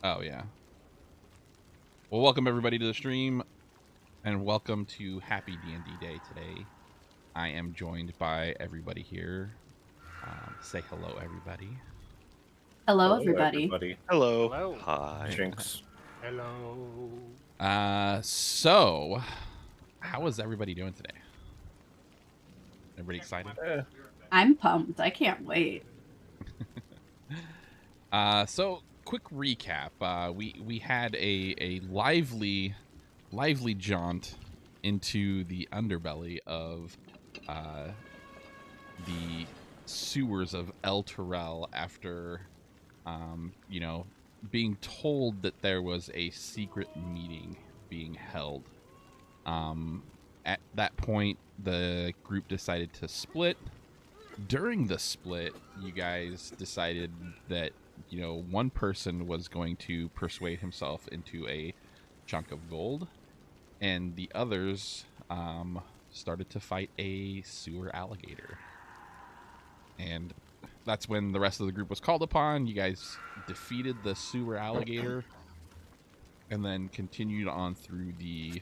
Oh, yeah. Well, welcome everybody to the stream, and welcome to Happy D&D Day today. I am joined by everybody here. Say hello, everybody. Hello, Hello, everybody. everybody. Hello. Hello. Hi. Jinx. Hello. So, how is everybody doing today? Everybody excited? I'm pumped. I can't wait. So quick recap. We had a lively jaunt into the underbelly of the sewers of Elturel after being told that there was a secret meeting being held. At that point, the group decided to split. During the split, you guys decided that one person was going to persuade himself into a chunk of gold, and the others started to fight a sewer alligator. And that's when the rest of the group was called upon. You guys defeated the sewer alligator, and then continued on through the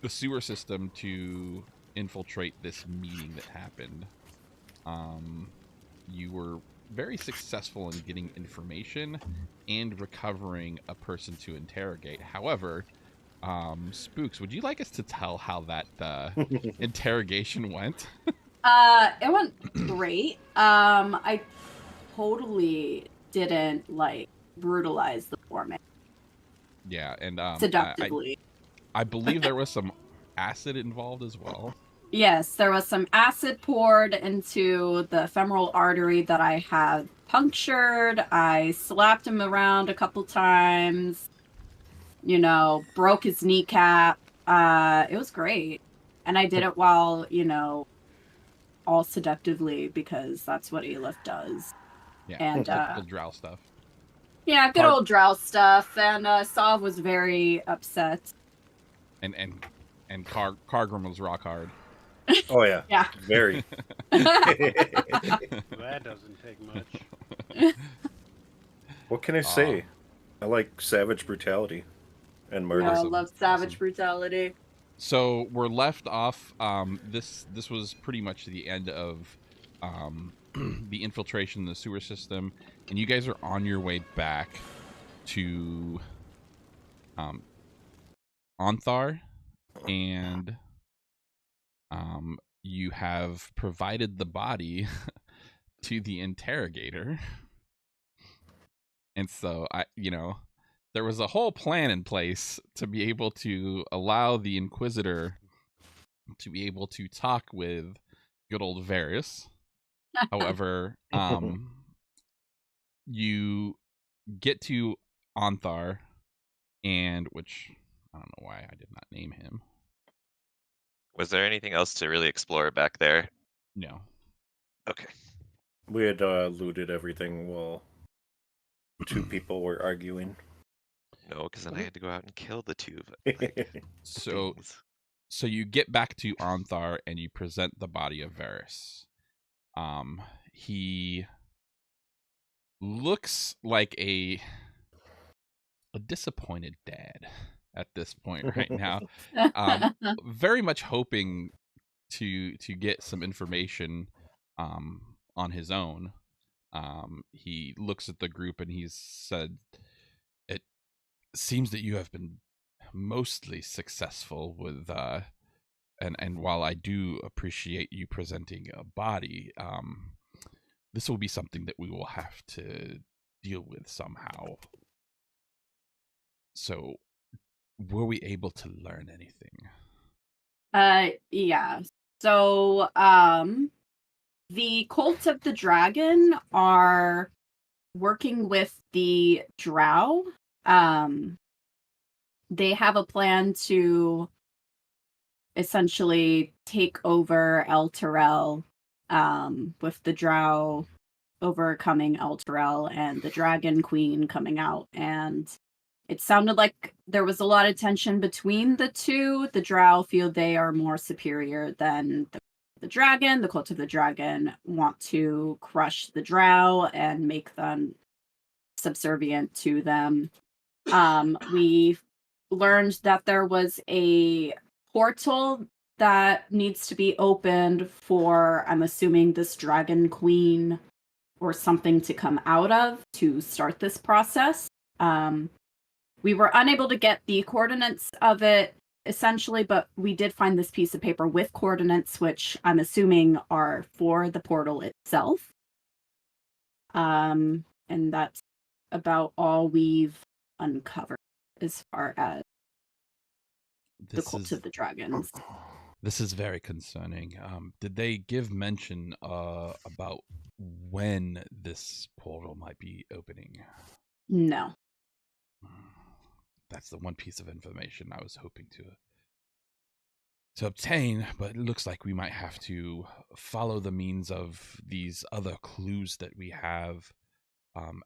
sewer system to infiltrate this meeting that happened. You were very successful in getting information and recovering a person to interrogate. However, Spooks, would you like us to tell how that interrogation went? It went great. I totally didn't brutalize the poor man Yeah, and seductively. I believe there was some acid involved as well. Yes, there was some acid poured into the femoral artery that I had punctured. I slapped him around a couple times, broke his kneecap. It was great. And I did it while, all seductively, because that's what Aleph does. Yeah, and typical drow stuff. Yeah, good old drow stuff. And Sav was very upset. And Cargrim was rock hard. Oh yeah. Yeah. Very. That doesn't take much. What can I say? I like savage brutality and murder. I Awesome. love savage Awesome. brutality. So we're left off. This was pretty much the end of the infiltration in the sewer system, and you guys are on your way back to Ontharr, and you have provided the body to the interrogator, and so there was a whole plan in place to be able to allow the Inquisitor to be able to talk with good old Varys. However, you get to Ontharr, and which I don't know why I did not name him. Was there anything else to really explore back there? No. Okay. We had looted everything while two people were arguing. No, because then I had to go out and kill the two. So things. so you get back to Ontharr and you present the body of Varys. He looks like a disappointed dad at this point right now. Very much hoping to get some information on his own. He looks at the group and he's said, "It seems that you have been mostly successful with and while I do appreciate you presenting a body, this will be something that we will have to deal with somehow." So, were we able to learn anything? Yeah. So, the Cult of the Dragon are working with the Drow. They have a plan to essentially take over Elturel, with the Drow overcoming Elturel and the Dragon Queen coming out. And it sounded like there was a lot of tension between the two. The Drow feel they are more superior than the Dragon. The Cult of the Dragon want to crush the Drow and make them subservient to them. We learned that there was a portal that needs to be opened for, I'm assuming, this dragon queen or something to come out of to start this process. We were unable to get the coordinates of it, essentially, but we did find this piece of paper with coordinates, which I'm assuming are for the portal itself. And that's about all we've uncovered as far as the cult of the dragons. This is very concerning. Did they give mention about when this portal might be opening? No. That's the one piece of information I was hoping to obtain, but it looks like we might have to follow the means of these other clues that we have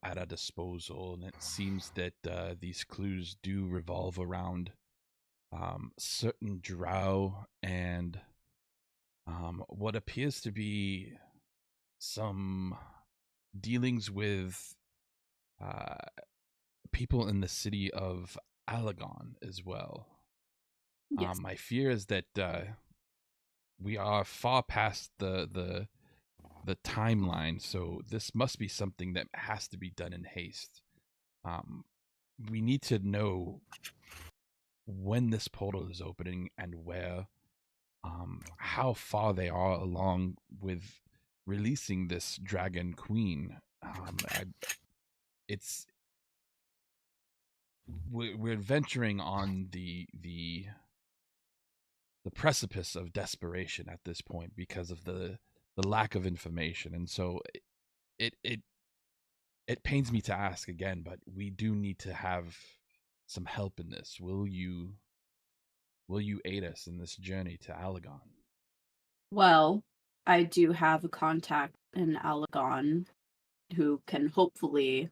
at our disposal, and it seems that these clues do revolve around certain drow and what appears to be some dealings with people in the city of Alaghon as well. Yes. My fear is that we are far past the timeline, so this must be something that has to be done in haste. We need to know when this portal is opening and where, how far they are along with releasing this dragon queen. We're venturing on the precipice of desperation at this point because of the lack of information, and so it pains me to ask again, but we do need to have some help in this. Will you aid us in this journey to Alaghon? Well, I do have a contact in Alaghon who can hopefully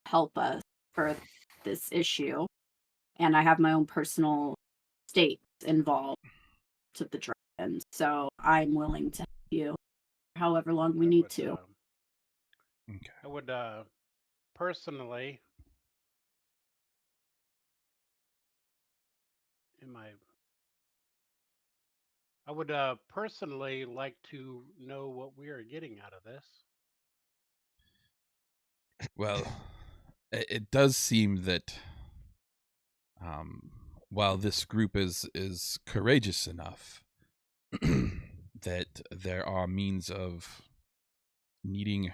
help us for this issue. And I have my own personal stakes involved to the dragon. So I'm willing to help you however long we need to. Okay. I would personally, I would personally like to know what we are getting out of this. Well, it does seem that while this group is courageous enough, that there are means of needing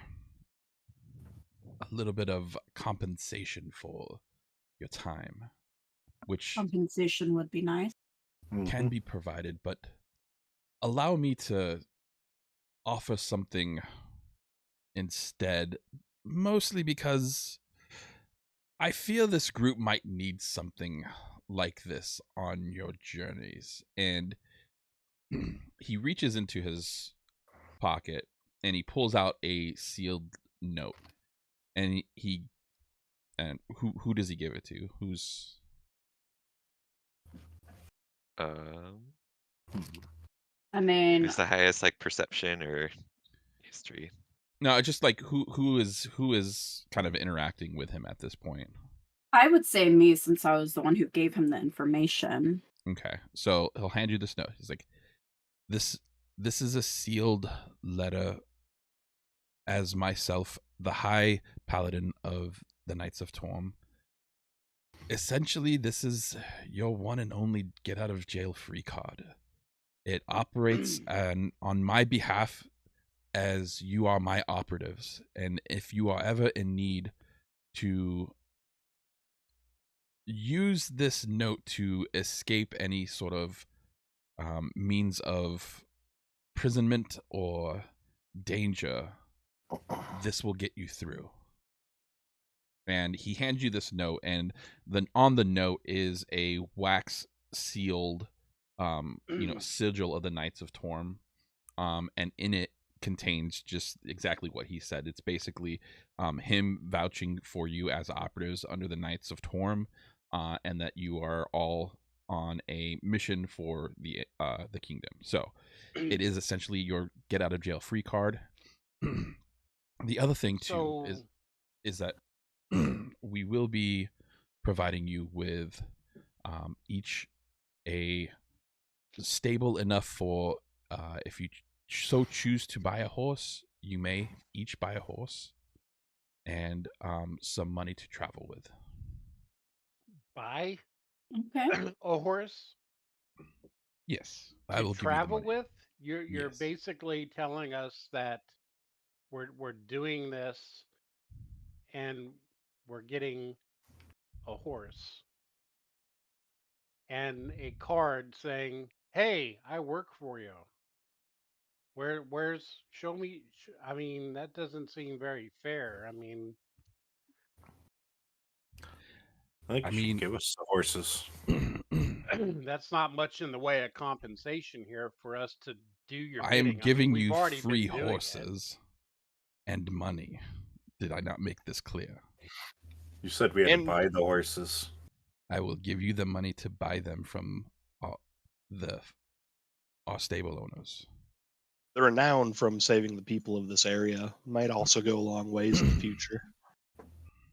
a little bit of compensation for your time, which Compensation would be nice. can be provided, but allow me to offer something instead, mostly because I feel this group might need something like this on your journeys. And he reaches into his pocket and he pulls out a sealed note. And who does he give it to? Who's I mean, who's the highest like perception or history? No, just like who is kind of interacting with him at this point. I would say me, since I was the one who gave him the information. Okay, so he'll hand you this note. He's like, this is a sealed letter as myself, the High Paladin of the Knights of Torm. Essentially, this is your one and only get out of jail free card. It operates on my behalf as you are my operatives, and if you are ever in need to use this note to escape any sort of means of imprisonment or danger, this will get you through. And he hands you this note, and then on the note is a wax sealed sigil of the Knights of Torm, and in it contains just exactly what he said. It's basically him vouching for you as operatives under the Knights of Torm, and that you are all on a mission for the kingdom. So it is essentially your get out of jail free card. The other thing too is that we will be providing you with each a stable enough for if you so choose to buy a horse, you may each buy a horse and some money to travel with. Buy Okay. a horse Yes, I to will give you the travel money. with? You're Yes. basically telling us that we're doing this and we're getting a horse and a card saying, "Hey, I work for you." Where's show me? I mean, that doesn't seem very fair. I mean, I think I you should mean, give us the horses. that's not much in the way of compensation here for us to do your I am bidding. I mean, giving we've you already free been doing it. horses and money. Did I not make this clear? You said we had to And buy the horses. I will give you the money to buy them from the our stable owners. the renown from saving the people of this area might also go a long ways in the future.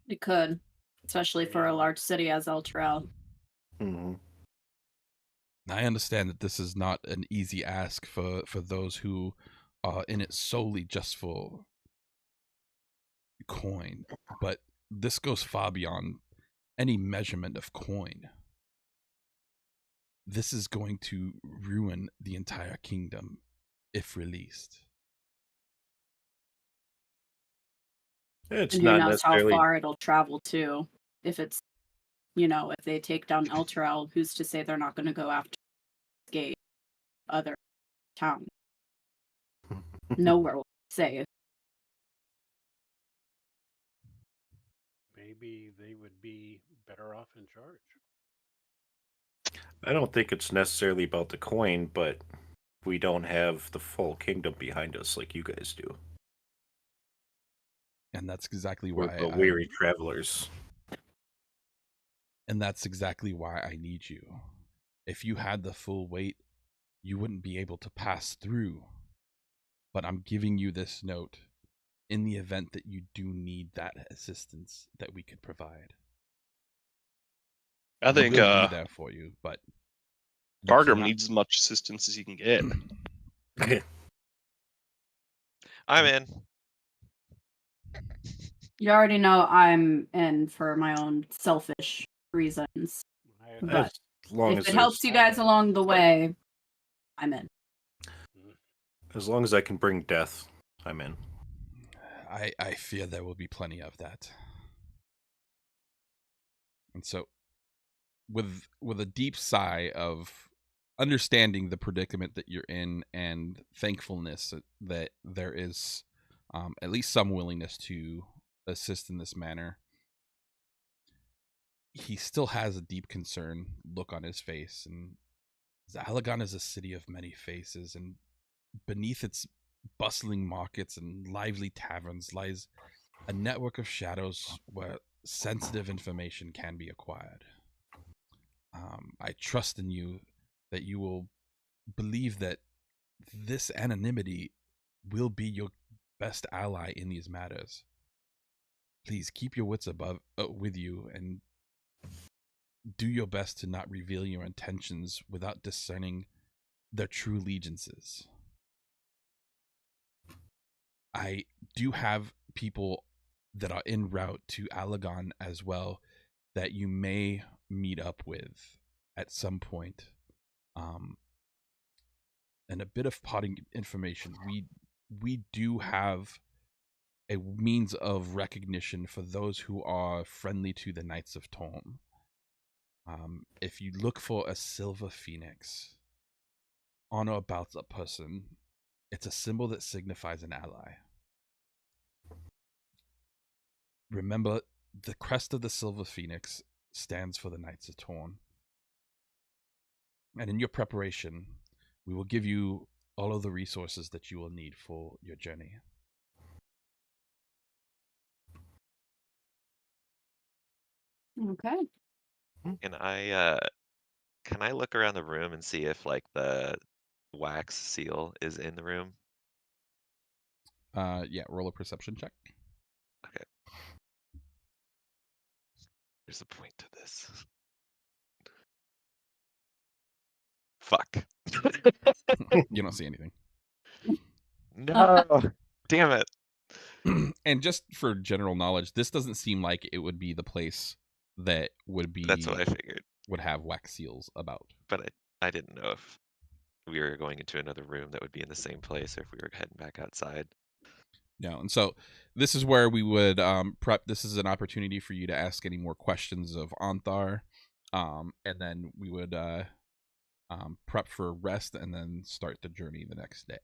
It could, especially for a large city as Elturel. Mm-hmm. I understand that this is not an easy ask for those who are in it solely just for coin, but this goes far beyond any measurement of coin. This is going to ruin the entire kingdom if released. It's And who not knows how necessarily. far it'll travel to. If it's, if they take down Elturel, who's to say they're not going to go after Gate, other town? Nowhere will say. Maybe they would be better off in charge. I don't think it's necessarily about the coin, but we don't have the full kingdom behind us like you guys do. And that's exactly We're why the weary travelers. and that's exactly why I need you. If you had the full weight, you wouldn't be able to pass through. But I'm giving you this note in the event that you do need that assistance that we could provide. I think we will be there for you, but you Bargrim cannot- needs as much assistance as he can get. I'm in. You already know I'm in for my own selfish reasons. But As long if as it helps you guys along the way, I'm in. as long as I can bring death, I'm in. I fear there will be plenty of that. And so with a deep sigh of understanding the predicament that you're in and thankfulness that there is at least some willingness to assist in this manner, he still has a deep concern look on his face. And Alaghon is a city of many faces, and beneath its bustling markets and lively taverns lies a network of shadows where sensitive information can be acquired. I trust in you that you will believe that this anonymity will be your best ally in these matters. Please keep your wits with you and do your best to not reveal your intentions without discerning their true allegiances. I do have people that are en route to Alaghon as well that you may meet up with at some point. And a bit of potting information. We do have a means of recognition for those who are friendly to the Knights of Torm. If you look for a silver phoenix on or about a person, it's a symbol that signifies an ally. Remember, the crest of the silver phoenix stands for the Knights of Torm. And in your preparation, we will give you all of the resources that you will need for your journey. Okay. Can I look around the room and see if like the wax seal is in the room? Yeah, roll a perception check. Okay. There's a point to this. Fuck. You don't see anything. No. Damn it. And just for general knowledge, this doesn't seem like it would be the place that would be That's what I figured. would have wax seals about. But I didn't know if we were going into another room that would be in the same place or if we were heading back outside. No, and so this is where we would prep. This is an opportunity for you to ask any more questions of Ontharr, and then we would prep for rest and then start the journey the next day.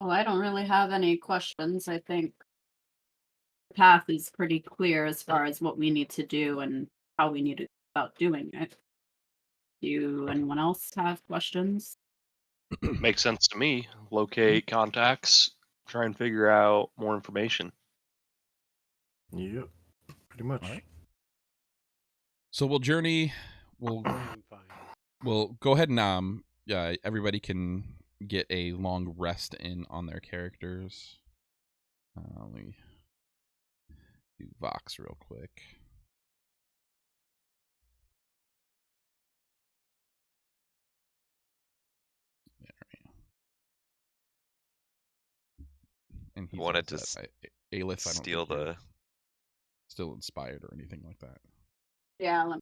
Well, I don't really have any questions. I think the path is pretty clear as far as what we need to do and how we need to go about doing it. Do anyone else have questions? Makes sense to me. Locate contacts, try and figure out more information. Yep, pretty much. All right. So we'll journey. I'm fine. We'll go ahead and everybody can get a long rest in on their characters. Let me do Vox real quick. And he Wanted says to that Aelith, I don't steal think you're the. still inspired or anything like that. Yeah, I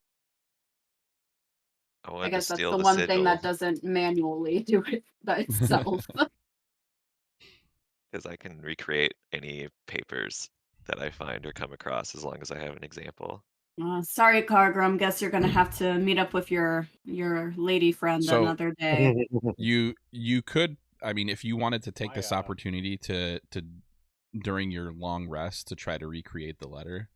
I wanted to guess that's steal the the one sigil. thing that doesn't manually do it by itself. Because I can recreate any papers that I find or come across as long as I have an example. Sorry, Cargrim. Guess you're gonna have to meet up with your lady friend So- another day. You could, I mean, if you wanted to take My, this opportunity to during your long rest to try to recreate the letter,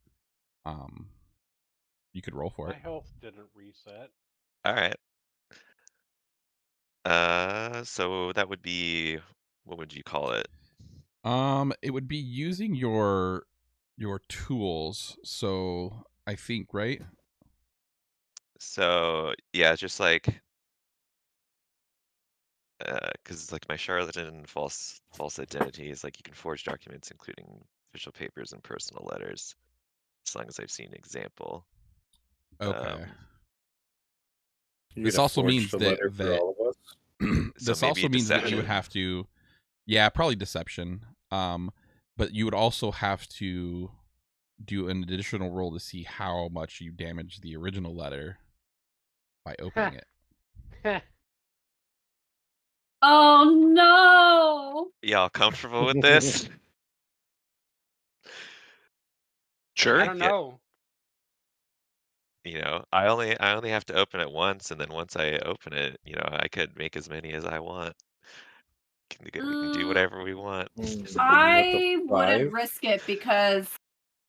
you could roll for My it. health didn't reset. All right. So that would be, what would you call it? It would be using your tools. So I think, right? So yeah, just like, because like my charlatan and false identity is like you can forge documents, including official papers and personal letters, as long as I've seen an example. Okay. You This gonna also forge means the that letter for all of us. this So maybe also means that you would deception. have to, yeah, probably deception. But you would also have to do an additional roll to see how much you damage the original letter by opening it. Oh no! Y'all comfortable with this? Sure. I don't know. You know, I only have to open it once, and then once I open it, you know, I could make as many as I want. We can do whatever we want. I With the wouldn't five? risk it because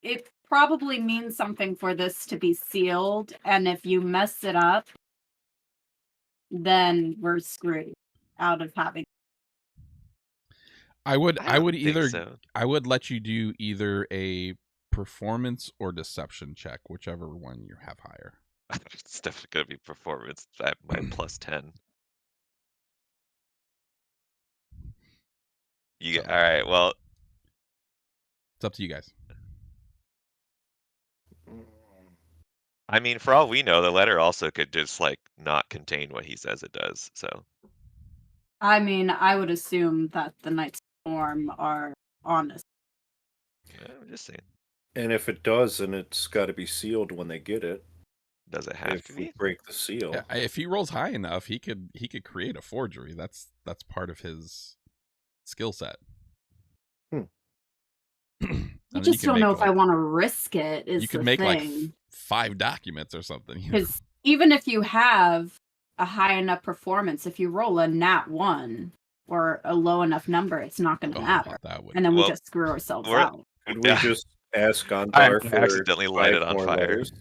it probably means something for this to be sealed, and if you mess it up, then we're screwed out of having. I would I don't think either so. I would let you do either a performance or deception check, whichever one you have higher. It's definitely gonna be performance at my +10. So- All right. Well, It's up to you guys. I mean, for all we know, the letter also could just like not contain what he says it does. So I mean, I would assume that the Knights of Torm are honest. I'm just saying, And if it does, then it's got to be sealed when they get it. does it have If to we be? break the seal, Yeah, if he rolls high enough, he could create a forgery. That's part of his skill set. I just don't know if I want to risk it. Is You could the make like thing. 5 documents or something. You know? Because even if you have a high enough performance, if you roll a nat 1 or a low enough number, it's not going to matter. that would. And then we Well, just screw ourselves we're- out. could we just ask I Ontharr for accidentally light it 5 on more fire. letters?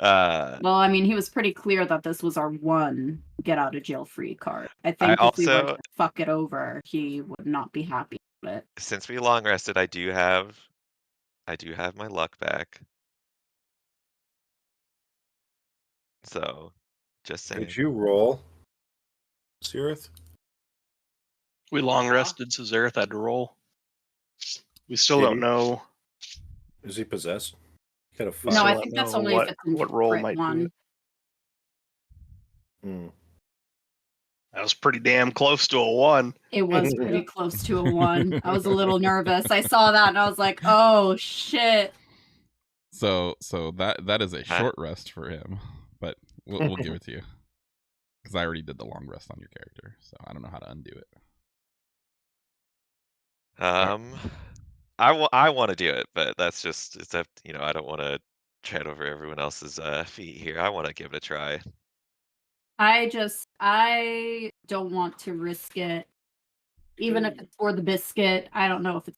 Well, I mean, he was pretty clear that this was our one get out of jail free card. I think if we were also- to fuck it over, he would not be happy with it. Since we long rested, I do have my luck back. So, just saying. Could you roll, Sirith? We long rested, so Zareth had to roll. We still don't know. Is he possessed? Got a We No, still I don't think that's know only if it's a what role crit might do one. it. Hmm. That was pretty damn close to a 1. It was pretty close to a 1. I was a little nervous. I saw that and I was like, oh shit. So that is a short rest for him, but we'll give it to you because I already did the long rest on your character, so I don't know how to undo it. I want to do it, but that's just it's up. I don't want to tread over everyone else's feet here. I want to give it a try. I don't want to risk it. Even if it's for the biscuit, I don't know if it's.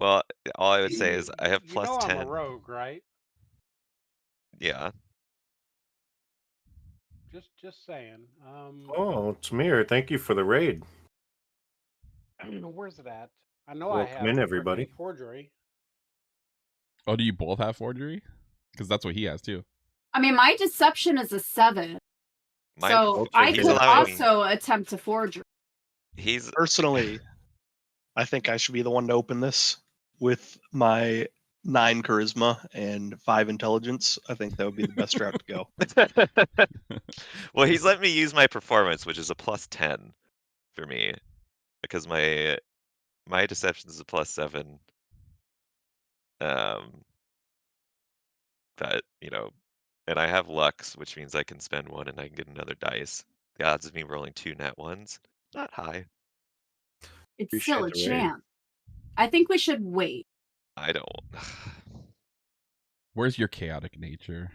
Well, all I would say is I have You know plus I'm a 10. rogue, right? Yeah. Just saying. Oh, Tamir, thank you for the raid. Where's it at? I know I Welcome have in, frickin' everybody. forgery. Oh, do you both have forgery? Because that's what he has too. I mean, my deception is a 7. So okay, I he's could allowing- also attempt to forge. He's Personally, I think I should be the one to open this with my 9 charisma and 5 intelligence. I think that would be the best route to go. well, he's let me use my performance, which is a plus 10 for me, because my deception is a plus 7. But and I have Lux, which means I can spend 1 and I can get another dice. The odds of me rolling 2 nat 1s, not high. It's Appreciate still a the raid. chance. I think we should wait. I don't. Where's your chaotic nature?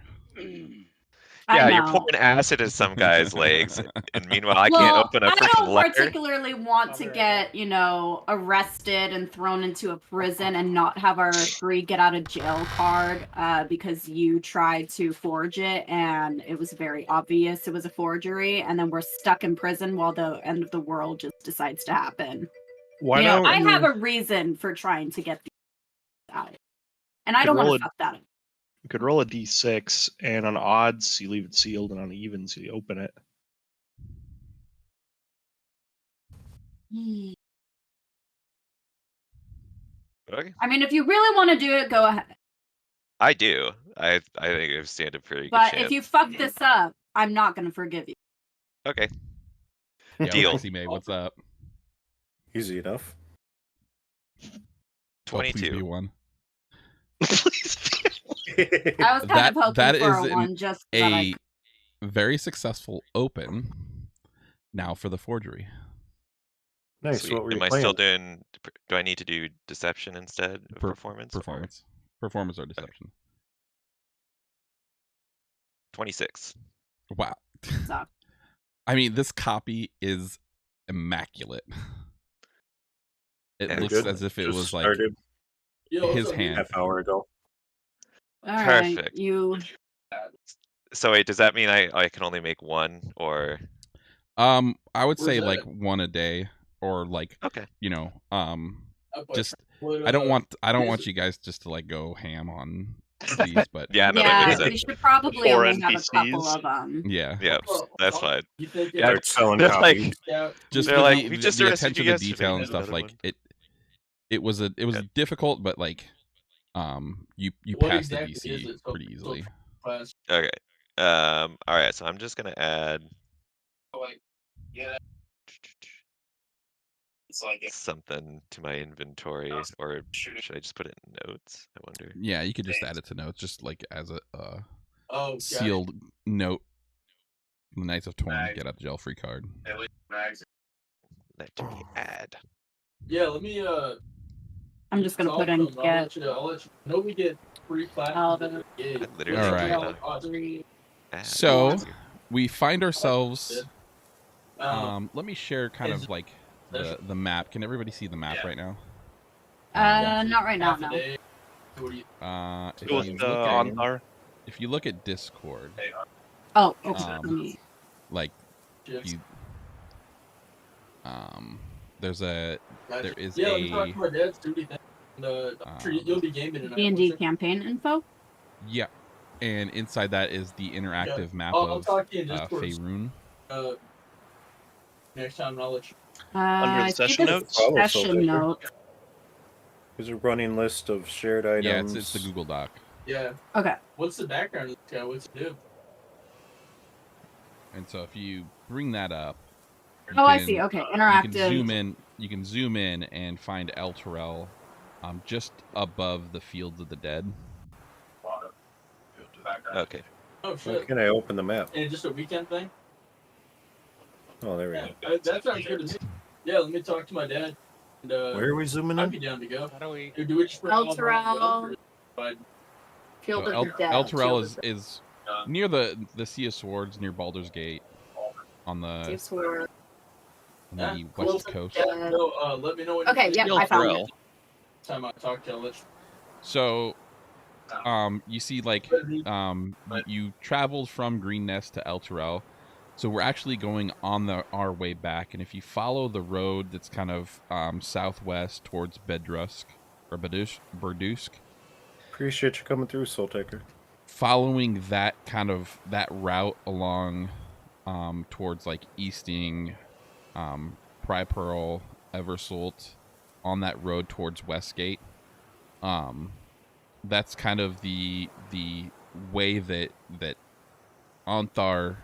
I Yeah, you're know. pouring acid in some guy's legs, and meanwhile I well, can't open a I freaking don't letter. particularly want I'll to be right get, arrested and thrown into a prison and not have our free get out of jail card because you tried to forge it and it was very obvious it was a forgery, and then we're stuck in prison while the end of the world just decides to happen. Why don't I have a reason for trying to get these out, and I don't want to fuck that up. you could roll a d6, and on odds you leave it sealed, and on evens you open it. Okay. I mean, if you really want to do it, go ahead. I do. I think I stand a pretty good But chance. if you fuck this up, I'm not going to forgive you. Okay. Yeah, Deal. Lexi May, what's up? Easy enough. Oh, please 22. be 1. I was kind of hoping that for is a 1 just so that a very successful open. Now for the forgery. Nice. Sweet. What were you Am I playing? still doing? Do I need to do deception instead of performance? or- Performance or deception. 26. Wow. suck. I mean, this copy is immaculate. It Yeah, looks Good. as if it Just was like started his hand. half hour ago. All right, Perfect. you. So wait, does that mean I can only make 1 or? I would say Where's like that? 1 a day, or like Okay. just I don't want you guys just to like go ham on these, but Yeah, no, that makes Yeah, we sense. should probably Four only have a couple NPCs. of them. yeah, Yeah, that's fine. Yeah, Start selling they're copies. like, just they're with like, the, we just the arrested attention you to detail and yesterday. stuff. Like Another it was Yeah. difficult, but like you What passed exactly the is DC it? So- pretty easily. Class. Okay. All right. So I'm just gonna add Like, yeah. It's like something to my inventory, or should I just put it in notes? I wonder. Yeah, you could just add it to notes, just like as a oh, got it. sealed note. The Knights of Torm get out of jail free card. Let me add. Yeah, let me I'm just gonna put in I'll get. let you know we get free Out classes. of- Yeah. I literally All can't right. add. So we find ourselves. Um, Let me share kind is- of like the map. Can everybody see the map Yeah. right now? Not right now. half a No. day. What do you? If With you the look at, Ontharr. if you look at Discord, Oh, okay. Um, Let me- like Shifts? you, there's a there is Yeah, let me talk a to my dad's duty thing. And, I'm sure you'll be gaming tonight. D&D won't you? campaign info. yeah, and inside that is the interactive map I'll of talk to you in Discord. Faerun. Next time, and I'll let you. Under the I see session the notes? Follow Session Soulbreaker. note. There's a running list of shared items. Yeah, it's the Google Doc. Yeah. Okay. What's the background of this guy? What's he do? And so if you bring that up, you Oh, I can- see. Okay, You can interactive. zoom in. You can zoom in and find Elturel, just above the Fields of the Dead. Okay. Oh Why shit! can't I open the map? And it's just a weekend thing. Oh, there we Yeah, go. that sounds good to me. Yeah, let me talk to my dad. And, Where are we zooming I'd be in? down to go. How do we? Do we just bring all of our own Elturel. roads, or- Field So of the Dead. Elturel is near the Sea of Swords, near Baldur's Gate, on Sea the of Swords. Yeah, west cool. coast. Yeah, no, let me know when. Okay, you yep, I found it. Time I talk to you, So, you see, like, you traveled from Green Nest to Elturel, so we're actually going on our way back. And if you follow the road that's kind of southwest towards Bedrusk or Berdusk, Appreciate you coming through, Soul Taker. following that route along towards like Easting, Pry Pearl, Eversalt, on that road towards Westgate. That's kind of the way that Ontharr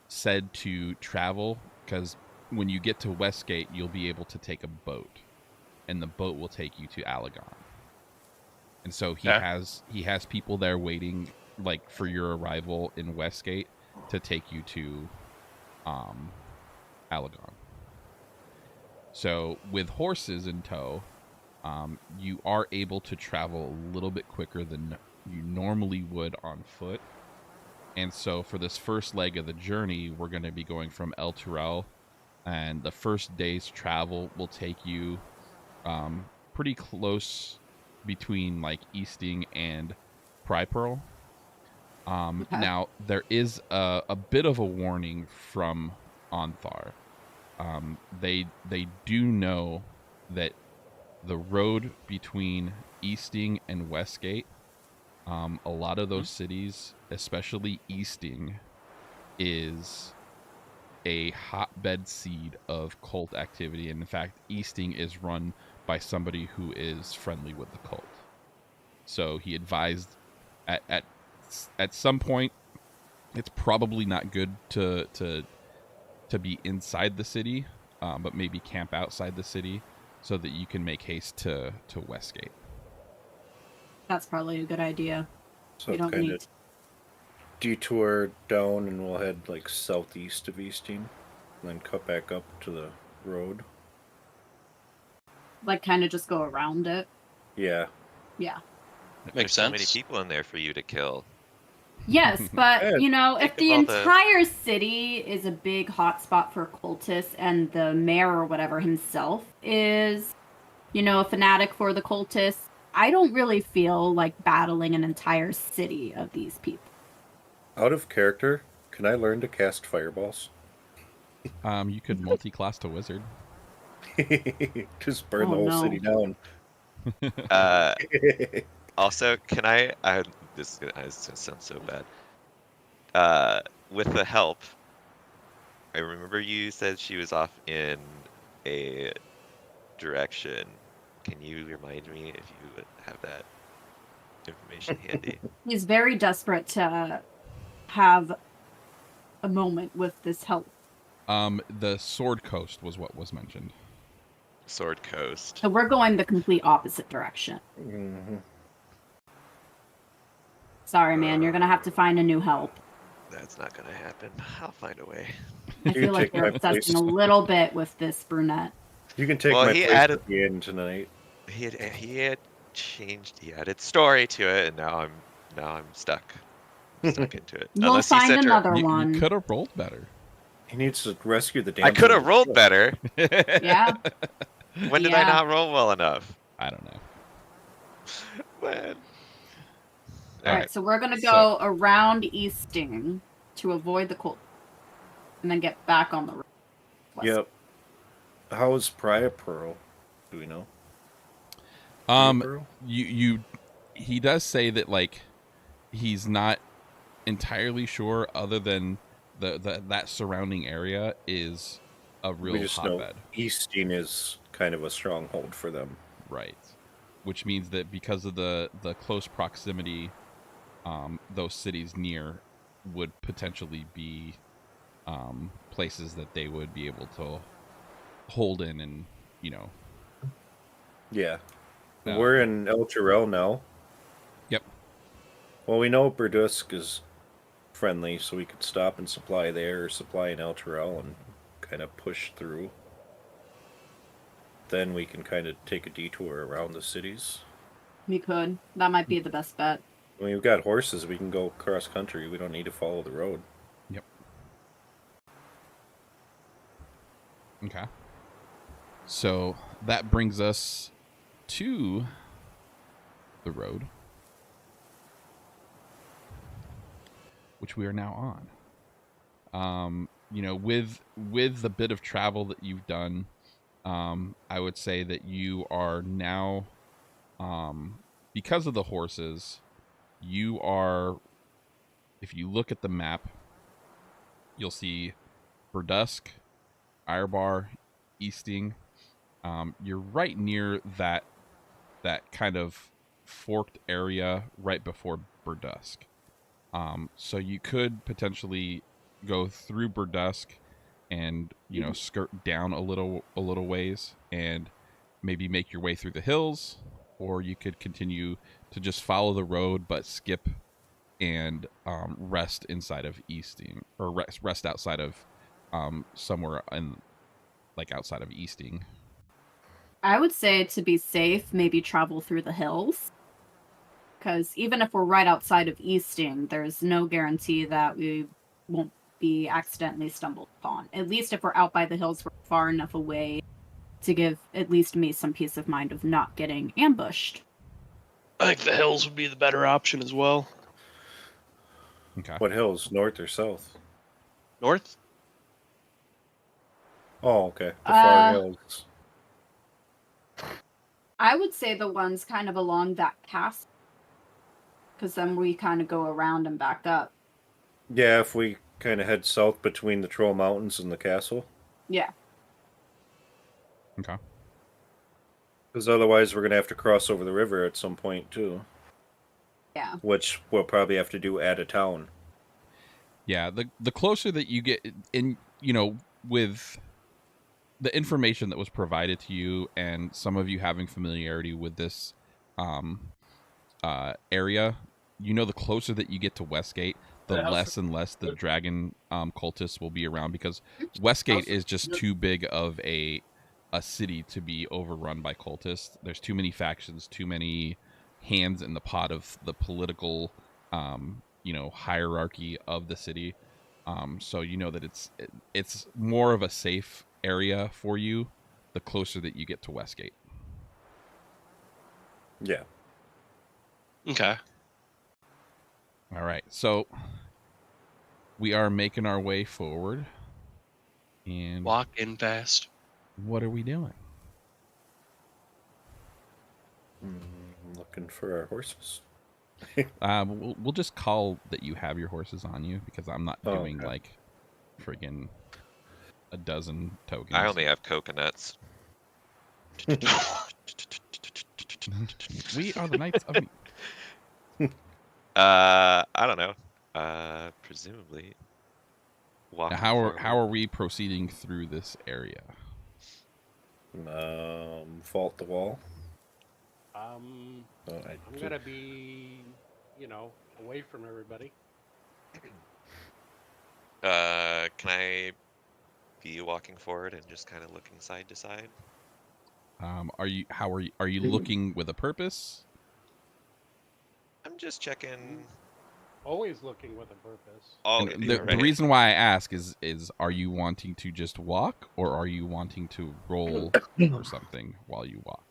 said to travel, because when you get to Westgate, you'll be able to take a boat, and the boat will take you to Alaghon. And so he has people there waiting, like, for your arrival in Westgate to take you to Alaghon. So with horses in tow, you are able to travel a little bit quicker than you normally would on foot. And so for this first leg of the journey, we're going to be going from Elturel, and the first day's travel will take you pretty close between like Easting and Pry Pearl. Okay. Now, there is a bit of a warning from Ontharr. They do know that the road between Easting and Westgate, a lot of those cities, especially Easting, is a hotbed seed of cult activity. And in fact, Easting is run by somebody who is friendly with the cult. So he advised at some point, it's probably not good to be inside the city, but maybe camp outside the city so that you can make haste to Westgate. That's probably a good idea. So You don't kind need of detour down, and we'll head like southeast of Easting, and then cut back up to the road. like kind of just go around it. Yeah. Yeah. Makes There's so many sense. people in there for you to kill. Yes, but Yeah. you know, if Think the of all the- entire city is a big hotspot for cultists, and the mayor or whatever himself is, you know, a fanatic for the cultists, I don't really feel like battling an entire city of these people. Out of character, can I learn to cast fireballs? You could multi-class to wizard. Just burn Oh, the whole no. city down. Also, can I this is gonna sound so bad. With the help, I remember you said she was off in a direction. Can you remind me if you would have that information handy? He's very desperate to have a moment with this help. The Sword Coast was what was mentioned. Sword Coast. So we're going the complete opposite direction. Mm-hmm. Sorry, man, you're gonna have to find a new help. That's not gonna happen. I'll find a way. I feel like take you're my obsessing place. a little bit with this brunette. You can take Well, my he place added- at the end tonight. He added story to it, and now I'm stuck. I'm stuck into it. We'll Unless he find sent her- another You one. could have rolled better. He needs to rescue the damn. I could have rolled better. Yeah. When did I Yeah. not roll well enough? I don't know. Man. All right, so we're gonna go around Easting to avoid the cult, and then get back on the road. west. Yep. How is Pry Pearl? Do we know? Pearl? He does say that, like, he's not entirely sure, other than that surrounding area is a real We just know hotbed. Easting is kind of a stronghold for them. Right. Which means that because of the close proximity those cities near would potentially be places that they would be able to hold in and, Yeah. We're in Elturel now. Yep. Well, we know Burdusk is friendly, so we could stop and supply there or supply in Elturel and kind of push through. Then we can kind of take a detour around the cities. We could. That might be the best bet. I mean, we've got horses. We can go cross country. We don't need to follow the road. Yep. Okay. So that brings us to the road, which we are now on. With the bit of travel that you've done, I would say that you are now, because of the horses, you are, if you look at the map, you'll see Burdusk, Irebar, Easting. You're right near that kind of forked area right before Burdusk. So you could potentially go through Burdusk and skirt down a little ways and maybe make your way through the hills, or you could continue to just follow the road but skip and rest inside of Easting, or rest outside of somewhere outside of Easting. I would say, to be safe, maybe travel through the hills. Because even if we're right outside of Easting, there's no guarantee that we won't be accidentally stumbled upon. At least if we're out by the hills, we're far enough away to give at least me some peace of mind of not getting ambushed. I think the hills would be the better option as well. Okay. What hills? North or south? North? Oh, okay. The far hills. I would say the ones kind of along that pass, because then we kind of go around and back up. Yeah, if we kind of head south between the Troll Mountains and the castle. Yeah. Okay. Because otherwise we're going to have to cross over the river at some point, too. Yeah. Which we'll probably have to do at a town. Yeah, the closer that you get in, with the information that was provided to you and some of you having familiarity with this area, the closer that you get to Westgate, the less and less the dragon cultists will be around, because Westgate is just too big of a city to be overrun by cultists. There's too many factions, too many hands in the pot of the political hierarchy of the city. So that it's more of a safe area for you the closer that you get to Westgate. Yeah. Okay. All right. So we are making our way forward. And walk in fast. What are we doing? Looking for our horses. We'll just call that you have your horses on you, because I'm not doing like friggin' a dozen tokens. I only have coconuts. We are the Knights of... I don't know. Presumably. Now, how are we proceeding through this area? Vault the wall. I'm gonna be, away from everybody. Can I be walking forward and just kind of looking side to side? Are you looking with a purpose? I'm just checking. Always looking with a purpose. The reason why I ask is are you wanting to just walk, or are you wanting to roll or something while you walk?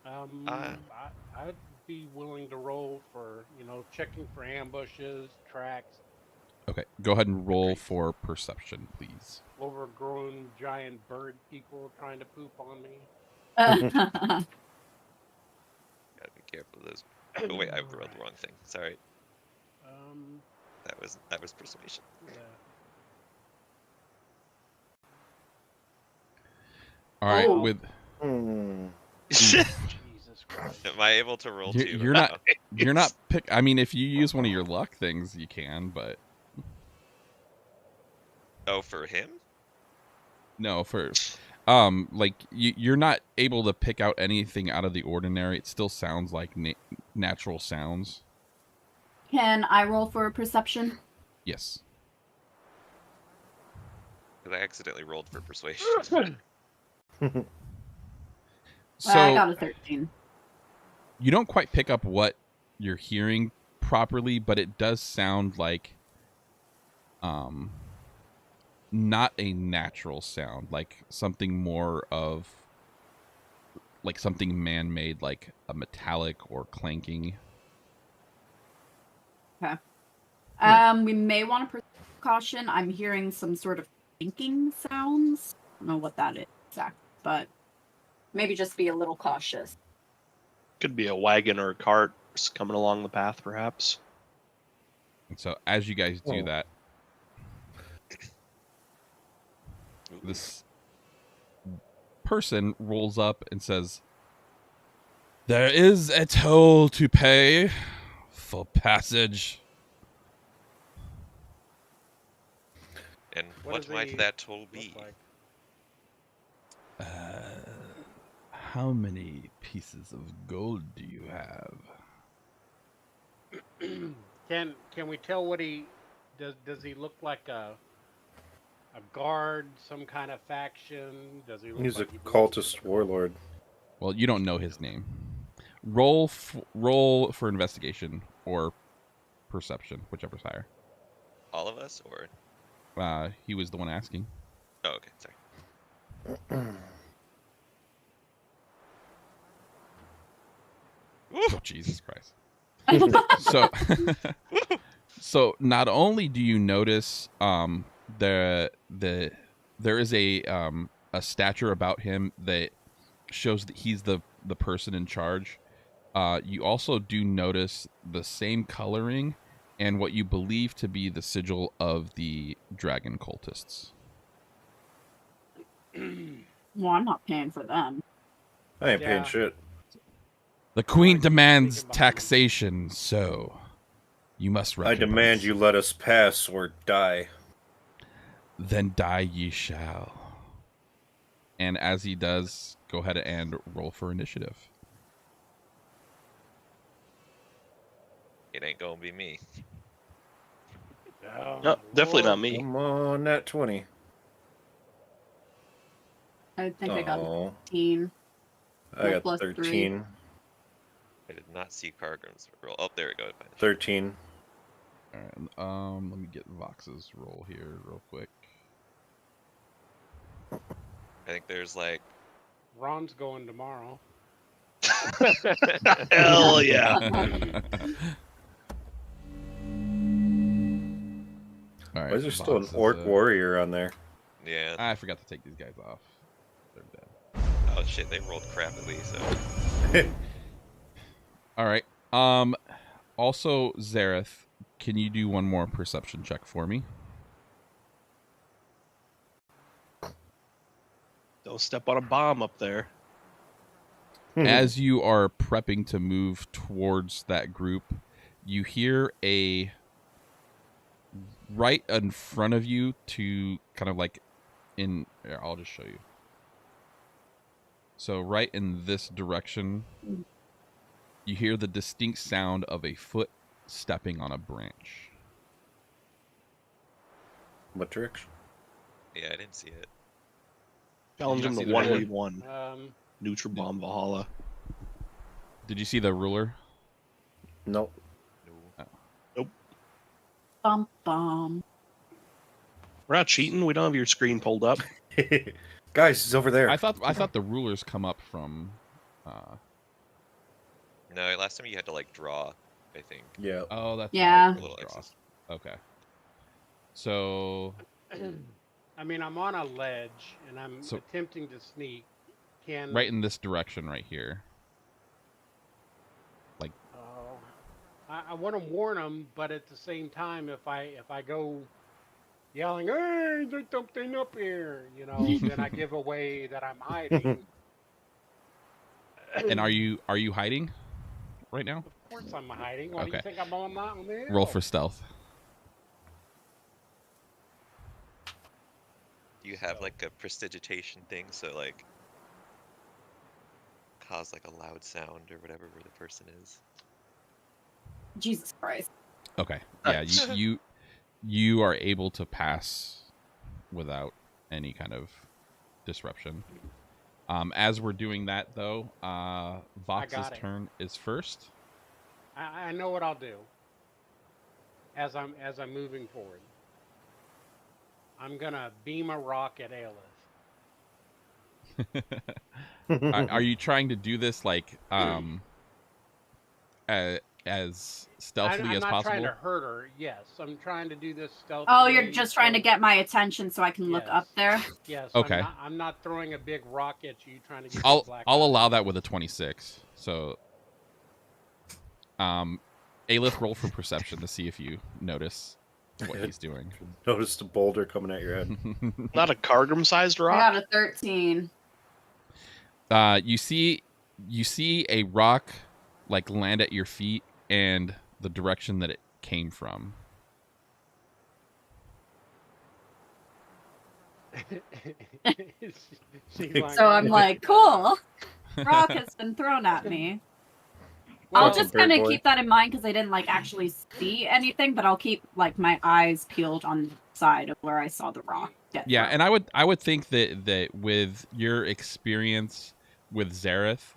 I'd be willing to roll for, checking for ambushes, tracks. Okay, go ahead and roll for perception, please. Overgrown giant bird people trying to poop on me. Gotta be careful of those. Oh wait, I wrote the wrong thing. Sorry. That was persuasion. Yeah. All right, with Jesus Am I able to roll You- 2? you're not- You're not pick. I mean, if you use one of your luck things, you can, but Oh, for him? no, for like you're not able to pick out anything out of the ordinary. It still sounds like natural sounds. Can I roll for perception? Yes. Because I accidentally rolled for persuasion. So I got a 13. you don't quite pick up what you're hearing properly, but it does sound like not a natural sound, like something more of like something man-made, like a metallic or clanking. Okay. We may want to precaution. I'm hearing some sort of thinking sounds. I don't know what that is exactly, but maybe just be a little cautious. Could be a wagon or a cart just coming along the path, perhaps. And so as you guys do Oh. that, this person rolls up and says, "There is a toll to pay for passage." And What what does might he that toll Look be? like? How many pieces of gold do you have? Can we tell what he does? Does he look like a guard, some kind of faction? Does he look He's a like he belongs to cultist the warlord. Well, you don't know his name. Roll for investigation or perception, whichever's higher. All of us, or? He was the one asking. Oh, okay, sorry. Oh, Jesus Christ. So not only do you notice there is a stature about him that shows that he's the person in charge. You also do notice the same coloring and what you believe to be the sigil of the dragon cultists. Well, I'm not paying for them. I ain't paying Yeah. shit. The queen keep demands sneaking behind him. taxation, so you must I recompense. demand you let us pass or die. Then die ye shall. And as he does, go ahead and roll for initiative. It ain't gonna be me. Oh, No, my definitely not lord. me. Come on, nat 20. I think I got a Oh, 15. I got plus 13. I did not see Cargrim's roll. Oh, there we go. 13. All right, let me get Vox's roll here real quick. I think there's like Ron's going tomorrow. Hell yeah. All right. Why is there still an Vox is, orc warrior on there? yeah. I forgot to take these guys off. They're dead. Oh shit, they rolled crappily. So All right. Also, Zareth, can you do one more perception check for me? Don't step on a bomb up there. As you are prepping to move towards that group, you hear a right in front of you to kind of like in here, I'll just show you. So right in this direction, you hear the distinct sound of a foot stepping on a branch. What direction? yeah, I didn't see it. Challenge you him not to see the ruler? 1v1. Neutral bomb Valhalla. Did you see the ruler? Nope. No. Bum bum. We're not cheating. We don't have your screen pulled up. Guys, he's over there. I thought the rulers come up from No, last time you had to like draw, I think. Yeah. oh, that's Yeah. right, A little draw. X's. Okay. So I mean, I'm on a ledge and I'm So- attempting to sneak. Can right in this direction right here. Oh, I want to warn them, but at the same time, if I go yelling, "Hey, there's something up here," then I give away that I'm hiding. And are you hiding right now? Of course I'm hiding. What do you Okay. think I'm on the hill? Roll for stealth. Do you have like a prestidigitation thing, so like cause like a loud sound or whatever where the person is? Jesus Christ. Okay. Yeah, Nice. you are able to pass without any kind of disruption. As we're doing that, though, Vox's got it. turn is first. I know what I'll do. As I'm moving forward, I'm gonna beam a rock at Aelith. Are you trying to do this like as stealthily I'm as not possible? trying to hurt her. Yes, I'm trying to do this stealthily. Oh, you're just trying to get my attention so I can look Yes. up there? Yes. Okay. I'm not throwing a big rock at you trying to get I'll your black I'll eye. allow that with a 26. So, Aelith, roll for perception to see if you notice what he's doing. Noticed a boulder coming at your head. Not a Cargrim-sized I rock. got a 13. You see a rock like land at your feet and the direction that it came from. So I'm like, cool. Rock has been thrown at me. I'll Well, just Bird kind of boy. keep that in mind because I didn't like actually see anything, but I'll keep like my eyes peeled on the side of where I saw the rock. Yeah, and I would think that with your experience with Zareth,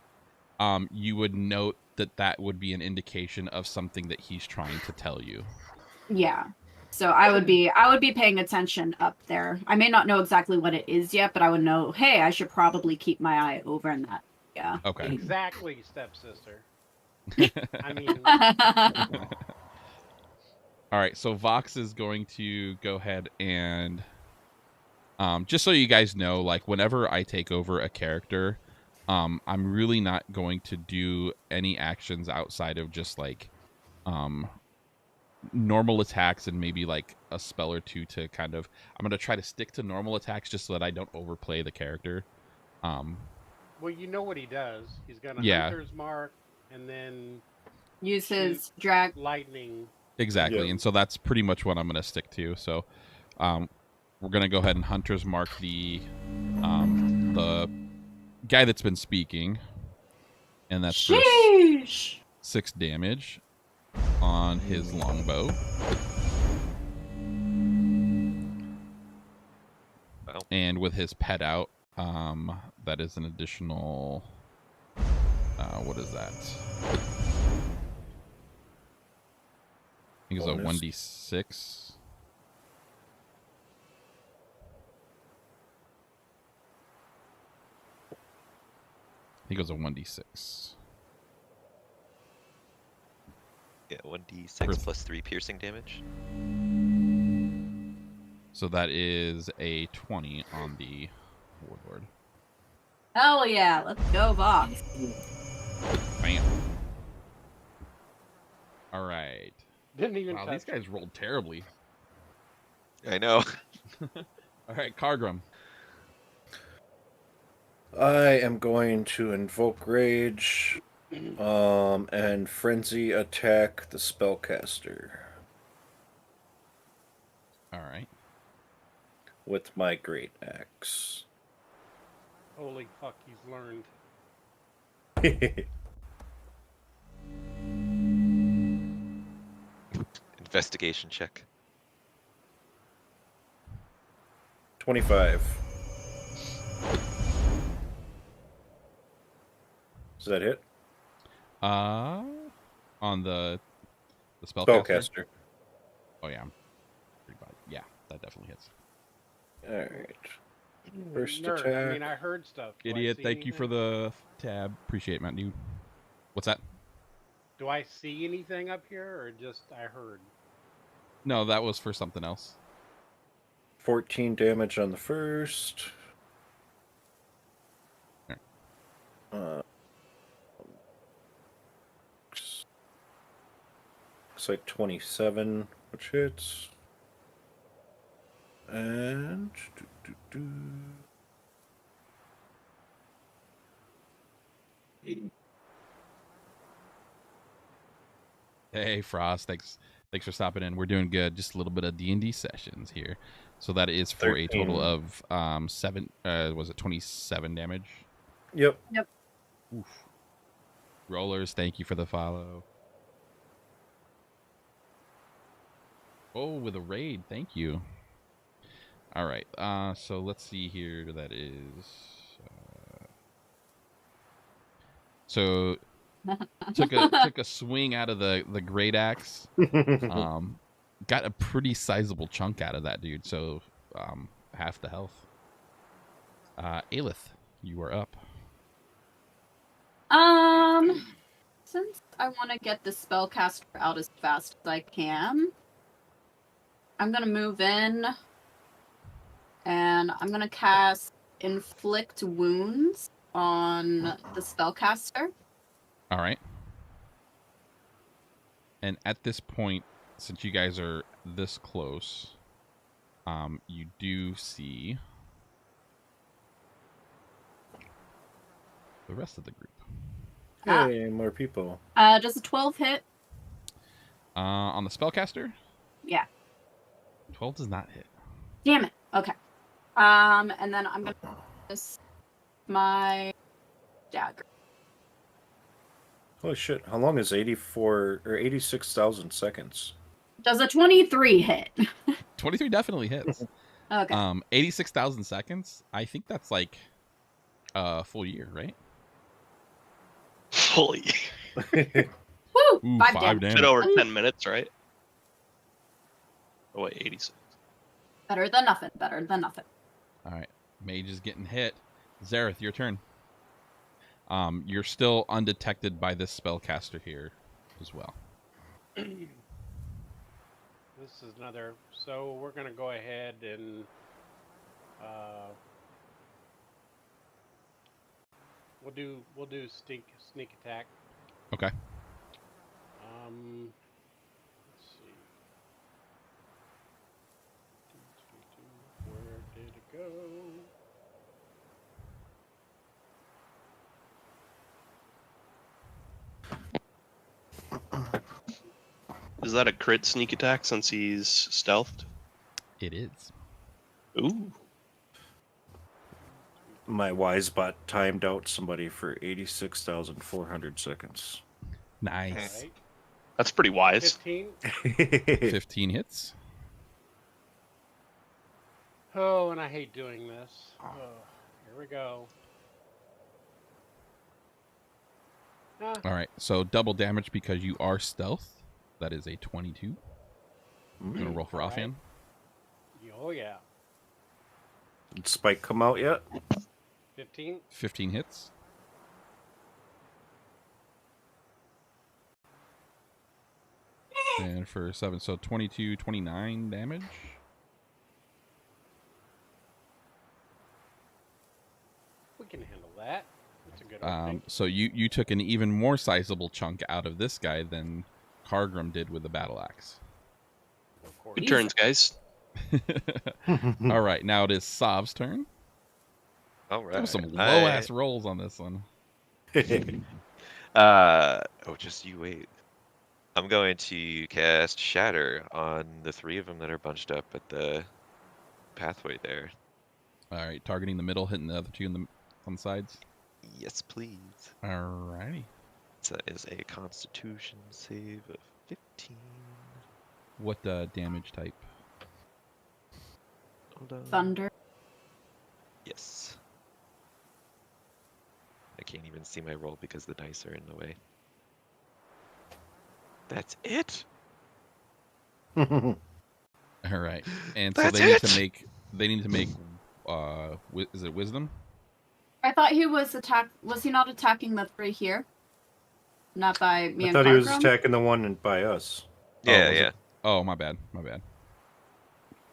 you would note that would be an indication of something that he's trying to tell you. Yeah. So I would be paying attention up there. I may not know exactly what it is yet, but I would know, hey, I should probably keep my eye over in that. Yeah. Okay. exactly, stepsister. I mean, All right, so Vox is going to go ahead and just so you guys know, like whenever I take over a character, I'm really not going to do any actions outside of just like normal attacks and maybe like a spell or two to kind of I'm going to try to stick to normal attacks just so that I don't overplay the character. well, you know what he does. He's gonna Yeah. hunter's mark and then Use his drag. lightning. Exactly. Yeah. And so that's pretty much what I'm going to stick to. So we're going to go ahead and hunter's mark the guy that's been speaking. And that's for Sheesh. 6 damage on his longbow. Wow. And with his pet out, that is an additional what is that? I think it's a Bonus. 1d6. I think it was a 1d6. Yeah, 1d6 Perth. plus 3 piercing damage. So that is a 20 on the warlord. Hell yeah, let's go, Vox. Bam. All right. Didn't even Wow, touch these guys rolled terribly. I know. All right, Cargrim. I am going to invoke rage, and frenzy attack the spellcaster All right. with my great axe. Holy fuck, he's learned. Investigation check. 25. Does that hit? On the spellcaster. Spellcaster. Oh yeah. Pretty bad. Yeah, that definitely hits. Alright. First Nerd. attack. I mean, I heard stuff. Do I Idiot, see thank you for anything? the tab. Appreciate it, Matt. You. What's that? Do I see anything up here, or just I heard? No, that was for something else. 14 damage on the first. There. Looks like 27, which hits. And Hey, Frost. Thanks for stopping in. We're doing good. Just a little bit of D&D sessions here. So that is for a total 13. of 7. Was it 27 damage? Yep. Oof. Rollers, thank you for the follow. Oh, with a raid, thank you. All right. So let's see here. That is. So took a swing out of the great axe. Got a pretty sizable chunk out of that dude. So half the health. Aelith, you are up. Since I want to get the spellcaster out as fast as I can, I'm gonna move in, and I'm gonna cast Inflict Wounds on the spellcaster. All right. And at this point, since you guys are this close, you do see the rest of the group. Hey, more people. Does a 12 hit? On the spellcaster? Yeah. 12 does not hit. Damn it. Okay. And then I'm gonna use my dagger. Holy shit! How long is 84 or 86,000 seconds? Does a 23 hit? 23 definitely hits. Okay. 86,000 seconds? I think that's like a full year, right? Fully. Woo! Ooh, 5 5 damage. damage. Bit over 10 minutes, right? Oh wait, 86. Better than nothing. Better than nothing. All right. Mage is getting hit. Zareth, your turn. You're still undetected by this spellcaster here as well. This is another. So we're gonna go ahead and we'll do sneak attack. Okay. Let's see. Where did it go? Is that a crit sneak attack since he's stealthed? It is. Ooh. My wise bot timed out somebody for 86,400 seconds. Nice. Alright. That's pretty wise. 15. 15 hits. Oh, and I hate doing this. Oh, here we go. Ah, All right. So double damage because you are stealth. That is a 22. I'm going to roll for All right. offhand. oh yeah. Did Spike come out yet? 15. 15 hits. And for 7, so 22, 29 damage. We can handle that. That's a good opening. So you took an even more sizable chunk out of this guy than Kargrim did with the battle axe. Of course. Good turns, guys. All right, now it is Sav's turn. All There right. was some low ass rolls on this one. Oh, just you wait. I'm going to cast Shatter on the 3 of them that are bunched up at the pathway there. All right, targeting the middle, hitting the other 2 on the sides. Yes, please. All righty. So that is a Constitution save of 15. What damage type? Hold on. Thunder. Yes. I can't even see my roll because the dice are in the way. That's it? All right, and so That's they need it? to make. They need to make. Is it wisdom? I thought he was Was he not attacking the 3 here? Not by me I and thought he was Kargrim? attacking the one by us. Yeah, was yeah. it? Oh, my bad. My bad.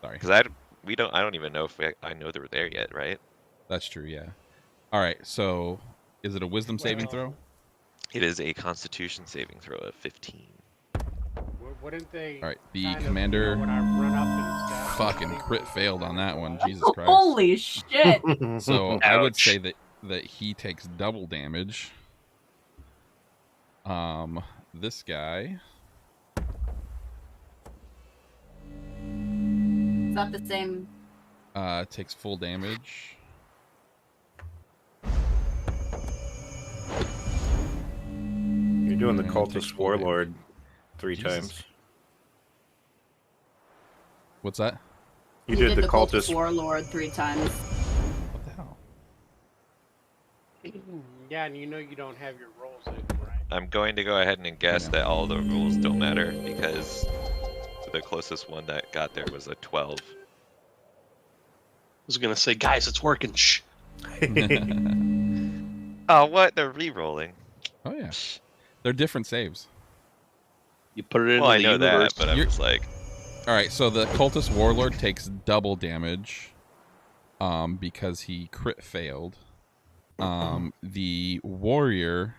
Sorry. Because I don't even know if I know they were there yet, right? That's true. Yeah. All right. So, is it a wisdom saving Well, throw? It is a Constitution saving throw of 15. Wouldn't they? All right. The kind of, commander. when I run up and stab Fucking somebody, crit they failed on that go one. back? Jesus Christ. Holy shit! So I would Ouch. say that he takes double damage. This guy. Is that the same? Takes full damage. You're doing the And takes cultist full damage. warlord 3 Jesus. times. What's that? You did the cultist cultist. warlord 3 times. What the hell? Yeah, and you know you don't have your rolls in, right? I'm going to go ahead and guess know. that all the rules don't matter because the closest one that got there was a 12. I was gonna say, guys, it's working. Shh. Oh, what? They're re-rolling. Oh yeah, they're different saves. You put it into Well, I the know universe. that, but I'm You're- just like, All right, so the cultist warlord takes double damage, because he crit failed. The warrior,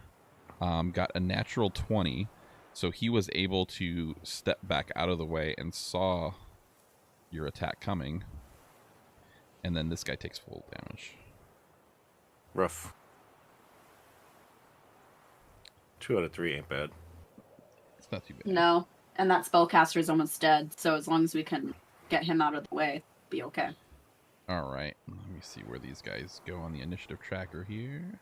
got a natural 20, so he was able to step back out of the way and saw your attack coming. And then this guy takes full damage. Rough. 2 out of 3 ain't bad. It's not too bad. No, and that spellcaster is almost dead. So as long as we can get him out of the way, be okay. All right, let me see where these guys go on the initiative tracker here.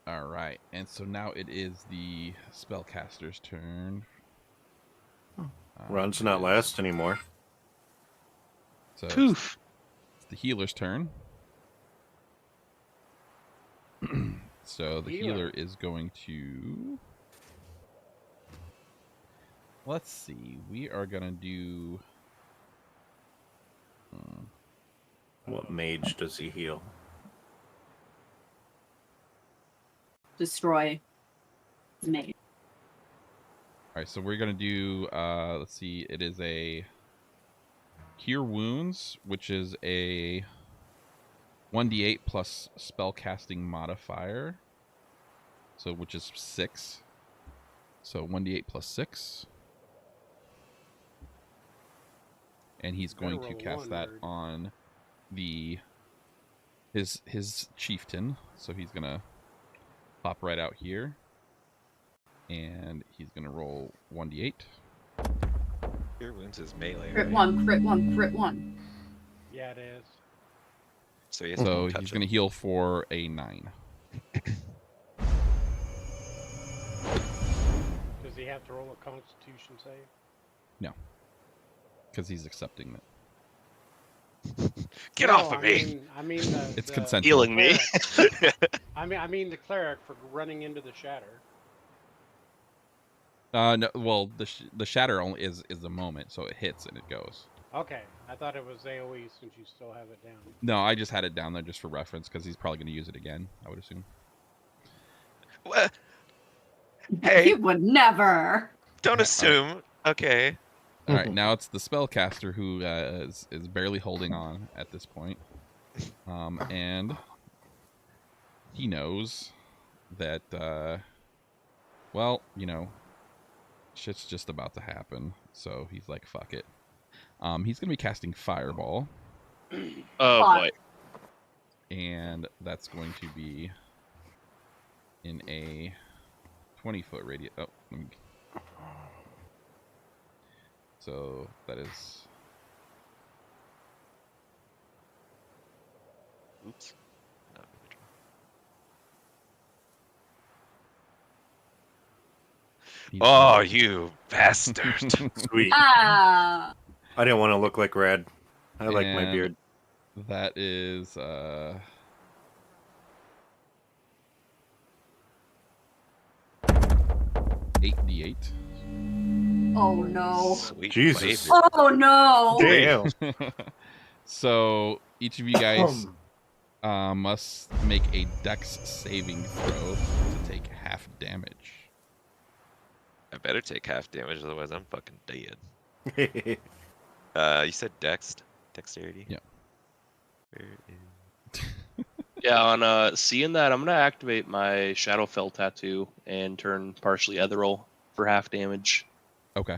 All right, and so now it is the spellcaster's turn. Run's not It is- last anymore. So Poof. it's the healer's turn. So the healer is going to... Let's see. We are going to do... What mage does he heal? Destroy me. All right, so we're going to do... let's see. It is a... Cure Wounds, which is a 1d8 plus spellcasting modifier. So, which is 6. So 1d8 plus 6. And he's going to roll cast one, that nerd. on the his chieftain. So he's gonna pop right out here. And he's gonna roll 1d8. your wounds is melee, Crit right? 1, crit 1, crit 1. Yeah, it is. So he has So to touch he's it. gonna heal for a 9. Does he have to roll a Constitution save? Because he's accepting it. Get No, off of I me! mean, It's the consensual. Healing me. cleric. I mean the cleric for running into the shatter. No, well, the shatter only is a moment, so it hits and it goes. Okay, I thought it was AOE since you still have it down. No, I just had it down there just for reference because he's probably going to use it again, I would assume. What? He Hey, would never. don't Yeah, assume. Okay. All right, now it's the spellcaster who is barely holding on at this point. And he knows that, well, you know, shit's just about to happen. So he's like, fuck it. He's going to be casting Fireball. Oh Fuck. boy. And that's going to be in a 20-foot radius. Oh, let me... So that is... Oops. Not really he's Oh, gonna- you bastard. Sweet. Ah. I didn't want to look like Rad. I like my And beard. That is 8d8. Oh no. Sweet Jesus. flavor. Oh no. Damn. So each of you guys must make a dex saving throw to take half damage. I better take half damage, otherwise I'm fucking dead. You said dexterity? Yeah. Where is... Yeah, on seeing that, I'm gonna activate my Shadowfell tattoo and turn partially ethereal for half damage. Okay.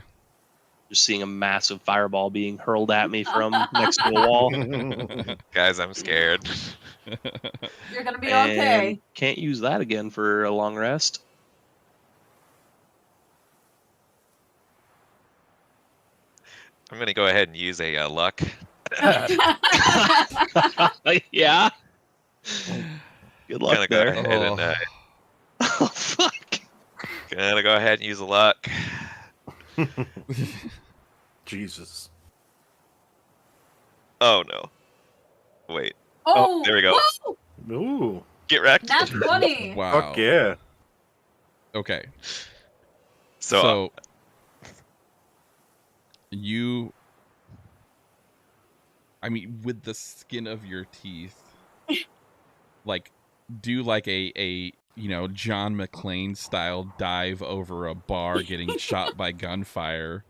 Just seeing a massive fireball being hurled at me from next to a wall. Guys, I'm scared. You're gonna be And okay. can't use that again for a long rest. I'm gonna go ahead and use a luck. Yeah. Good luck Gonna go there. ahead and Oh, fuck. gonna go ahead and use a luck. Jesus. Oh no. Wait. Oh, there we go. woo! Ooh. Get wrecked. That's funny. Wow. Fuck yeah. Okay. So, You, I mean, with the skin of your teeth, like, do like a John McClane style dive over a bar, getting shot by gunfire,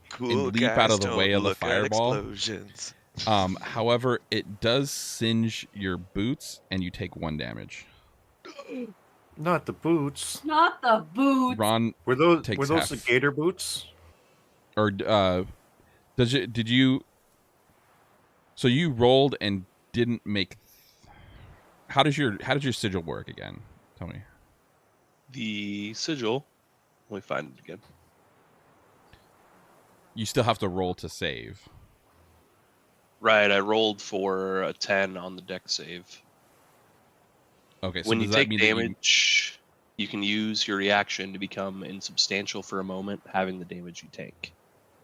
cool leap guys out of the don't way of the look at fireball. explosions. However, it does singe your boots, and you take 1 damage. Not the boots. Not the boots. Ron Were those takes the half. gator boots? Or did you? So you rolled and didn't make. How does your sigil work again? Tell me. The sigil. Let me find it again. You still have to roll to save. Right, I rolled for a 10 on the deck save. Okay, so When does you that take mean that damage, you can use your reaction to become insubstantial for a moment, having the damage you take.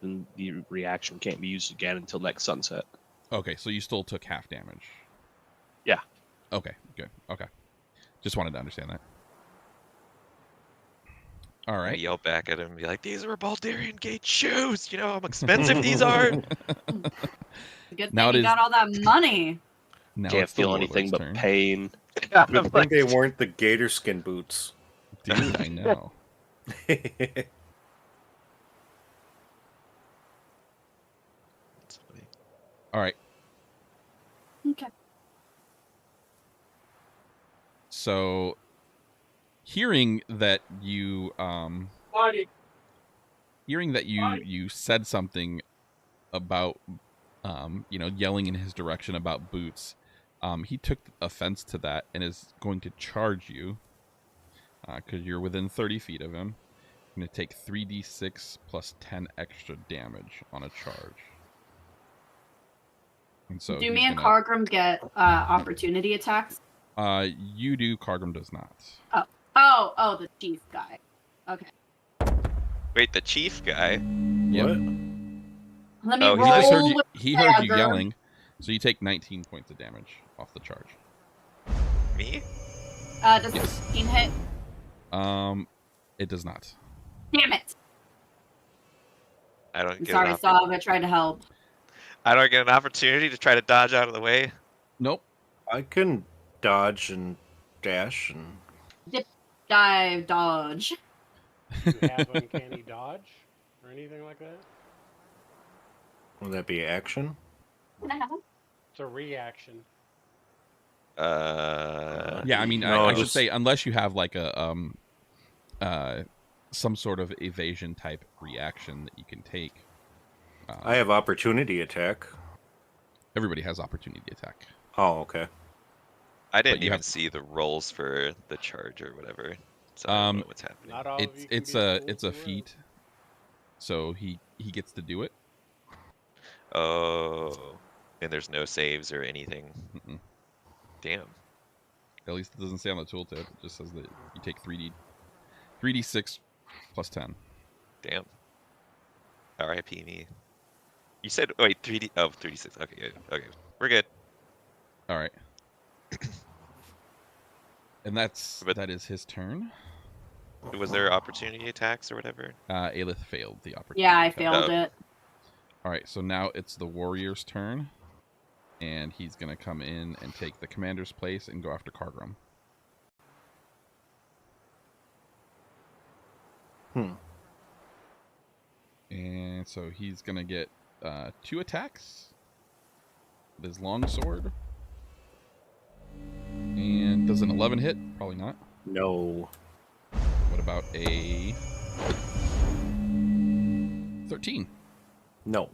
Then the reaction can't be used again until next sunset. Okay, so you still took half damage. Yeah. Okay, good. Okay. Just wanted to understand that. All I right. yell back at him and be like, "These are Baldurian Gate shoes. You know how expensive these are." Good Now thing it you is- got all that money. Now Can't it's the feel anything warlord's but turn. pain. Good thing they weren't the gator skin boots. Dude, I know. That's funny. All right. Okay. So, hearing that you Marty, you said something about yelling in his direction about boots, he took offense to that and is going to charge you because you're within 30 feet of him. You're going to take 3d6 plus 10 extra damage on a charge. And so Do me he's and gonna- Cargrim get opportunity attacks? you do. Cargrim does not. Oh, the chief guy. Okay. Wait, the chief guy. Yep. What? Let me Oh, he He just heard roll you. with He heard you dagger. yelling, so you take 19 points of damage off the charge. Me? Does Yes. 15 hit? It does not. Damn it! I don't I'm get sorry, an Sav. I tried to help. I don't get an opportunity to try to dodge out of the way. Nope. I can dodge and dash and Dive, dodge. You have uncanny dodge or anything like that? will that be action? It's a reaction. Yeah, I mean, No, I should just- say unless you have like a some sort of evasion type reaction that you can take. I have opportunity attack. Everybody has opportunity attack. Oh, okay. I didn't you even have- see the rolls for the charge or whatever. So I don't know what's happening. Not all of you can It's be a fools it's a of the road. feat, so he gets to do it. Oh, and there's no saves or anything. Mm-mm. Damn. At least it doesn't say on the tooltip. It just says that you take 3d6 plus 10. Damn. R.I.P. me. You said, wait, 3D. Oh, 3d6. Okay, good. Okay, we're good. All right. And But- that is his turn. Was there opportunity attacks or whatever? Aelith failed the opportunity. Yeah, I attack. failed Oh. it. All right, so now it's the warrior's turn, and he's gonna come in and take the commander's place and go after Cargrim. And so he's gonna get 2 attacks with his longsword. And does an 11 hit? Probably not. No. What about a 13. No.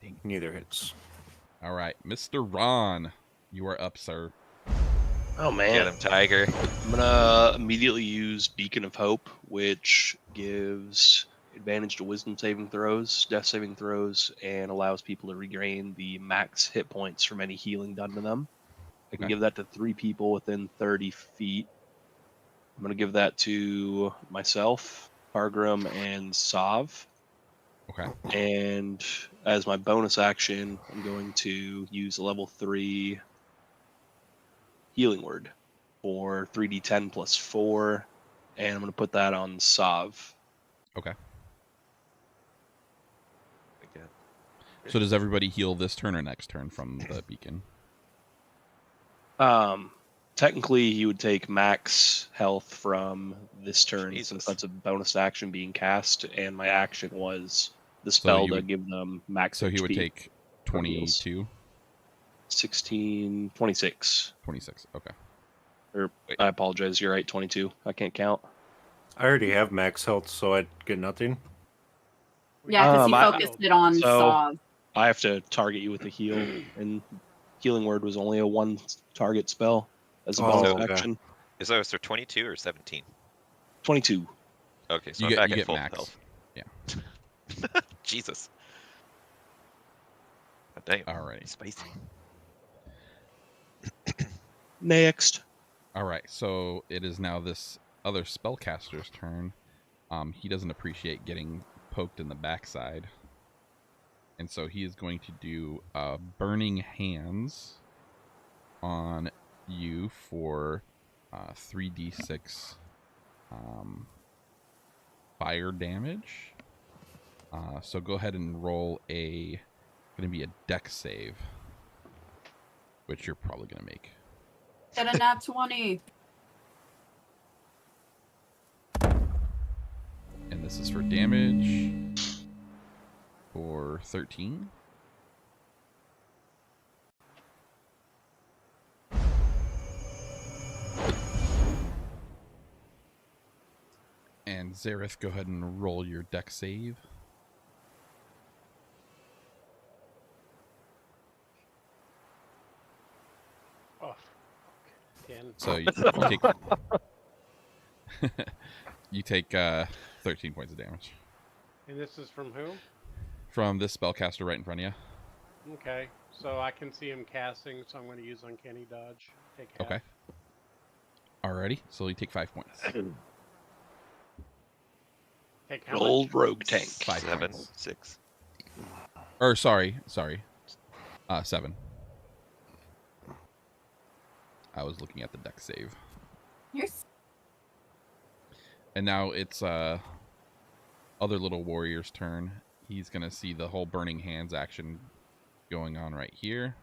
Dang. Neither hits. All right, Mr. Ron, you are up, sir. Oh man. Get him, Tiger. I'm gonna immediately use Beacon of Hope, which gives advantage to Wisdom saving throws, Death saving throws, and allows people to regain the max hit points from any healing done to them. I can Okay. give that to 3 people within 30 feet. I'm gonna give that to myself, Targrim, and Sav. Okay. And as my bonus action, I'm going to use a level 3 healing word for 3d10 plus 4, and I'm going to put that on Sav. Okay. Again. So does everybody heal this turn or next turn from the beacon? Technically, he would take max health from this turn Jesus. since that's a bonus action being cast, and my action was the So spell you to would- give them max So HP. he would take for heals. 22, 16, 26. 26. Okay. Or, Wait. I apologize, you're right, 22. I can't count. I already have max health, so I'd get nothing. Yeah, because he I- focused it on so- Saw. I have to target you with a heal, and healing word was only a 1 target spell as a Oh, bonus okay. action. Is that so 22 or 17? 22. Okay, so You I'm get back you at get full max. health. Yeah. Jesus. God damn. Alrighty. Spicy. Next. All right. So it is now this other spellcaster's turn. He doesn't appreciate getting poked in the backside, and so he is going to do burning hands on you for 3d6 fire damage. So go ahead and roll going to be a dex save, which you're probably going to make. Get a nat 20. And this is for damage for 13. And Zareth, go ahead and roll your dex save. Oh, 10. So you take 13 points of damage And this is from who? from this spellcaster right in front of you. Okay, so I can see him casting, so I'm going to use Uncanny Dodge. Take half. Okay. Alrighty, so you take 5 points. Take how Old much? rogue tank. 5 7, points. 6. Or sorry. 7. I was looking at the dex save. Here's And now it's other little warrior's turn. He's gonna see the whole burning hands action going on right here,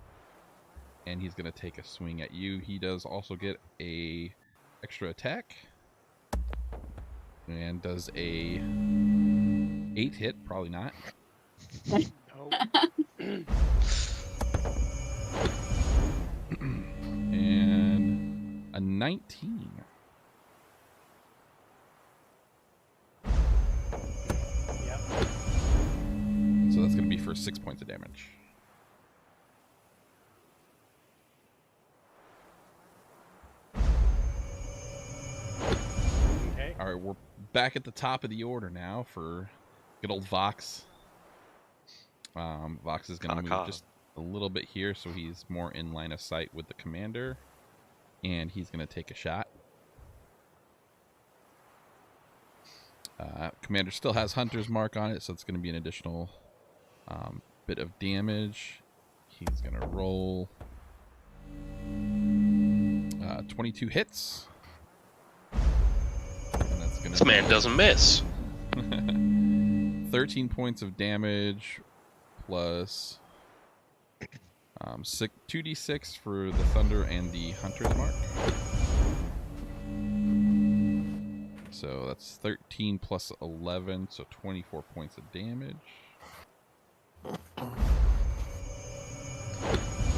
and he's gonna take a swing at you. He does also get a extra attack, and does a 8 hit. Probably not. Oh, And a 19. yep. So that's gonna be for 6 points of damage. Okay. All right, we're back at the top of the order now for good old Vox. Vox is going to move Caw-caw. just a little bit here, so he's more in line of sight with the commander, and he's going to take a shot. Commander still has Hunter's Mark on it, so it's going to be an additional bit of damage. He's going to roll 22 hits. And that's gonna This man doesn't miss. 13 points of damage plus 2d6 for the thunder and the hunter's mark. So that's 13 plus 11, so 24 points of damage.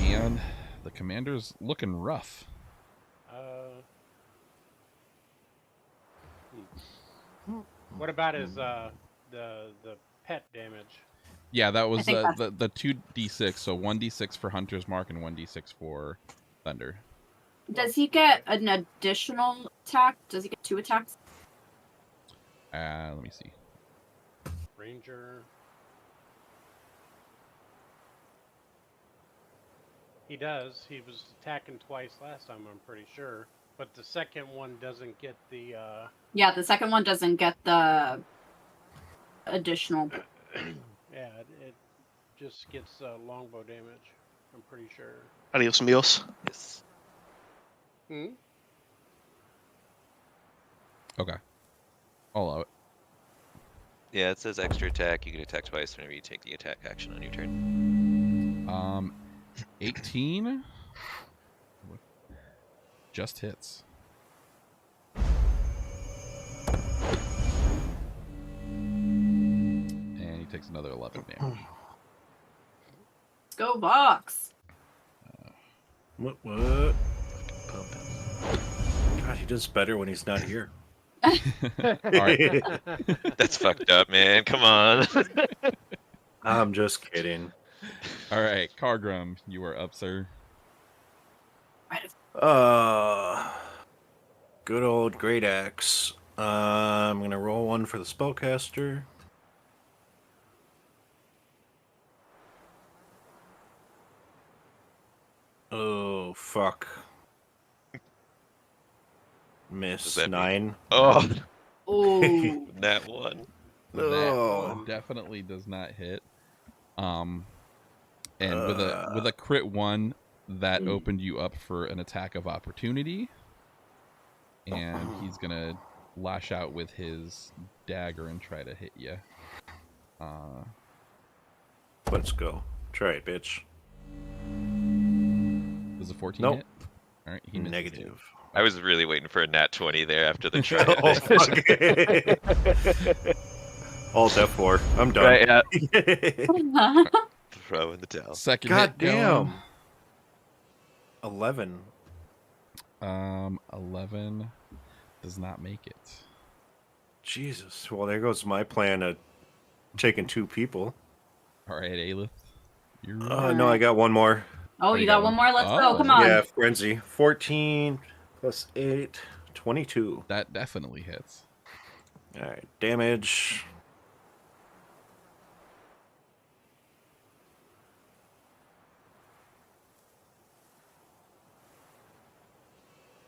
And the commander's looking rough. What about his the pet damage. Yeah, that was think the 2d6. So 1d6 for Hunter's Mark and 1d6 for Thunder. Does he get an additional attack? Does he get 2 attacks? Let me see. Ranger. He does. He was attacking twice last time, I'm pretty sure. But the second one doesn't get the... Yeah, the second one doesn't get the additional. yeah, it just gets longbow damage, I'm pretty sure. Adios, amigos. Yes. Hmm? Okay. I'll allow it. Yeah, it says extra attack. You can attack twice whenever you take the attack action on your turn. 18 just hits. And he takes another 11 damage. Let's go, Vox. What? Pumping. God, he does better when he's not here. All right. That's fucked up, man. Come on. I'm just kidding. All right, Cargrim, you are up, sir. Good old Great Axe. I'm gonna roll one for the spellcaster. Oh fuck! Miss that mean? 9. Oh, Oh. that one. That Oh. one definitely does not hit. And with a crit 1, that opened you up for an attack of opportunity. And he's gonna lash out with his dagger and try to hit you. Let's go. Try it, bitch. Does a 14 Nope. hit? All right, he misses. Negative. I was really waiting for a nat 20 there after the try. Oh, fuck. Alt F4. I'm done. Right, yeah. Throw in the towel. Second God hit going. damn. 11. 11 does not make it. Jesus. Well, there goes my plan of taking 2 people. All right, Aelith. You're No, I got one more. Oh, you you got got one one? more? Let's Oh. go. Come on. Yeah, Frenzy. 14 plus 8. 22. That definitely hits. Alright, damage.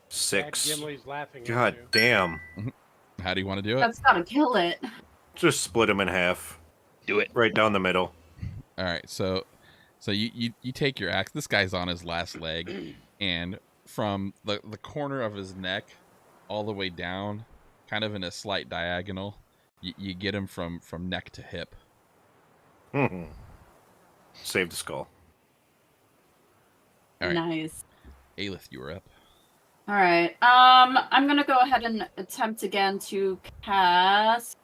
Dad 6. Gimli's laughing God at you. damn. How do you want to do it? That's gotta kill it. Just split him in half. Do it. Right down the middle. All right, so you take your axe. This guy's on his last leg, and from the corner of his neck all the way down, kind of in a slight diagonal, you get him from neck to hip. Save the skull. All right. Nice. Aelith, you were up. All right. I'm gonna go ahead and attempt again to cast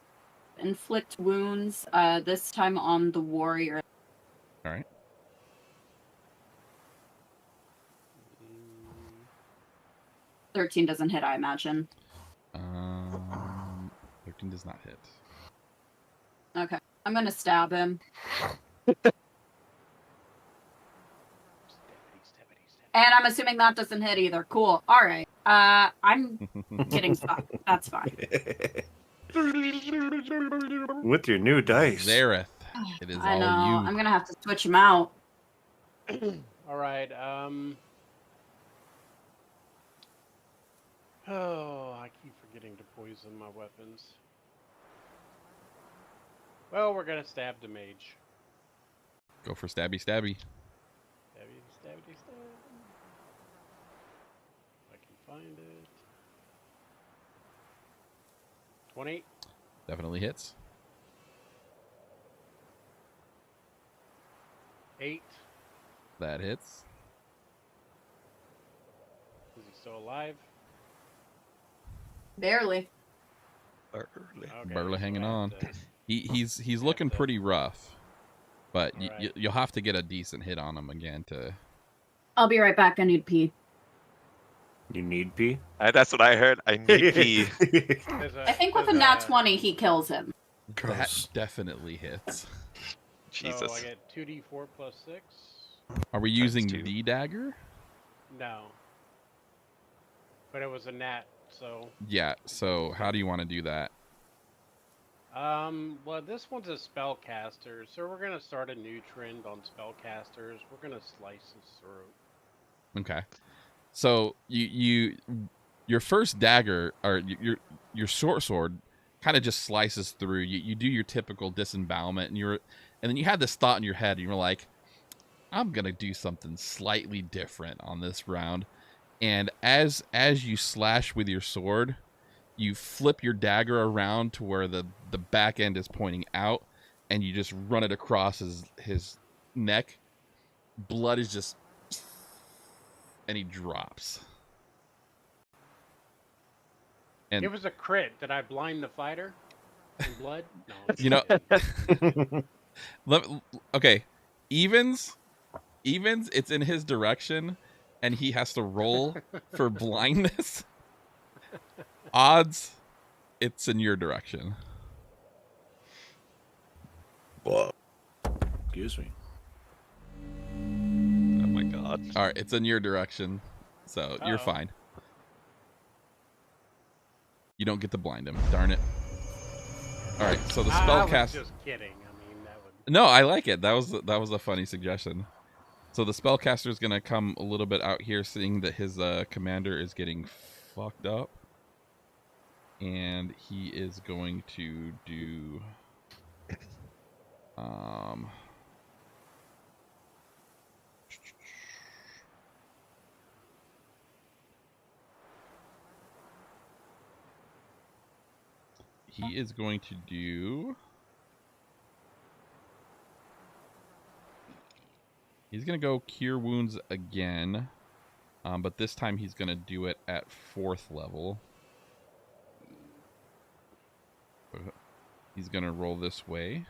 inflict wounds. This time on the warrior. All right. 13 doesn't hit, I imagine. 13 does not hit. Okay. I'm gonna stab him. And I'm assuming that doesn't hit either. Cool. All right. I'm getting stuck. That's fine. With your new dice. Zareth, it is I all know. you. I'm gonna have to switch him out. All right. Oh, I keep forgetting to poison my weapons. Well, we're gonna stab the mage. Go for stabby stabby. Stabby, stabby, stab. If I can find it. 20. Definitely hits. 8. That hits. Is he still alive? Barely. Early. Okay, Barely so hanging I have on. to- He's looking pretty rough, but Alright. you'll have to get a decent hit on him again to. I'll be right back. I need pee. You need pee? That's what I heard. I need pee. There's I think with a there's nat 20, he kills him. That 'Cause definitely hits. So Jesus. I get 2d4 plus 6. Are we Times using 2. the dagger? No. But it was a nat, so. Yeah, so how do you want to do that? Well, this one's a spellcaster, so we're gonna start a new trend on spellcasters. We're gonna slice his throat. Okay. So your first dagger or your short sword kind of just slices through. You do your typical disembowelment, and then you had this thought in your head, and you were like, I'm gonna do something slightly different on this round. And as you slash with your sword, you flip your dagger around to where the back end is pointing out, and you just run it across his neck. Blood is just, and he drops. And It was a crit. Did I blind the fighter? In blood? No. you know, okay, evens, it's in his direction, and he has to roll for blindness. Odds, it's in your direction. Whoa. Excuse me. Oh my god. All right, it's in your direction, so you're Uh-oh. fine. You don't get to blind him. Darn it. All right, so the I was spellcast. just kidding. I mean, that would. No, I like it. That was a funny suggestion. So the spellcaster is gonna come a little bit out here, seeing that his commander is getting fucked up, and he is going to do he is going to do. He's going to go Cure Wounds again, but this time he's going to do it at 4th level. He's going to roll this way.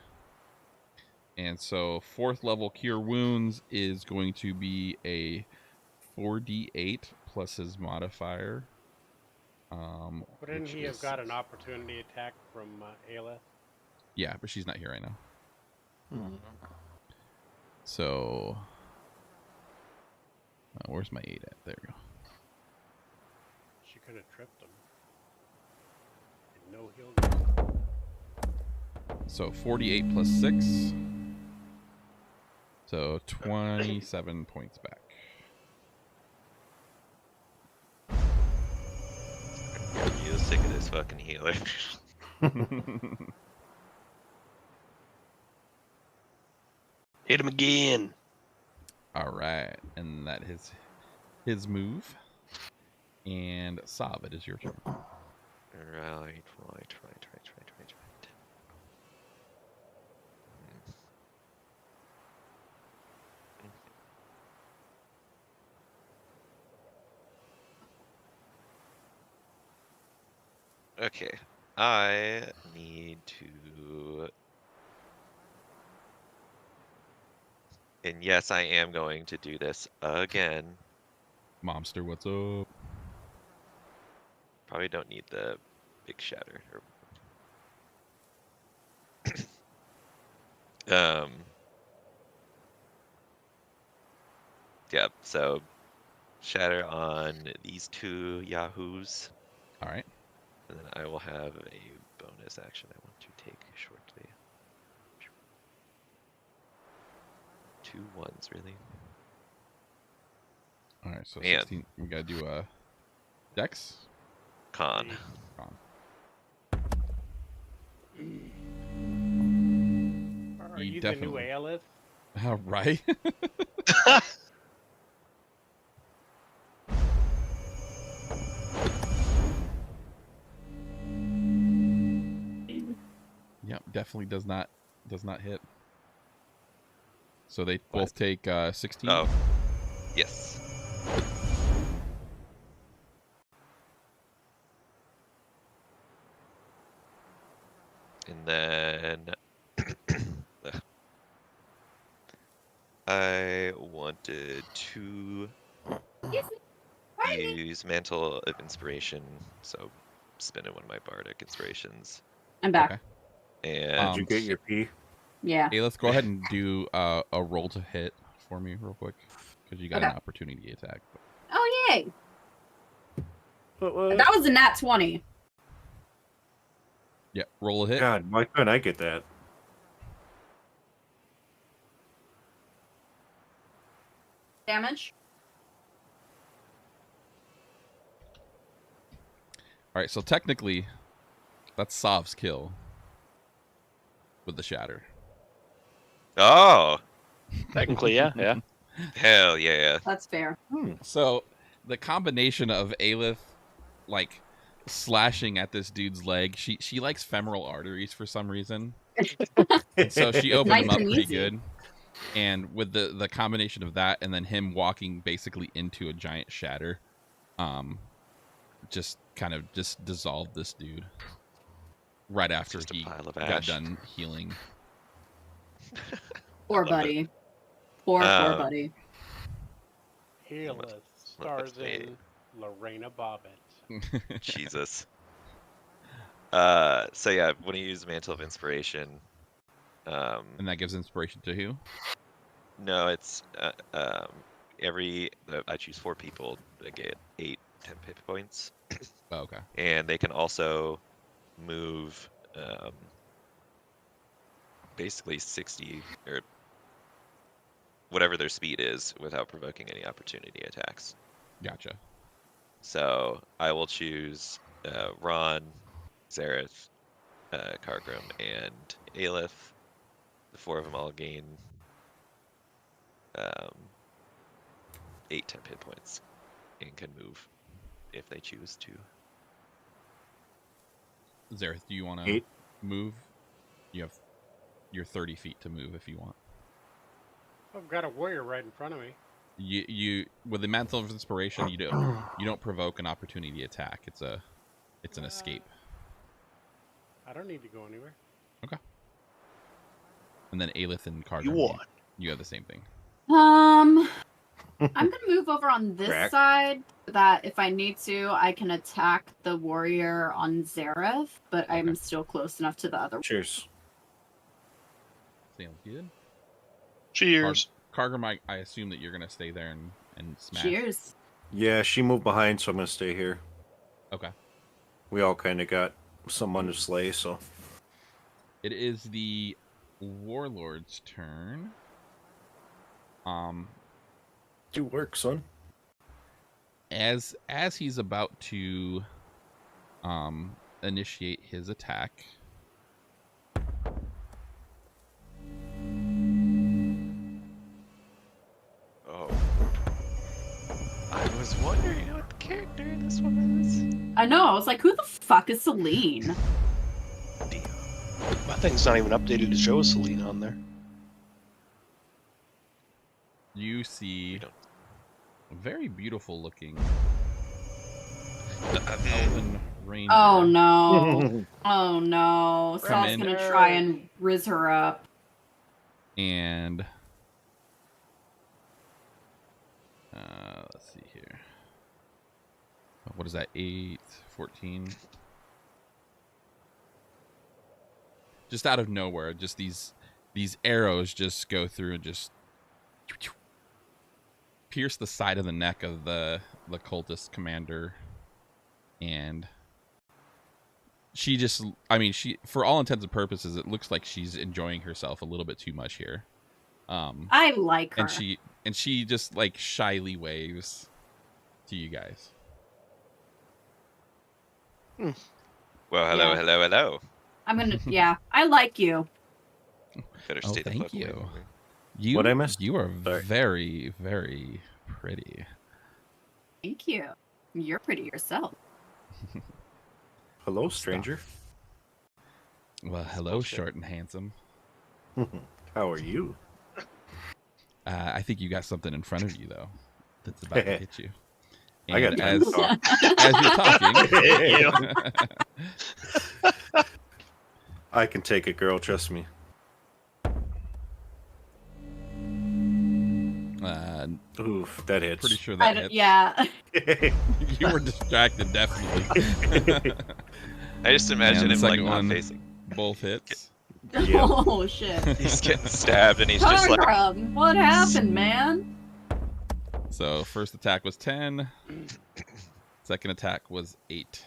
And so 4th level Cure Wounds is going to be a 4d8 plus his modifier. Wouldn't he have got an opportunity attack from Aelith? Yeah, but she's not here right now. So, where's my 8 at? There we go. She could have tripped him. And no heal. So 48 plus 6. So 27 points back. He was sick of this fucking healer. Hit him again. All right, and that is his move. And Sav, it is your turn. Right. Okay, I need to... And yes, I am going to do this again. Momster, what's up? Probably don't need the big shatter. Yeah, so shatter on these 2 yahoos. All right. And then I will have a bonus action I want to take shortly. 2 ones, really? All right, so Man. 16. We got to do a dex. Con. Are You you definitely- the new Aelith? All right. Yep, definitely does not hit. So they both take 16. Oh, yes. And then I wanted to use Mantle of Inspiration, so spending one of my bardic inspirations. I'm back. Okay. And Did you get your P? Yeah. Hey, let's go ahead and do a roll to hit for me real quick, because you got an Okay. opportunity attack. Oh, yay. What? That was a nat 20. Yeah, roll a hit. God, why couldn't I get that? Damage. All right, so technically, that's Sov's kill with the shatter. oh, Technically, yeah. hell yeah! That's fair. So the combination of Aelith, like, slashing at this dude's leg, she likes femoral arteries for some reason, and so she opened Nice them up and pretty easy. good. And with the combination of that, and then him walking basically into a giant shatter, just kind of just dissolved this dude right after Just a he pile of got ash. done healing. Poor Love it. buddy. Poor buddy. Healeth stars in Lorena Bobbitt. Jesus. So yeah, when you use Mantle of Inspiration, And that gives inspiration to who? no, it's I choose 4 people that get 8 temp hit points, Oh, okay. and they can also move basically 60 or whatever their speed is without provoking any opportunity attacks. Gotcha. So I will choose Ron, Zareth, Kargrim, and Aelith. The 4 of them all gain 8 temp hit points and can move if they choose to. Zareth, do you want to 8. move? You have your 30 feet to move if you want. I've got a warrior right in front of me. You with the Mantle of Inspiration, you don't provoke an opportunity attack. It's an escape. I don't need to go anywhere. And then Aelith and Kargrim, You won. you have the same thing. I'm gonna move over on this Crack. side so that if I need to, I can attack the warrior on Zareth, but I'm still close enough to the other. Cheers. Sounds good. Cheers. Kargrim, I assume that you're gonna stay there and smash. Cheers. Yeah, she moved behind, so I'm gonna stay here. Okay. We all kind of got someone to slay, so. It is the warlord's turn. Do work, son. As he's about to initiate his attack, Oh. I was wondering what the character in this one is. I know. I was like, who the fuck is Selene? My thing's not even updated to show a Selene on there. you see don't- a very beautiful looking elven ranger. Oh no. Oh no. Come Sal's in. gonna try and riz her up. And let's see here. What is that? 8, 14. Just out of nowhere, just these arrows just go through and just pierce the side of the neck of the cultist commander, and she just, she, for all intents and purposes, it looks like she's enjoying herself a little bit too much here. I like her. And she just like shyly waves to you guys. Well, hello, Yeah. hello, hello. I'm gonna. Yeah, I like you. Better Oh, stay the thank fuck away you. from me. You, What I missed? You are Sorry. very, very pretty. Thank you. You're pretty yourself. Hello, stranger. Well, hello, bullshit. short and handsome. How are you? I think you got something in front of you though, that's about to hit you. I got And time to talk. as you're talking, I can take it, girl. Trust me. Oof, that hits. pretty sure I that don't- hits. yeah. You were distracted, definitely. I just imagine And the him like second not one facing. both hits. Yep. Oh shit. He's getting stabbed, and he's just like, Conrad, what happened, man? So first attack was 10. Second attack was 8.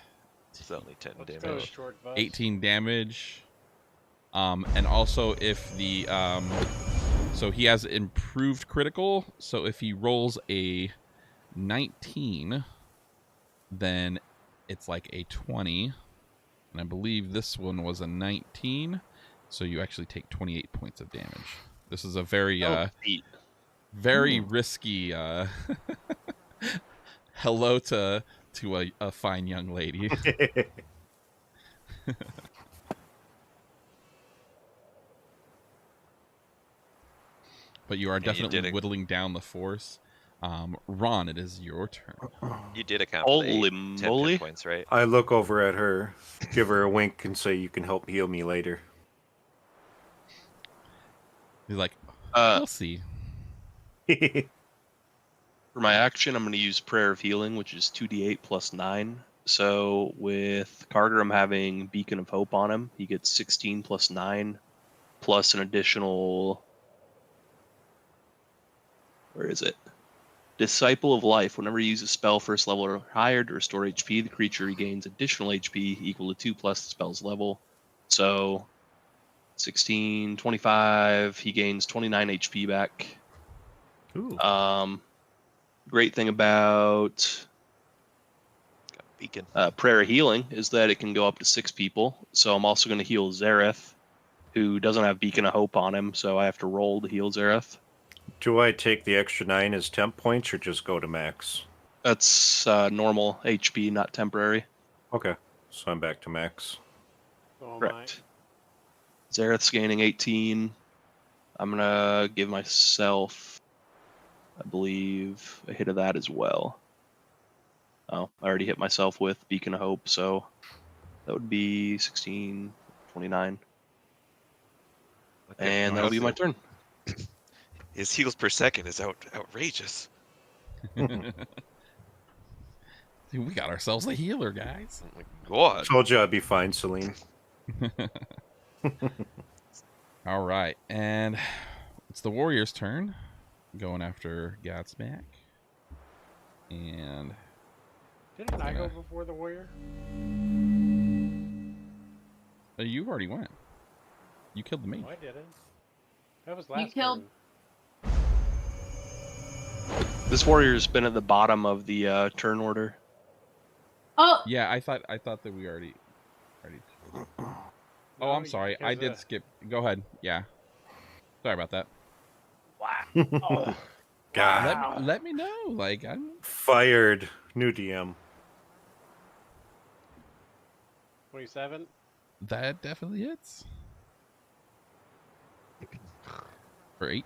it's only 10 Let's go, damage. short bus. 18 damage. And also if the so he has improved critical, so if he rolls a 19, then it's like a 20. And I believe this one was a 19, so you actually take 28 points of damage. This is a very Neat. very risky hello to a fine young lady. But you are Yeah, you definitely did it. whittling down the force. Ron, it is your turn. You did account for the Holy 10 hit moly. points, right? I look over at her, give her a wink, and say, "You can help heal me later." He's like, Uh, we'll see. For my action, I'm going to use Prayer of Healing, which is 2d8 plus 9. So with Carter, I'm having Beacon of Hope on him. He gets 16 plus 9, plus an additional... Where is it? Disciple of Life. Whenever you use a spell first level or higher to restore HP, the creature regains additional HP equal to 2 plus the spell's level. So 16, 25, he gains 29 HP back. Ooh. Great thing about Got beacon. Prayer of Healing is that it can go up to 6 people. So I'm also going to heal Zareth, who doesn't have Beacon of Hope on him, so I have to roll to heal Zareth. Do I take the extra 9 as temp points or just go to max? That's normal HP, not temporary. Okay, so I'm back to max. So am I. Correct. Zareth's gaining 18. I'm going to give myself, I believe, a hit of that as well. Oh, I already hit myself with Beacon of Hope, so that would be 16, 29. Okay, And that'll be my turn. His heals per second is outrageous. Dude, we got ourselves a healer, guys. Oh my god. Told you I'd be fine, Selene. All right, and it's the warrior's turn, going after Godsmack. And Didn't I go before the warrior? you already went. You killed the mage. No, I didn't. That was last killed- turn. This warrior's been at the bottom of the turn order. Oh, Yeah, I thought that we already. Oh, No, I'm sorry. I because, did skip. Go ahead. Yeah. Sorry about that. Oh, God. Let me know. Like I'm. Fired. New DM. 27. That definitely hits. For 8.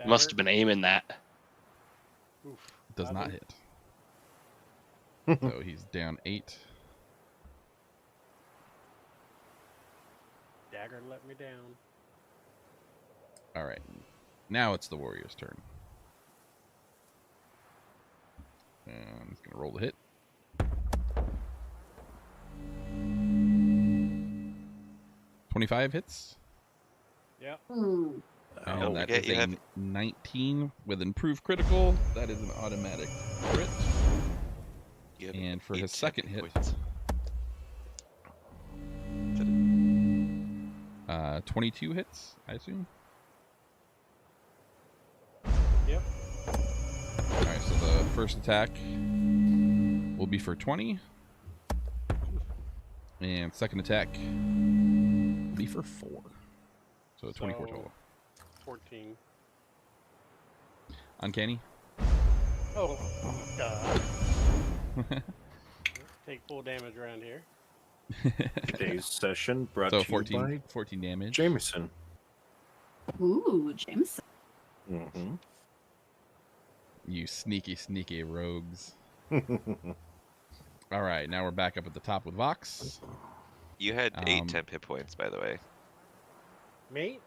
Must have been aiming that. Oof. Does not Nothing. hit. So he's down 8. Dagger let me down. All right. Now it's the warrior's turn. And he's gonna roll the hit. 25 hits. Yep. ooh. And Oh, that yeah, is you a have- 19 with improved critical. That is an automatic crit. You have And for 8 his second hit, points. 22 hits, I assume. Yep. All right, so the first attack will be for 20. And second attack will be for 4. So 24 So- total. 14. Uncanny. Oh, God. Take full damage around here. Today's session brought So to you by 14 damage. Jameson. Ooh, Jameson. Mm-hmm. You sneaky rogues. All right, now we're back up at the top with Vox. You had 8 Um, temp hit points, by the way. Me?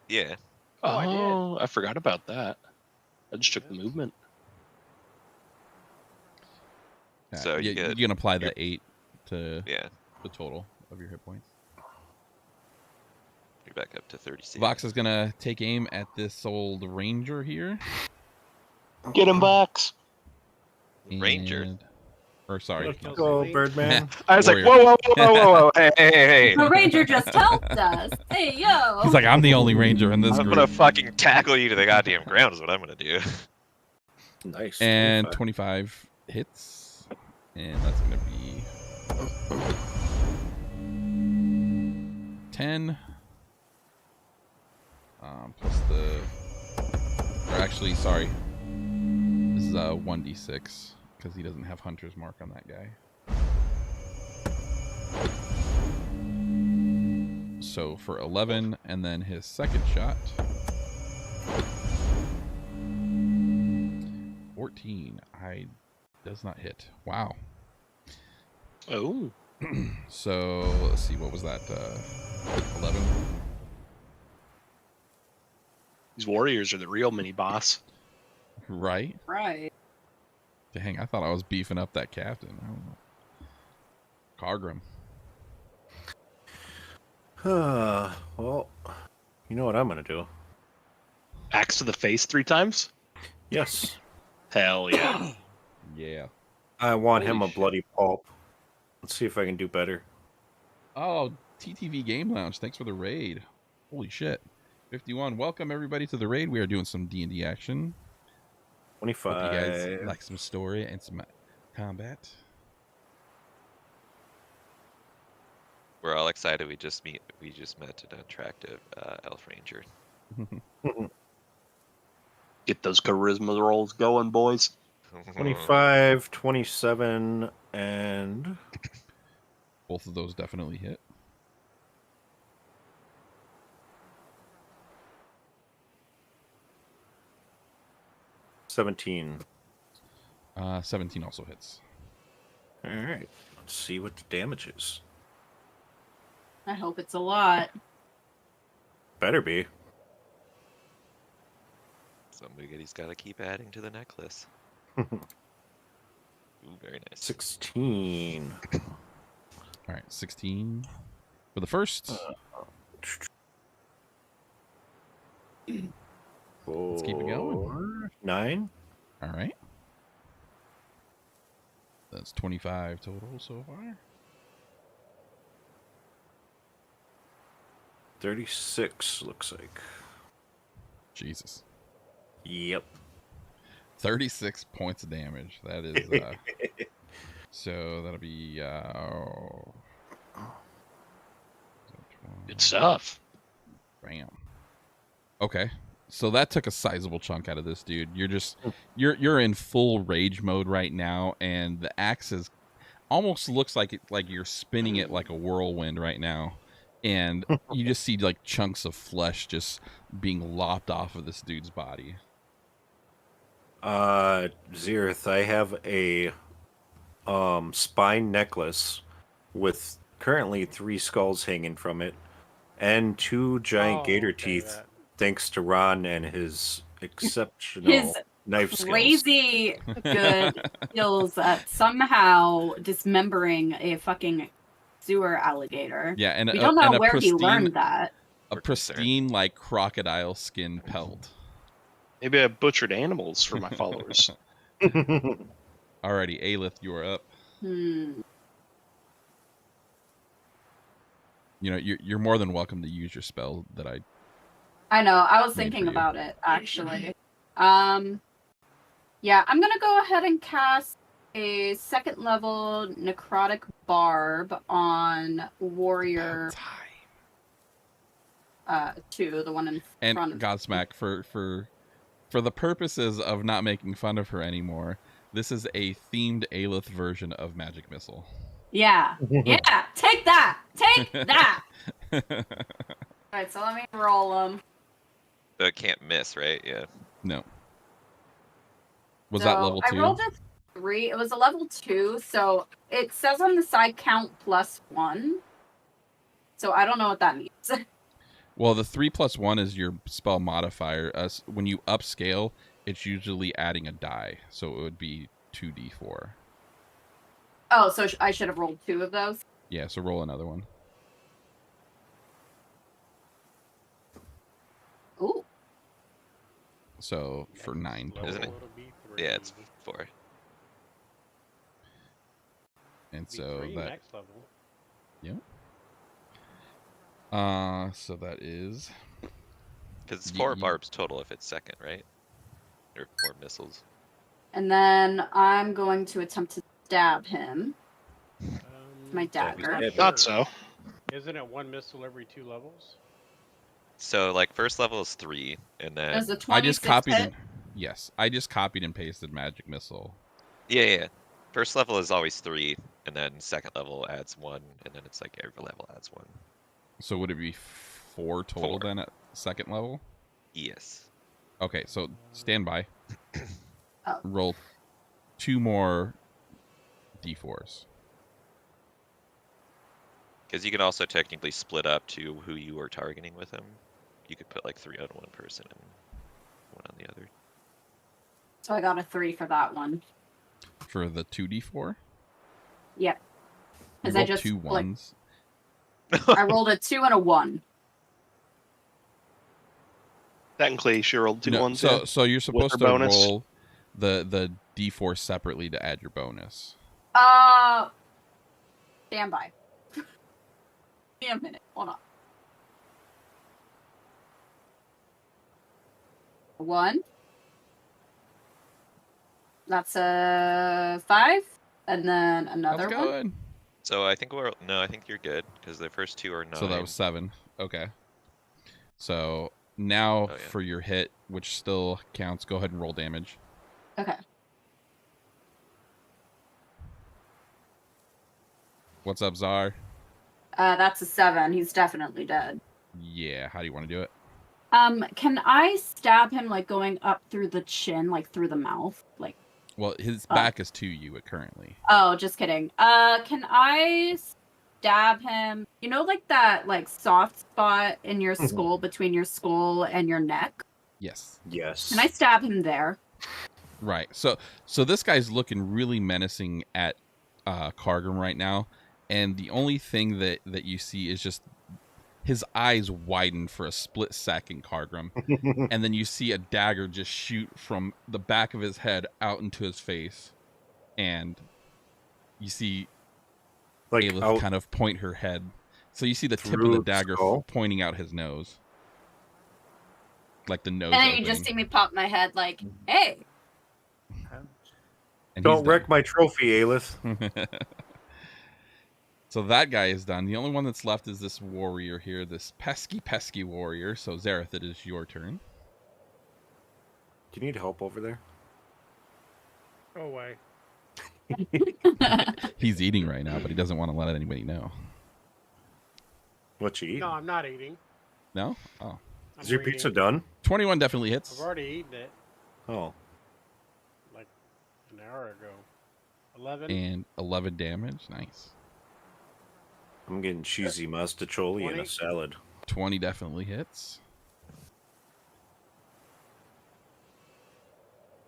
Yeah. Oh, I did. I forgot about that. I just took the movement. So you you get can apply your- the 8 to Yeah. the total of your hit points. You're back up to 30 Vox is gonna take aim at this old ranger here. Get him, Box. Ranger. And- Or sorry. Let's Kill go, Selene. Birdman. I was Warrior. like, whoa. Hey. The ranger just helped us. Hey, yo. He's like, I'm the only ranger in this I'm group. gonna fucking tackle you to the goddamn ground is what I'm gonna do. Nice. And 25. 25 hits. And that's going to be 10. Plus the... Or actually, sorry. This is a 1d6. Because he doesn't have Hunter's Mark on that guy. So for 11, and then his second shot... 14. Does not hit. Wow. Oh. So let's see, what was that? 11. These warriors are the real mini boss. Right? Right. Dang, I thought I was beefing up that captain. I don't know. Cargrim. Well, you know what I'm gonna do? Axe to the face 3 times? Yes. Hell yeah. Yeah. I want Holy him a shit. bloody pulp. Let's see if I can do better. Oh, TTV Game Lounge. Thanks for the raid. Holy shit. 51. Welcome everybody to the raid. We are doing some D&D action. Hope 25. you guys like some story and some combat. We're all excited. We just met an attractive elf ranger. Get those charisma rolls going, boys. 25, 27, and Both of those definitely hit. $17. 17 also hits. All right. Let's see what the damage is. I hope it's a lot. Better be. Somebody's got to keep adding to the necklace. Ooh, very nice. 16. All right, 16 for the first. Let's keep it going. 9. All right. That's 25 total so far. 36 looks like. Jesus. Yep. 36 points of damage. That is so that'll be Good stuff. Bam. Okay. So that took a sizable chunk out of this dude. You're in full rage mode right now, and the axe is almost looks like you're spinning it like a whirlwind right now. And you just see like chunks of flesh just being lopped off of this dude's body. Zirith, I have a spine necklace with currently 3 skulls hanging from it and 2 giant gator teeth, thanks to Ron and his exceptional His knife skills. crazy good skills at somehow dismembering a fucking sewer alligator. Yeah, and We don't know and where he pristine, learned that. A pristine like crocodile skin pelt. Maybe I butchered animals for my followers. Alrighty, Aelith, you are up. Hmm. You know, you're more than welcome to use your spell that I. I know. I was Made thinking for you. about it actually. Yeah, I'm gonna go ahead and cast a 2nd level necrotic barb on warrior 2, the one in And front of Godsmack, for the purposes of not making fun of her anymore, this is a themed Aelith version of Magic Missile. Yeah. Yeah. Take that. Take that. All right. So let me roll them. So it can't miss, right? Yeah. No. Was that level 2? I rolled a 3. It was a level 2. So it says on the side count +1. So I don't know what that means. Well, the 3+1 is your spell modifier. When you upscale, it's usually adding a die, so it would be 2d4. Oh, so I should have rolled 2 of those. Yeah, so roll another one. So for 9 total. Isn't it? It'll be 3. Yeah, it's 4. And Be so 3 that next level. so that is Because it's Y- 4 y- barbs total if it's second, right? Or 4 missiles. And then I'm going to attempt to stab him. My dagger. I'm not Thought sure. so. Isn't it 1 missile every 2 levels? So like first level is 3, and then There's a I just 26 copied hit. and yes, I just copied and pasted magic missile. yeah. First level is always 3, and then second level adds 1, and then it's like every level adds 1. So would it be 4 total 4. then at second level? Yes. Okay, so stand by. Oh. Roll 2 more d4s. Because you can also technically split up to who you were targeting with him. You could put like 3 on one person and 1 on the other. So I got a 3 for that one. For the 2d4? Yep. You Because I rolled just 2 like, ones. I rolled a 2 and a 1. Technically, she rolled 2 No, ones. so you're supposed her to bonus. roll the d4 separately to add your bonus. Stand by. Give me a minute. Hold on. 1. That's a 5. And then another How's it one. going? So I think I think you're good because the first 2 are 9. So that was 7. Okay. So now Oh, yeah. for your hit, which still counts, go ahead and roll damage. Okay. What's up, Czar? That's a 7. He's definitely dead. Yeah, how do you want to do it? Can I stab him like going up through the chin, like through the mouth? Like, Well, his back is to you currently. oh, just kidding. Can I stab him? You know, like that, like soft spot in your skull between your skull and your neck? Yes. Yes. Can I stab him there? Right. So this guy's looking really menacing at Cargrim right now, and the only thing that you see is just his eyes widen for a split second, Cargrim, and then you see a dagger just shoot from the back of his head out into his face, and you see Like Aelith out kind of point her head. So you see the tip of the through the dagger skull? pointing out his nose. Like the nose And then opening. you just see me pop my head like, hey. And Don't he's wreck done. my trophy, Aelith. So that guy is done. The only one that's left is this warrior here, this pesky warrior. So Zareth, it is your turn. Do you need help over there? Go away. He's eating right now, but he doesn't want to let anybody know. What you eat? No, I'm not eating. No? Oh. I'm Is your reading. pizza done? 21 definitely hits. I've already eaten it Oh. like an hour ago. 11. And 11 damage. Nice. I'm getting cheesy mastacholi and 20. a salad. 20 definitely hits.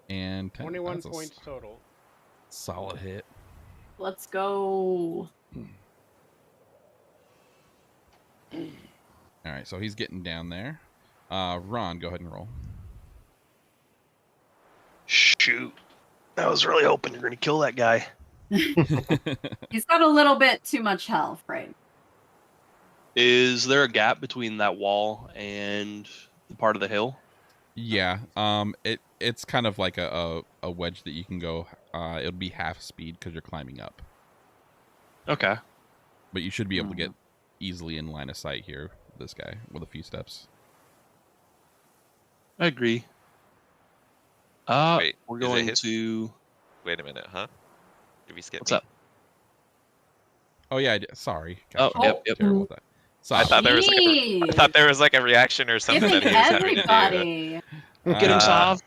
And 10. 21 That's a points total. solid hit. Let's go. All right, so he's getting down there. Ron, go ahead and roll. Shoot. I was really hoping you're going to kill that guy. He's got a little bit too much health, right? Is there a gap between that wall and the part of the hill? Yeah, it's kind of like a wedge that you can go. It'll be half speed because you're climbing up, Okay. but you should be able to get easily in line of sight here. This guy with a few steps. I agree. Wait, we're is it going hit? to... Wait a minute, huh? Did we skip What's me? up? Oh yeah, sorry. Oh, I'm yep. terrible at that. Sorry. I thought there was like Jeez. I thought there was like a reaction or something Giving that he was having to do. everybody. Get him, Sav.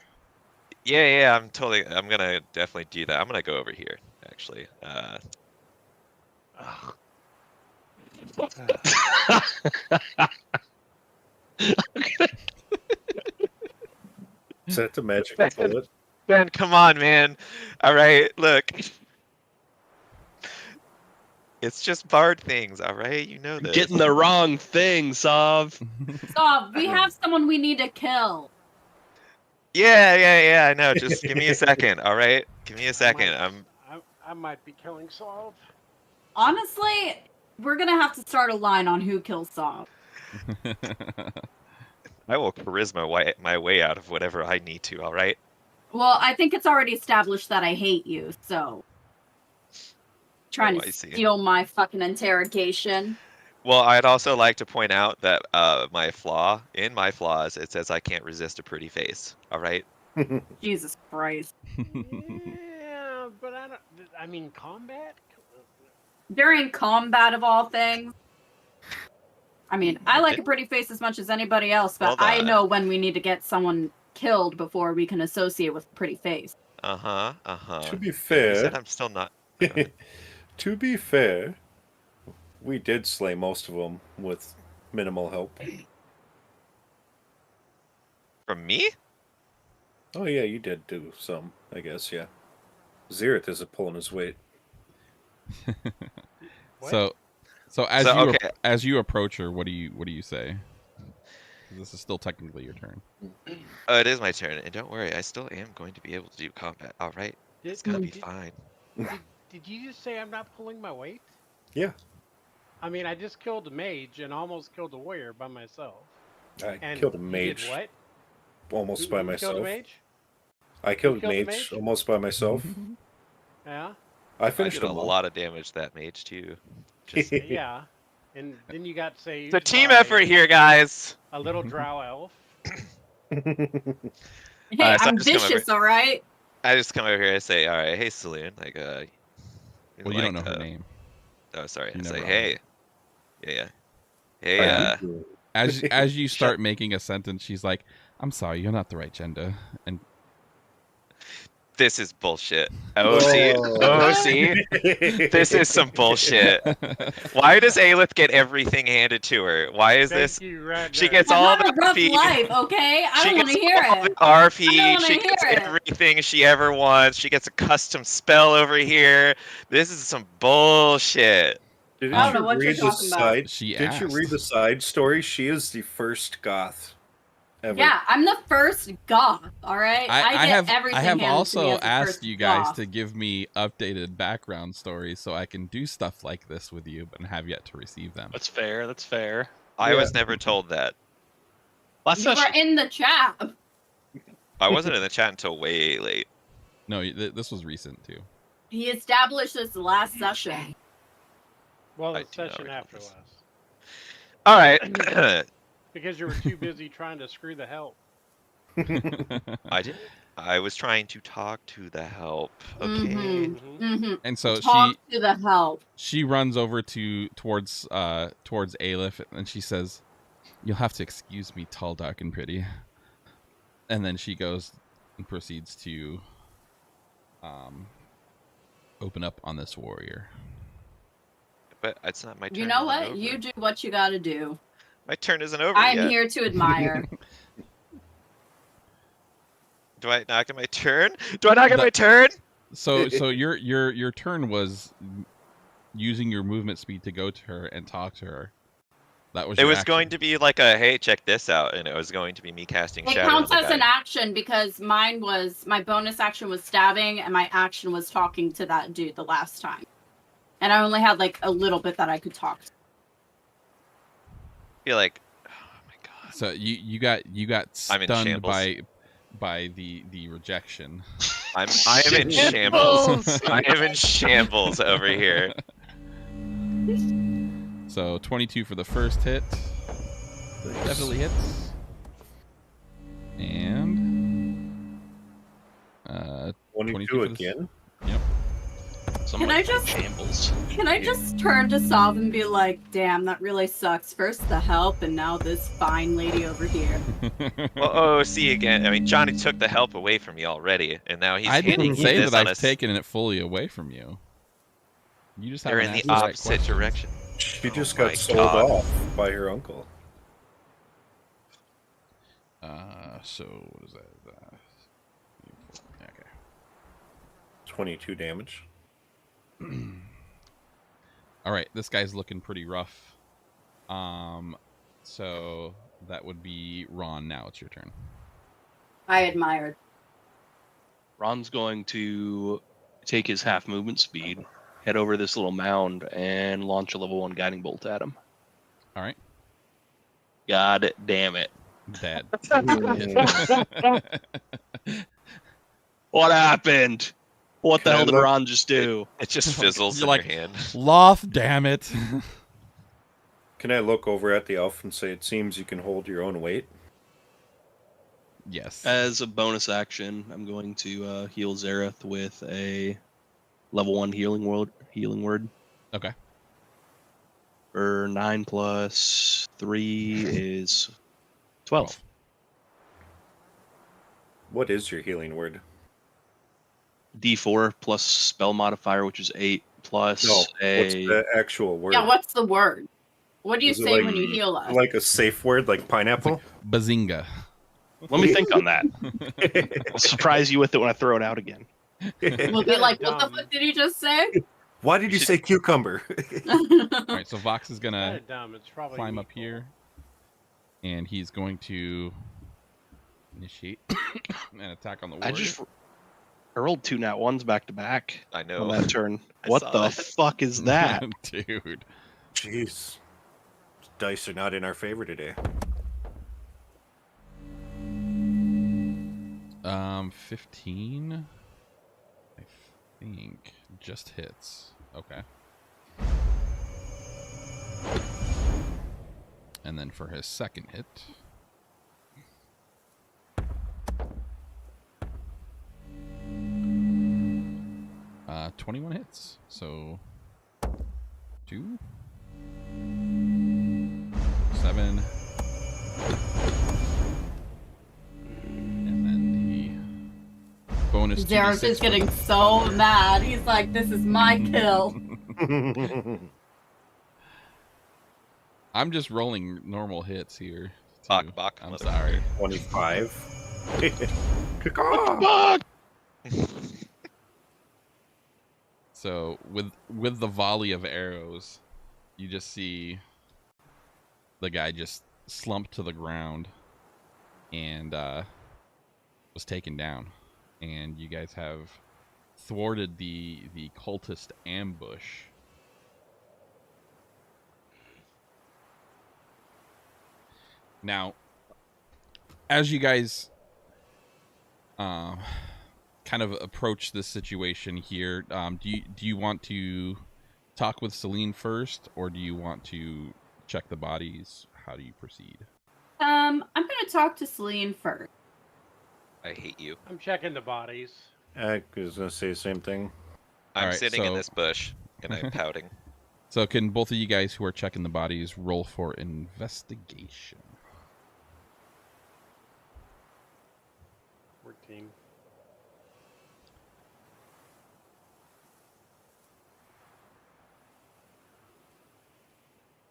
Yeah, I'm gonna definitely do that. I'm gonna go over here, actually. Is that the magic bullet? Ben, come on, man. All right, look. It's just bard things, all right? You know this. Getting the wrong thing, Sav. Stop. We have someone we need to kill. Yeah. I know. Just give me a second. All right. Give me a second. I might be killing Solve. Honestly, we're gonna have to start a line on who kills Saul. I will charisma my way out of whatever I need to. All right. Well, I think it's already established that I hate you, so trying I to see. steal my fucking interrogation. Well, I'd also like to point out that my flaws, it says I can't resist a pretty face. All right. Jesus Christ. Yeah, but I mean, combat. During combat of all things. I mean, I like a pretty face as much as anybody else, but I know when we need to get someone killed before we can associate with a pretty face. To be fair, You said I'm still not. To be fair, we did slay most of them with minimal help. From me? Oh yeah, you did do some, I guess. Yeah, Xerath isn't pulling his weight. So as you approach her, what do you say? This is still technically your turn. Oh, it is my turn, and don't worry, I still am going to be able to do combat. All right, it's gonna be fine. Did you just say I'm not pulling my weight? Yeah. I mean, I just killed a mage and almost killed a warrior by myself. I And killed a you mage. did what? Almost by You myself. killed a mage? I killed a killed a mage mage? almost by myself. Yeah. I I finished did a him off. lot of damage to that mage too. Just Yeah. And then you got saved. it's a team by effort here, guys. A little drow elf. Hey, so I'm vicious, all right? I just come over here and say, all right, hey Selene, like Well, you don't know her name. Oh, sorry. You I never say, are. hey, hey, As you start making a sentence, she's like, "I'm sorry, you're not the right gender." And this is bullshit. See, this is some bullshit. Why does Aelith get everything handed to her? Why is this? She gets I'm all having the a rough RP. life, okay? I She don't want to gets hear all the it. RP. I don't wanna She hear gets it. everything she ever wants. She gets a custom spell over here. This is some bullshit. I don't know what you're talking about. Did you read the side story? She is the first goth ever. Yeah, I'm the first goth, all right? I get everything I have handed to me also as the asked first you guys goth. to give me updated background stories so I can do stuff like this with you, but have yet to receive them. That's fair. That's fair. I was never told that. You were in the chat. I wasn't in the chat until way late. No, this was recent too. He established this last session. Well, the session after last. All right. Because you were too busy trying to screw the help. I did. I was trying to talk to the help. Okay. Mm-hmm. And so Talk to the help. she runs over towards Aelith and she says, "You'll have to excuse me, tall, dark, and pretty." And then she goes and proceeds to open up on this warrior. But it's not my turn. You know what? You do what you gotta do. My turn isn't over I'm yet. here to admire. Do I not get my turn? Do I not get my turn? So your turn was using your movement speed to go to her and talk to her. That was. It your was action. going to be like a hey, check this out, and it was going to be me casting It shadow. counts on the as guy. an action because my bonus action was stabbing and my action was talking to that dude the last time. And I only had like a little bit that I could talk to. I feel like, So you got stunned shambles. by the rejection. I am in shambles. I am in shambles over here. So 22 for the first hit. Definitely hits. And 22 for the again? Yep. Can I just turn to Solve and be like, damn, that really sucks. First the help and now this fine lady over here. Well, see again. I mean, Johnny took the help away from me already, and now he's I handing didn't say this that on I've us. taken it fully away from you. You just They're haven't in the asked right opposite questions. direction. She just my got sold God. off by her uncle. So what is that? Okay. 22 damage. All right, this guy's looking pretty rough. So that would be Ron. Now it's your turn. I admired. Ron's going to take his half movement speed, head over this little mound, and launch a level 1 guiding bolt at him. All right. God damn it. That. What happened? What the Can I hell did look- Ron just do? It just fizzles You're in like, your hand. Loth, damn it. Can I look over at the elf and say, it seems you can hold your own weight? Yes. As a bonus action, I'm going to heal Zareth with a level 1 healing word. Okay. For 9 plus 3 is 12. What is your healing word? D4 plus spell modifier, which is 8, plus No, what's a... the actual word? Yeah, what's the word? What do you Is it say like- when you heal us? Like a safe word, like pineapple? Bazinga. Let me think on that. I'll surprise you with it when I throw it out again. We'll be like, what the Dumb. fuck did he just say? Why did you say cucumber? All right, so Vox is going to Kinda dumb. It's probably climb up equal. here. And he's going to initiate an attack on the warrior. I rolled 2 nat 1s back to back I on know. that turn. I What saw the that. fuck is that? Dude. Jeez. Dice are not in our favor today. 15, I think, just hits. Okay. And then for his second hit, 21 hits. So 2, 7. And then the bonus. Zareth 2d6 is getting so mad. He's like, this is my kill. I'm just rolling normal hits here. too. Bok, I'm motherfucker. sorry. 25. Fuck! So with the volley of arrows, you just see the guy just slump to the ground and was taken down. And you guys have thwarted the cultist ambush. Now, as you guys kind of approach this situation here, do you want to talk with Selene first, or do you want to check the bodies? How do you proceed? I'm gonna talk to Selene first. I hate you. I'm checking the bodies. I was going to say the same thing. I'm Alright, sitting in so- this bush and I'm pouting. So can both of you guys who are checking the bodies roll for investigation? 14.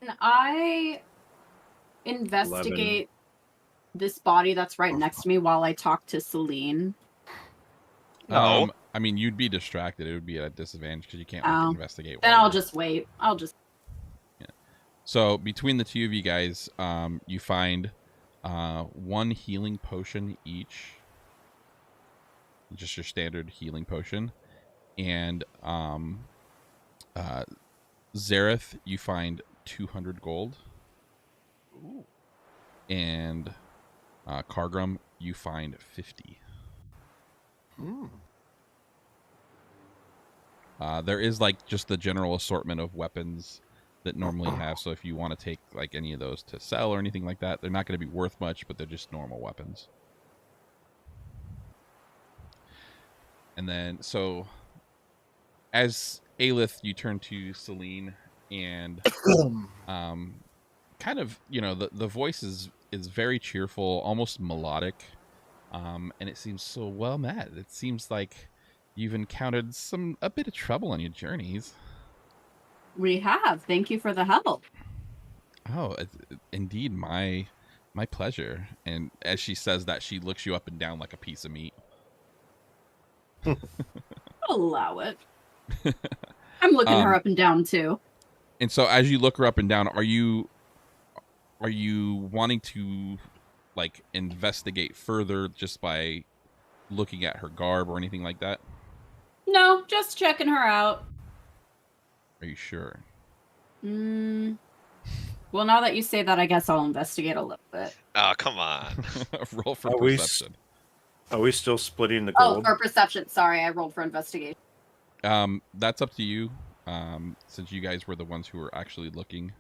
Can I investigate this body that's right next to me while I talk to Selene? No. I mean, you'd be distracted. It would be at a disadvantage because you can't Oh. investigate. Then while I'll you're- just wait. I'll just. So between the two of you guys, you find 1 healing potion each, just your standard healing potion, and Zareth, you find 200 gold, Ooh. and Kargrim, you find 50. There is like just the general assortment of weapons that normally have. So if you want to take like any of those to sell or anything like that, they're not going to be worth much, but they're just normal weapons. And then, so as Aelith, you turn to Selene, and kind of, you know, the voice is very cheerful, almost melodic, and it seems so well met. It seems like you've encountered a bit of trouble on your journeys. We have. Thank you for the help. Oh, indeed, my pleasure. And as she says that, she looks you up and down like a piece of meat. I'll allow it. I'm looking her up and down too. And so as you look her up and down, are you wanting to like investigate further just by looking at her garb or anything like that? No, just checking her out. Are you sure? Well, now that you say that, I guess I'll investigate a little bit. Oh, come on. Roll for Are we perception. Are we still splitting the Oh, gold? for perception. Sorry, I rolled for investigation. That's up to you. Since you guys were the ones who were actually looking.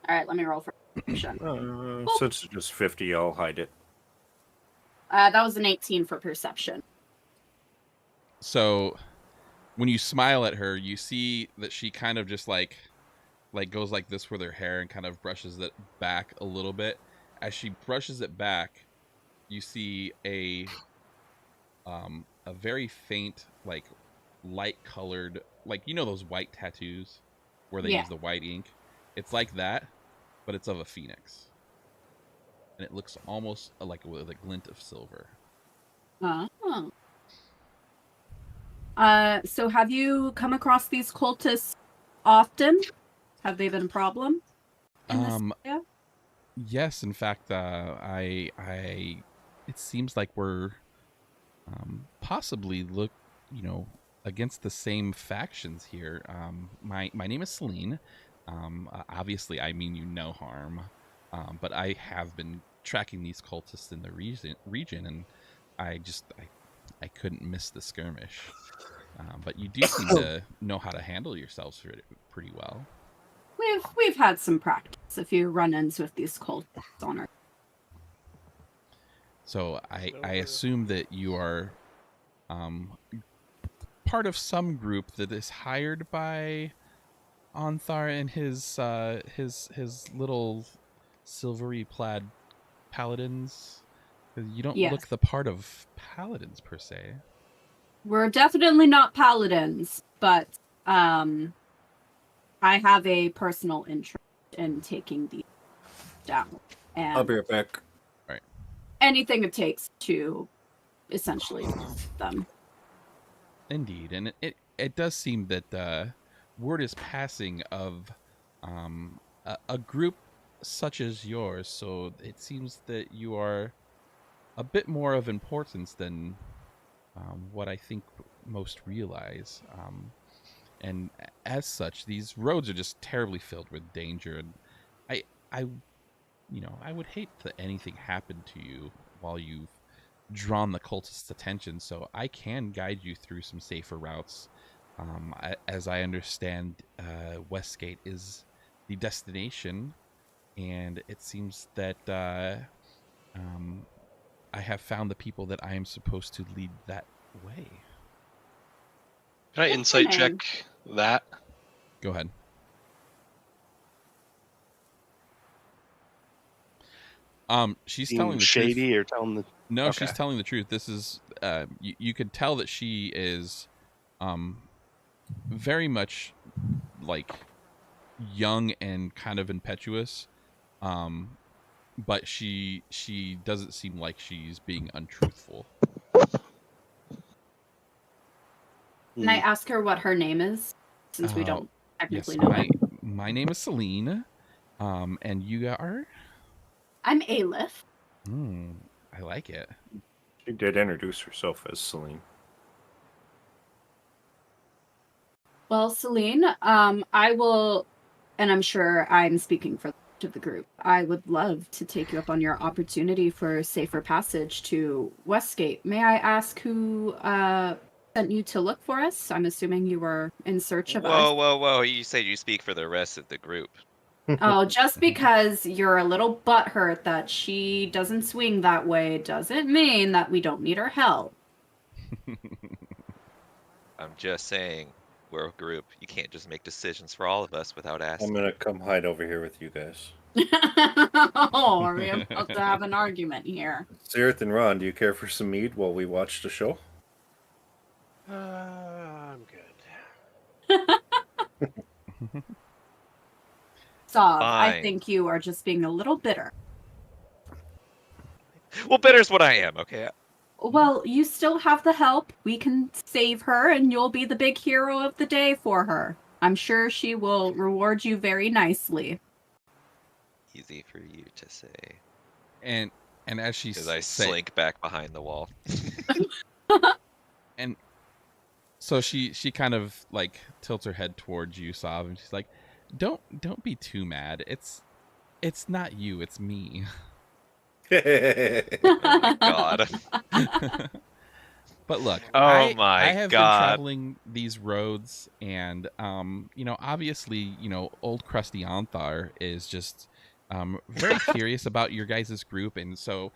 All right, let me roll for perception. Since it's just 50, I'll hide it. That was an 18 for perception. So when you smile at her, you see that she kind of just like goes like this with her hair and kind of brushes it back a little bit. As she brushes it back, you see a very faint, like light colored, like, you know, those white tattoos where they use the white ink. It's like that, but it's of a phoenix, and it looks almost like with a glint of silver. Oh. So have you come across these cultists often? Have they been a problem in this area? Yes, in fact, it seems like we're possibly against the same factions here. My name is Selene. Obviously, I mean you no harm, but I have been tracking these cultists in the region, and I couldn't miss the skirmish. But you do seem to know how to handle yourselves pretty well. We've had some practice. A few run-ins with these cultists on our. So I assume that you are part of some group that is hired by Ontharr and his little silvery plaid paladins. You don't look the part of paladins per se. We're definitely not paladins, but I have a personal interest in taking these down. And I'll be right back. Right. Anything it takes to essentially them. Indeed, and it does seem that word is passing of a group such as yours, so it seems that you are a bit more of importance than what I think most realize. And as such, these roads are just terribly filled with danger, and I would hate that anything happened to you while you've drawn the cultists' attention, so I can guide you through some safer routes. As I understand, Westgate is the destination, and it seems that I have found the people that I am supposed to lead that way. Can I insight check that? Go ahead. She's telling the shady truth. or telling the No, okay. She's telling the truth. This is you could tell that she is very much like young and kind of impetuous, but she doesn't seem like she's being untruthful. Can I ask her what her name is, since we don't technically know it? My name is Selene, and you are? I'm Aleph. I like it. She did introduce herself as Selene. Well, Selene, I will, and I'm sure I'm speaking for the group, I would love to take you up on your opportunity for safer passage to Westgate. May I ask who sent you to look for us? I'm assuming you were in search of us. Whoa. You say you speak for the rest of the group. Oh, just because you're a little butthurt that she doesn't swing that way doesn't mean that we don't need her help. I'm just saying, we're a group. You can't just make decisions for all of us without asking. I'm gonna come hide over here with you guys. Oh, are we about to have an argument here? Zerith and Ron, do you care for some mead while we watch the show? I'm good. Sav, I think you are just being a little bitter. Well, bitter's what I am, okay? Well, you still have the help. We can save her, and you'll be the big hero of the day for her. I'm sure she will reward you very nicely. Easy for you to say. And And as she As I slink back behind the wall. And so she kind of like tilts her head towards you, Sav, and she's like, "Don't be too mad. It's not you, it's me." Oh my god. But look, Oh I my have been god. traveling these roads, and obviously, old crusty Ontharr is just very curious about your guys' group, and so,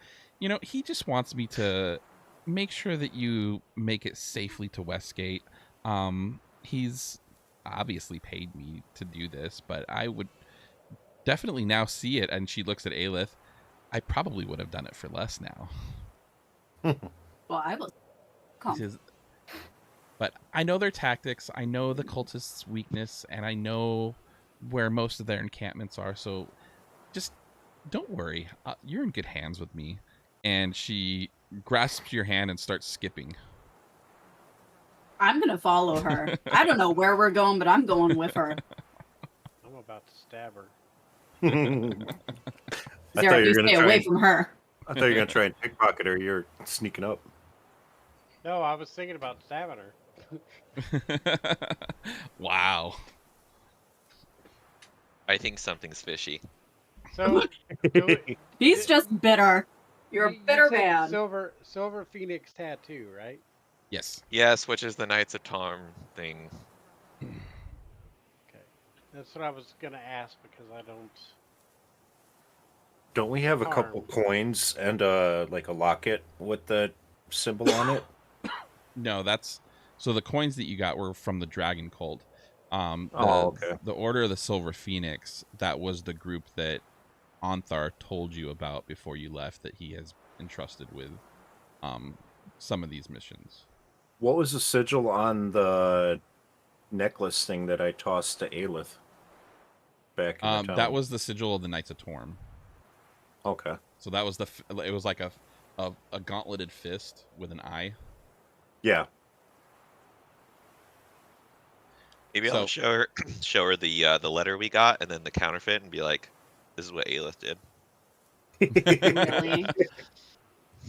he just wants me to make sure that you make it safely to Westgate. He's obviously paid me to do this, but I would definitely now see it. And she looks at Aelith. I probably would have done it for less now. Well, I was. He says, but I know their tactics, I know the cultists' weakness, and I know where most of their encampments are, so just don't worry. You're in good hands with me. And she grasps your hand and starts skipping. I'm going to follow her. I don't know where we're going, but I'm going with her. I'm about to stab her. Zara, you stay away from her. I thought you were going to try and pickpocket her. You're sneaking up. No, I was thinking about stabbing her. Wow. I think something's fishy. So, he's just bitter. You're a bitter said man. Silver Phoenix tattoo, right? Yes. Yes, which is the Knights of Torm thing. Okay. That's what I was going to ask because I don't... Don't we have a couple coins and like a locket with the symbol on it? No, so the coins that you got were from the Dragon Cult. Okay. The Order of the Silver Phoenix, that was the group that Ontharr told you about before you left, that he has entrusted with some of these missions. What was the sigil on the necklace thing that I tossed to Aelith back in the town? That was the sigil of the Knights of Torm. Okay. So that was it was like a gauntleted fist with an eye. Yeah. Maybe I'll show her the letter we got and then the counterfeit and be like, "This is what Aelith did." Really?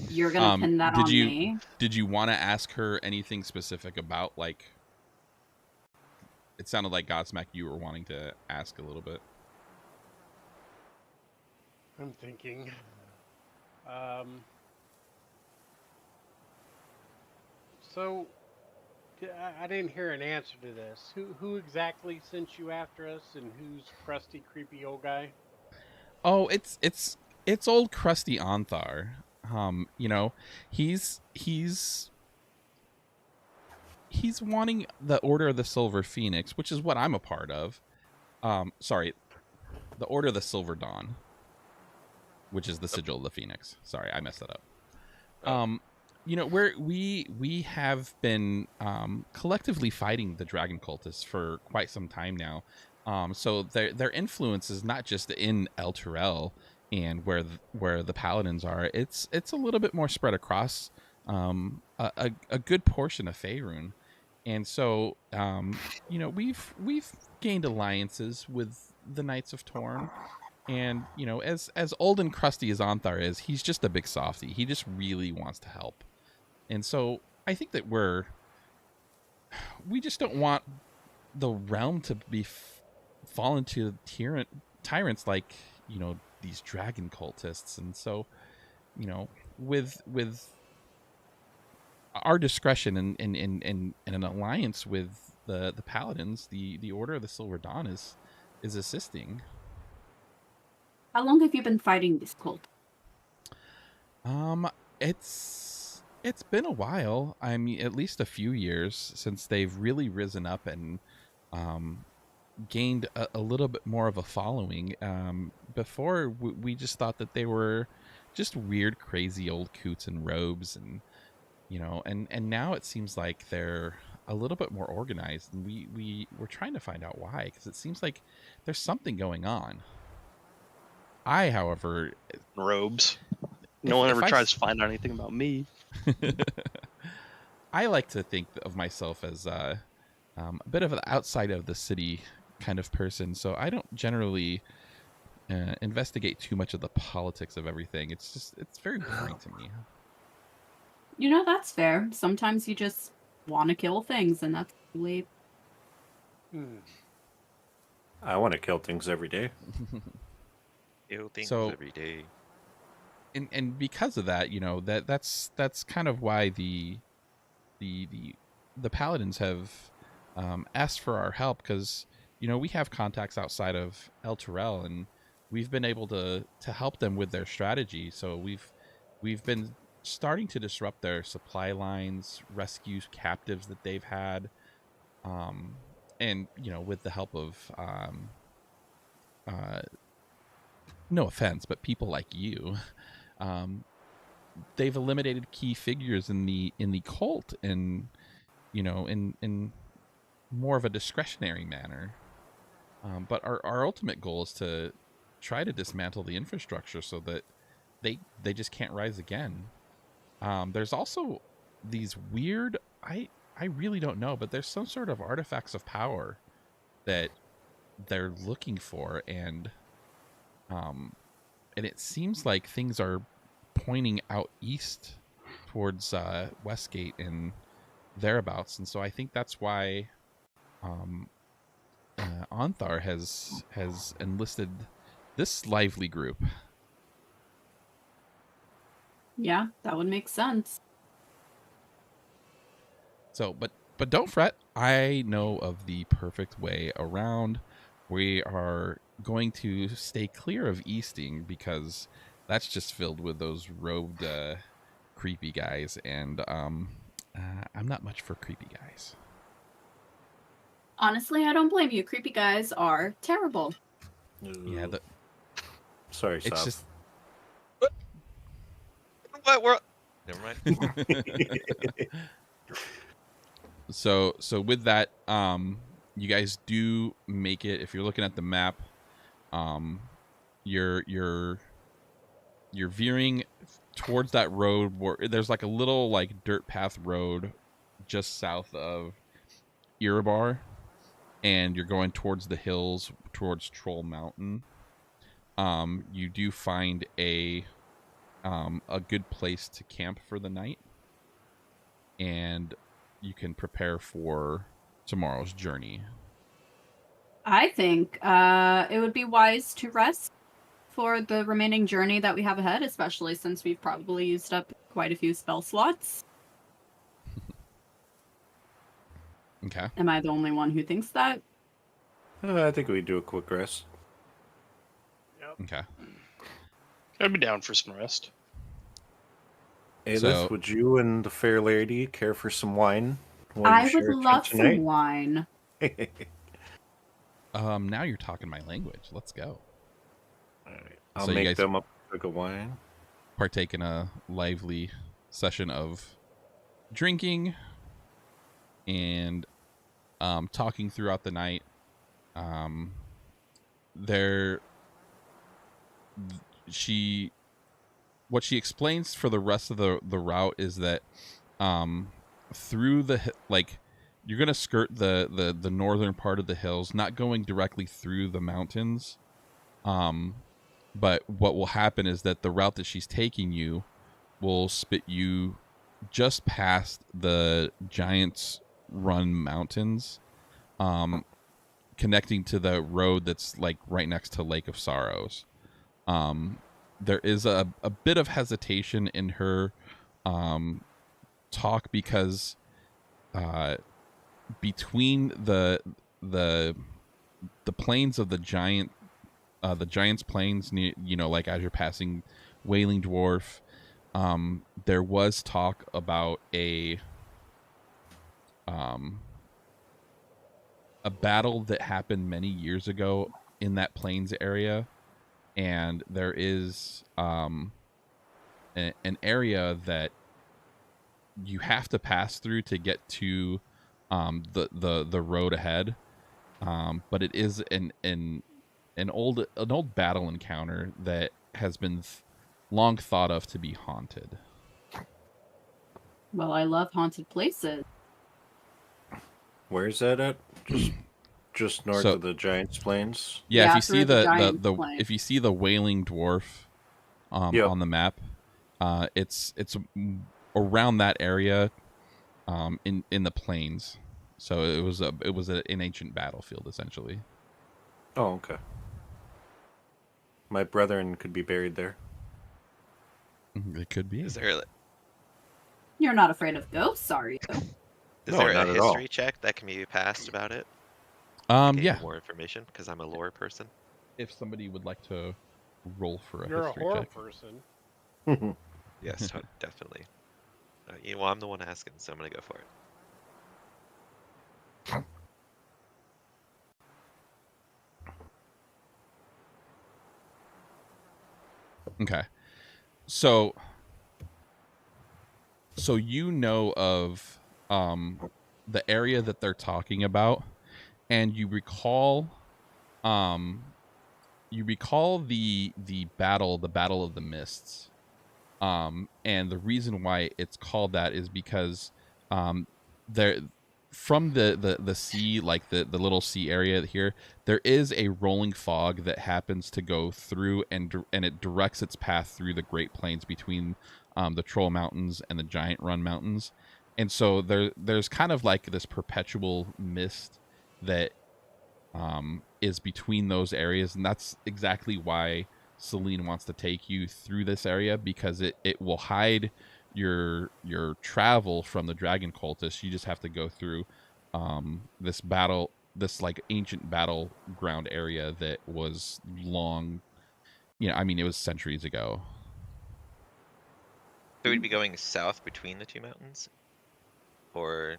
You're gonna pin that on me? Did you want to ask her anything specific about, like? It sounded like Godsmack you were wanting to ask a little bit. I'm thinking. So, I didn't hear an answer to this. Who exactly sent you after us, and who's crusty, creepy old guy? Oh, it's old crusty Ontharr. He's wanting the Order of the Silver Phoenix, which is what I'm a part of. Sorry, the Order of the Silver Dawn, which is the sigil of the Phoenix. Sorry, I messed that up. We have been collectively fighting the Dragon Cultists for quite some time now. So their influence is not just in Elturel and where the Paladins are. It's a little bit more spread across a good portion of Faerun. And so we've gained alliances with the Knights of Torm. And, as old and crusty as Ontharr is, he's just a big softy. He just really wants to help. And so I think that we just don't want the realm to be fallen to tyrants like, these dragon cultists. And so, with our discretion and an alliance with the Paladins, the Order of the Silver Dawn is assisting. How long have you been fighting this cult? It's been a while. I mean, at least a few years since they've really risen up and gained a little bit more of a following. Before, we just thought that they were just weird, crazy old coots in robes, and and now it seems like they're a little bit more organized, and we're trying to find out why, because it seems like there's something going on. I, however, robes. No one ever tries to find out anything about me. I like to think of myself as a bit of an outside of the city kind of person, so I don't generally investigate too much of the politics of everything. It's very boring to me. You know, that's fair. Sometimes you just want to kill things, and that's really... I want to kill things every day. Kill things So- every day. And because of that, that's kind of why the paladins have asked for our help, because we have contacts outside of Elturel, and we've been able to help them with their strategy. So we've been starting to disrupt their supply lines, rescue captives that they've had, and with the help of no offense, but people like you. They've eliminated key figures in the cult, and in more of a discretionary manner. But our ultimate goal is to try to dismantle the infrastructure so that they just can't rise again. There's also these weird, I really don't know, but there's some sort of artifacts of power that they're looking for, and it seems like things are pointing out east towards Westgate and thereabouts, and so I think that's why Ontharr has enlisted this lively group. Yeah, that would make sense. So, but don't fret. I know of the perfect way around. We are going to stay clear of easting, because that's just filled with those robed, creepy guys, and I'm not much for creepy guys. Honestly, I don't blame you. Creepy guys are terrible. Yeah, Sorry, it's Soph. just What? Never mind. So with that, you guys do make it. If you're looking at the map, you're veering towards that road where there's like a little like dirt path road just south of Erebar, and you're going towards the hills towards Troll Mountain. You do find a good place to camp for the night, and you can prepare for tomorrow's journey. I think it would be wise to rest for the remaining journey that we have ahead, especially since we've probably used up quite a few spell slots. Okay. Am I the only one who thinks that? I think we do a quick rest. Okay. I'd be down for some rest. Aelith, So- would you and the fair lady care for some wine? while you I would share a tent love some tonight? wine. Now you're talking my language. Let's go. Alright, I'll So you make guys- them up a drink of wine. Partake in a lively session of drinking and talking throughout the night. What she explains for the rest of the route is that through you're gonna skirt the northern part of the hills, not going directly through the mountains. But what will happen is that the route that she's taking you will spit you just past the Giants Run Mountains, connecting to the road that's like right next to Lake of Sorrows. There is a bit of hesitation in her talk, because between the plains of the Giant's Plains, like as you're passing Wailing Dwarf, there was talk about a battle that happened many years ago in that plains area, and there is an area that you have to pass through to get to the road ahead, but it is an old battle encounter that has been long thought of to be haunted. Well, I love haunted places. Where's that at? Just Just north So- of the Giants Plains. Yeah, if you through see the the giant the plain. if you see the wailing dwarf Yep. on the map, it's around that area in the plains. So it was an ancient battlefield essentially. Oh, okay. My brethren could be buried there. It could be. Is there You're not afraid of ghosts, are you? is No, there a not at all. history check that can be passed about it? To gain Yeah. more information because I'm a lore person. If somebody would like to roll for a You're a history horror check. person. Yes, definitely. Well, I'm the one asking, so I'm gonna go for it. Okay. So you know of the area that they're talking about, and you recall the battle of the mists. And the reason why it's called that is because there from the sea, like the little sea area here, there is a rolling fog that happens to go through and it directs its path through the Great Plains between the Troll Mountains and the Giant Run Mountains. And so there's kind of like this perpetual mist that is between those areas, and that's exactly why Selene wants to take you through this area, because it will hide your travel from the dragon cultists. You just have to go through this like ancient battleground area that was long, it was centuries ago. So we'd be going south between the two mountains, or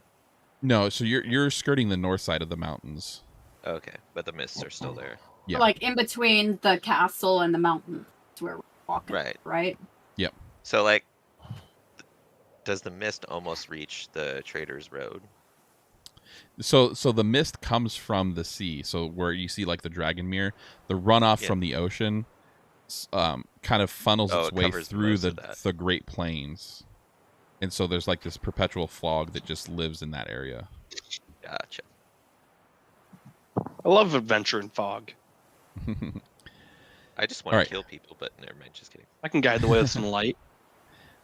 No, so you're skirting the north side of the mountains. okay, but the mists are still there. Yeah. Like in between the castle and the mountain where we're walking. Right. Right? So like, does the mist almost reach the Trader's Road? So the mist comes from the sea. So where you see like the dragon mirror, the runoff from the ocean kind of funnels its it way covers through most of that. the Great Plains. And so there's like this perpetual fog that just lives in that area. Gotcha. I love adventure in fog. I just want Alright. to kill people, but never mind. Just kidding. I can guide the way with some light.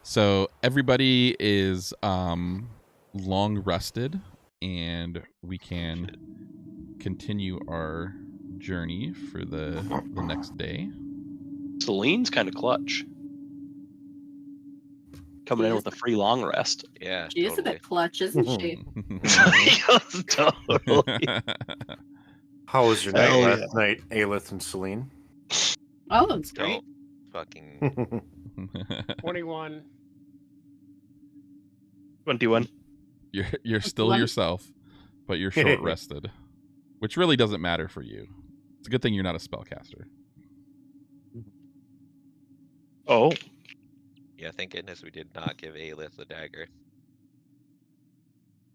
So everybody is long rested, and we can continue our journey for the next day. Selene's kind of clutch. Coming in with a free long rest. Yeah, She is a totally. bit clutch, isn't she? Totally. How was your Hell night yeah. last night, Aelith and Selene? Oh, it's great. Don't fucking 21. 21. You're still yourself, but you're short rested, which really doesn't matter for you. It's a good thing you're not a spellcaster. Oh, Yeah, thank goodness we did not give Aelith the dagger.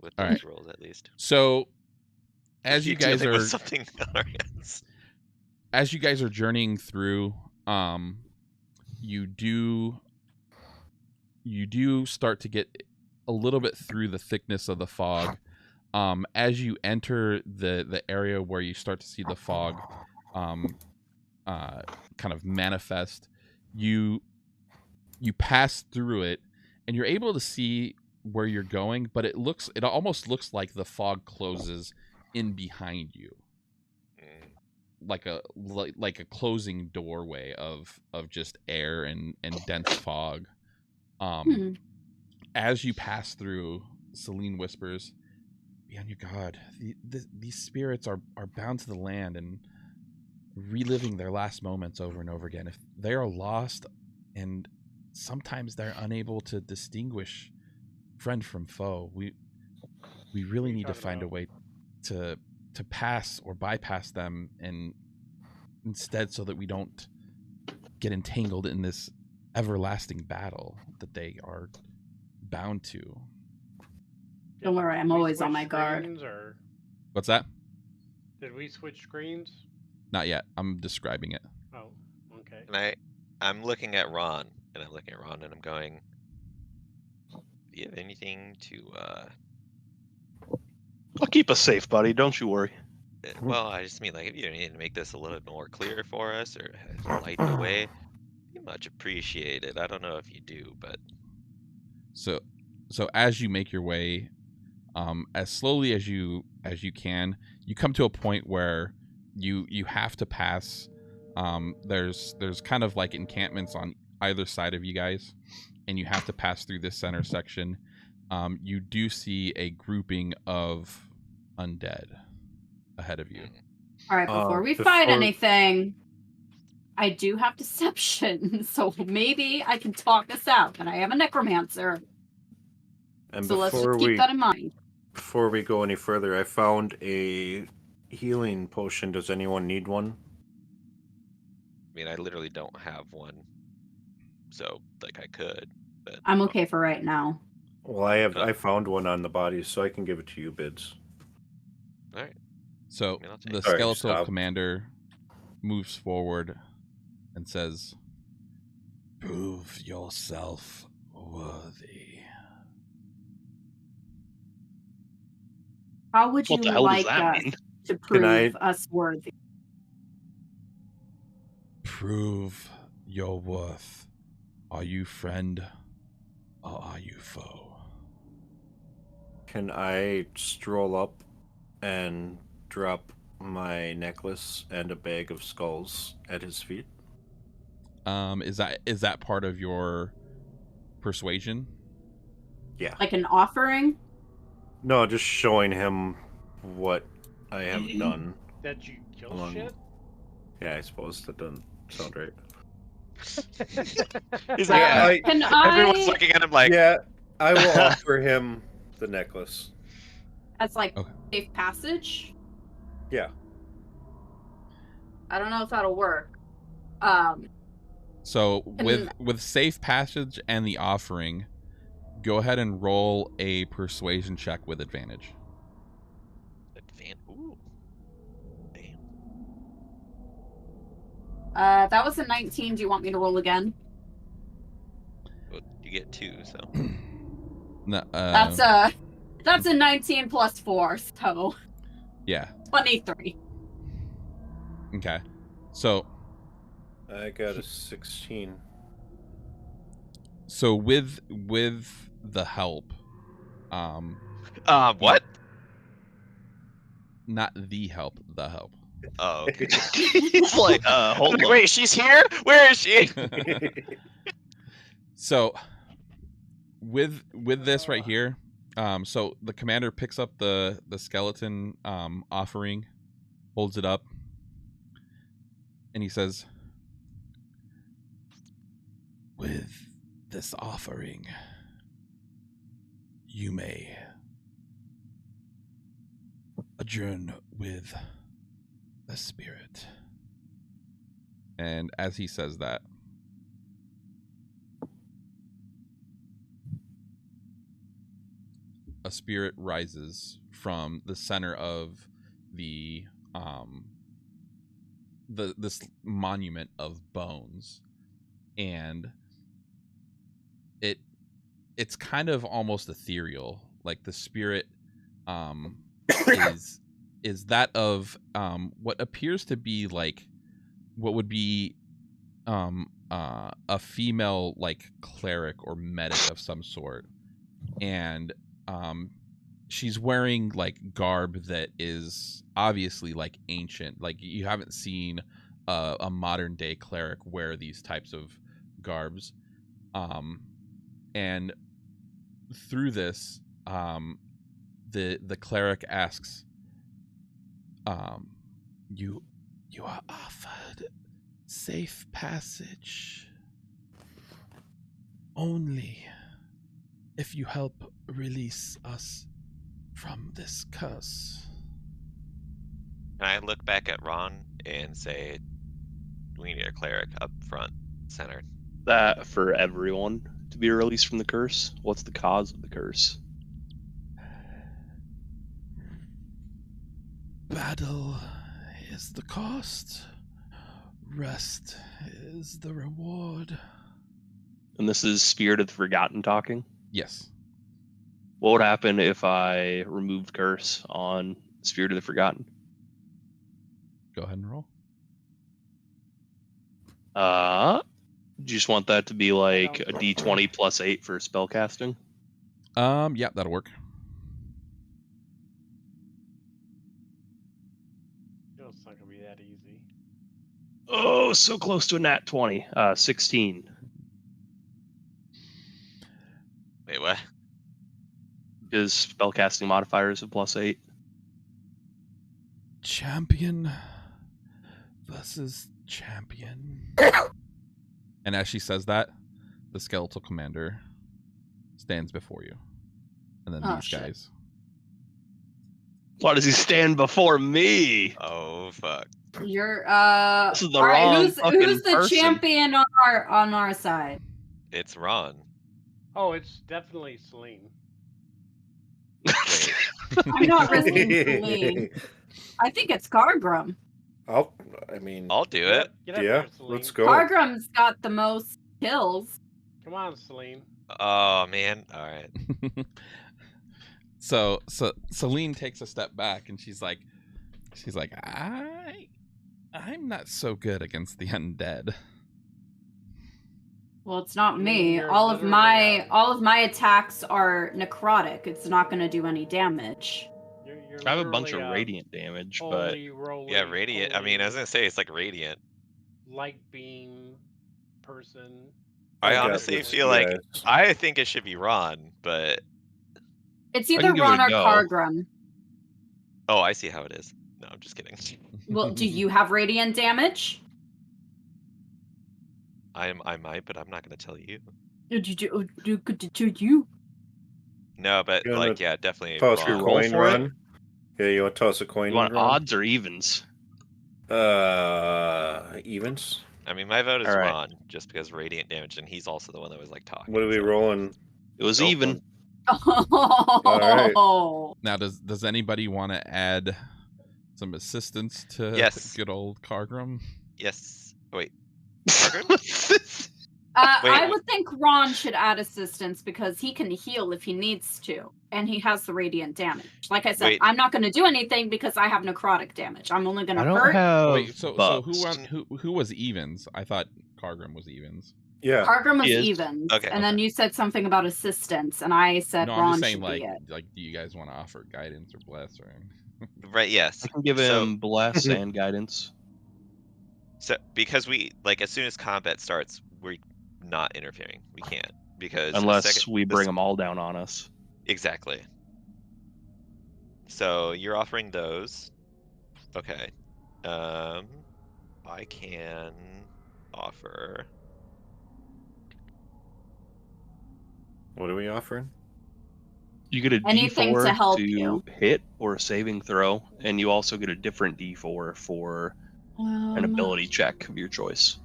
With All those right. rolls, at least. So, as you guys dealing are with something on our hands. as you guys are journeying through, you do start to get a little bit through the thickness of the fog. As you enter the area where you start to see the fog kind of manifest, you pass through it, and you're able to see where you're going, but it almost looks like the fog closes in behind you, like a closing doorway of just air and dense fog. As you pass through, Selene whispers, "Be on your guard. These spirits are bound to the land and reliving their last moments over and over again. If they are lost, and sometimes they're unable to distinguish friend from foe, we really need to find a way to pass or bypass them, and instead, so that we don't get entangled in this everlasting battle that they are bound to." Don't worry, I'm always on my guard. Or What's that? did we switch screens? Not yet. I'm describing it. Oh, okay. And I'm looking at Ron, and I'm going, do you have anything to I'll keep us safe, buddy. Don't you worry. Well, I just mean, like, if you need to make this a little bit more clear for us or light the way, be much appreciated. I don't know if you do, but So as you make your way, as slowly as you can, you come to a point where you have to pass. There's kind of like encampments on either side of you guys, and you have to pass through this center section. You do see a grouping of undead ahead of you. All right, before we fight before- anything, I do have deception, so maybe I can talk us out. And I am a necromancer, And so let's just keep that in mind. Before we go any further, I found a healing potion. Does anyone need one? I mean, I literally don't have one, so like I could, but I'm okay for right now. Well, I found one on the body, so I can give it to you, Bids. all right. So I'll take the it. All right, skeletal stop. commander moves forward and says, "Prove yourself worthy." How would you What the hell does like that us mean? to prove I- us worthy? Prove your worth. Are you friend or are you foe? Can I stroll up and drop my necklace and a bag of skulls at his feet? Is that part of your persuasion? Yeah. Like an offering? No, just showing him what I have done. That you kill Along- shit? Yeah, I suppose that doesn't sound right. He's Yeah, like, Can everyone's I, looking at him like, Yeah, I will offer him the necklace. as like Okay. safe passage? Yeah. I don't know if that'll work. So And- with safe passage and the offering, go ahead and roll a persuasion check with advantage. ooh, damn. That was a 19. Do you want me to roll again? Well, you get 2, so No, That's a 19 plus 4, so yeah. 23. Okay. So I got a 16. with the help, what? not the help, the help. Oh, okay. He's like, hold on. Wait, she's here? Where is she? So with this right here, so the commander picks up the skeleton offering, holds it up, and he says, "With this offering, you may adjourn with the spirit." And as he says that, a spirit rises from the center of the this monument of bones, and it's kind of almost ethereal. Like the spirit is that of what appears to be like what would be a female like cleric or medic of some sort, and she's wearing like garb that is obviously like ancient. Like you haven't seen a modern day cleric wear these types of garbs, and through this, the cleric asks, you are offered safe passage only if you help release us from this curse. And I look back at Ron and say, we need a cleric up front, center. That for everyone to be released from the curse? What's the cause of the curse? Battle is the cost. Rest is the reward. And this is Spirit of the Forgotten talking? Yes. What would happen if I removed curse on Spirit of the Forgotten? Go ahead and roll. Do you just want that to be like a D20 plus 8 for spellcasting? Yeah, that'll work. It's not gonna be that easy. Oh, so close to a nat 20. 16. Wait, what? His spellcasting modifier is a plus 8. Champion versus champion. And as she says that, the skeletal commander stands before you. And then Oh, these shit. guys. Why does he stand before me? Oh fuck. You're This is the all right, wrong who's fucking the person. champion on our side? It's Ron. Oh, it's definitely Selene. Wait. I'm not risking Selene. I think it's Cargrim. I'll Do it. Get up yeah, there, Selene. let's go. Cargrim's got the most kills. Come on, Selene. Oh man. All right. So Selene takes a step back and she's like, I'm not so good against the undead. Well, it's not You me. mean you're All of literally, my attacks are necrotic. It's not going to do any damage. You're I have a bunch literally of a radiant damage, but holy, Yeah, radiant. I mean, I was gonna say it's like radiant. light beam person. I got honestly this, feel like guys. I think it should be Ron, but It's I either can give it Ron a or go. Cargrim. oh, I see how it is. No, I'm just kidding. Well, do you have radiant damage? I might, but I'm not gonna tell you. Did you? No, but You wanna like, yeah, definitely Toss Should we a Ron. roll coin, for it? Ron. Yeah, you want to toss a coin? you want Ron? odds or evens? Evens. I mean, my vote is All right. Ron, just because radiant damage, and he's also the one that was like talking. What are we so. rolling? It was Go for even. it. All Now, does anybody want to add some assistance to Yes. good old Cargrim? Yes. Wait. I would think Ron should add assistance because he can heal if he needs to, and he has the radiant damage. Like I said, Wait. I'm not going to do anything because I have necrotic damage. I'm only going I to don't hurt. have Wait, so buffs. who was evens? I thought Cargrim was evens. Yeah. Cargrim was He is. evens, Okay. and then you said something about assistance, and I said No, Ron I'm just saying, should like, be it. do you guys want to offer guidance or bless or? Right. Yes. I can give So- him bless and guidance. So because we like as soon as combat starts, we're not interfering. We can't because Unless we bring them all down on us. Exactly. So you're offering those. Okay. I can offer. What are we offering? You get a Anything D4 to help to you. hit or a saving throw, and you also get a different D4 for an ability check of your choice.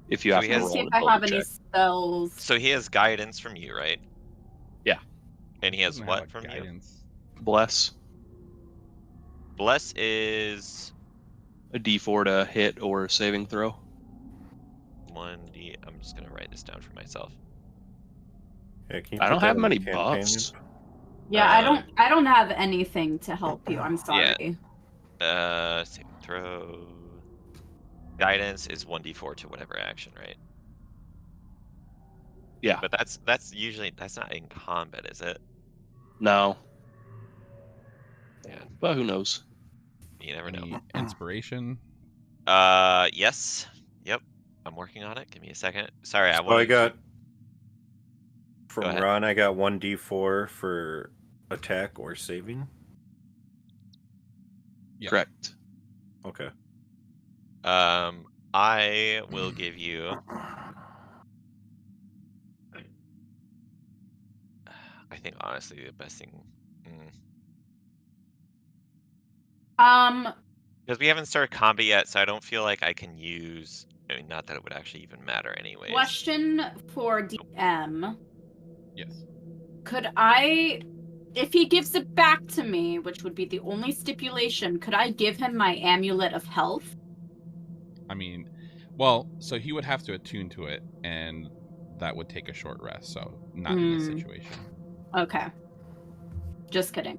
If you So have he to has- roll See an if I have ability any check. spells. So he has guidance from you, right? Yeah. And he has Doesn't have what a from you? guidance. Bless, Bless is a D4 to hit or a saving throw. 1d. I'm just gonna write this down for myself. Yeah, can you I put don't that have in the many campaign? buffs. Yeah, I don't have anything to help you. I'm sorry. Saving throw. Guidance is 1d4 to whatever action, right? Yeah. But that's usually not in combat, is it? No. Yeah. But who knows? You never know. Any inspiration? Yes. Yep. I'm working on it. Give me a second. Sorry, I So want I got Go from ahead. Ron. I got 1d4 for attack or saving. Yeah. Correct. Okay. I will give you. I think honestly the best thing. Because we haven't started combat yet, so I don't feel like I can use. I mean, not that it would actually even matter, anyways. Question for DM. Yes. Could I, if he gives it back to me, which would be the only stipulation, could I give him my amulet of health? I mean, well, so he would have to attune to it, and that would take a short rest. So not in this situation. Okay. Just kidding.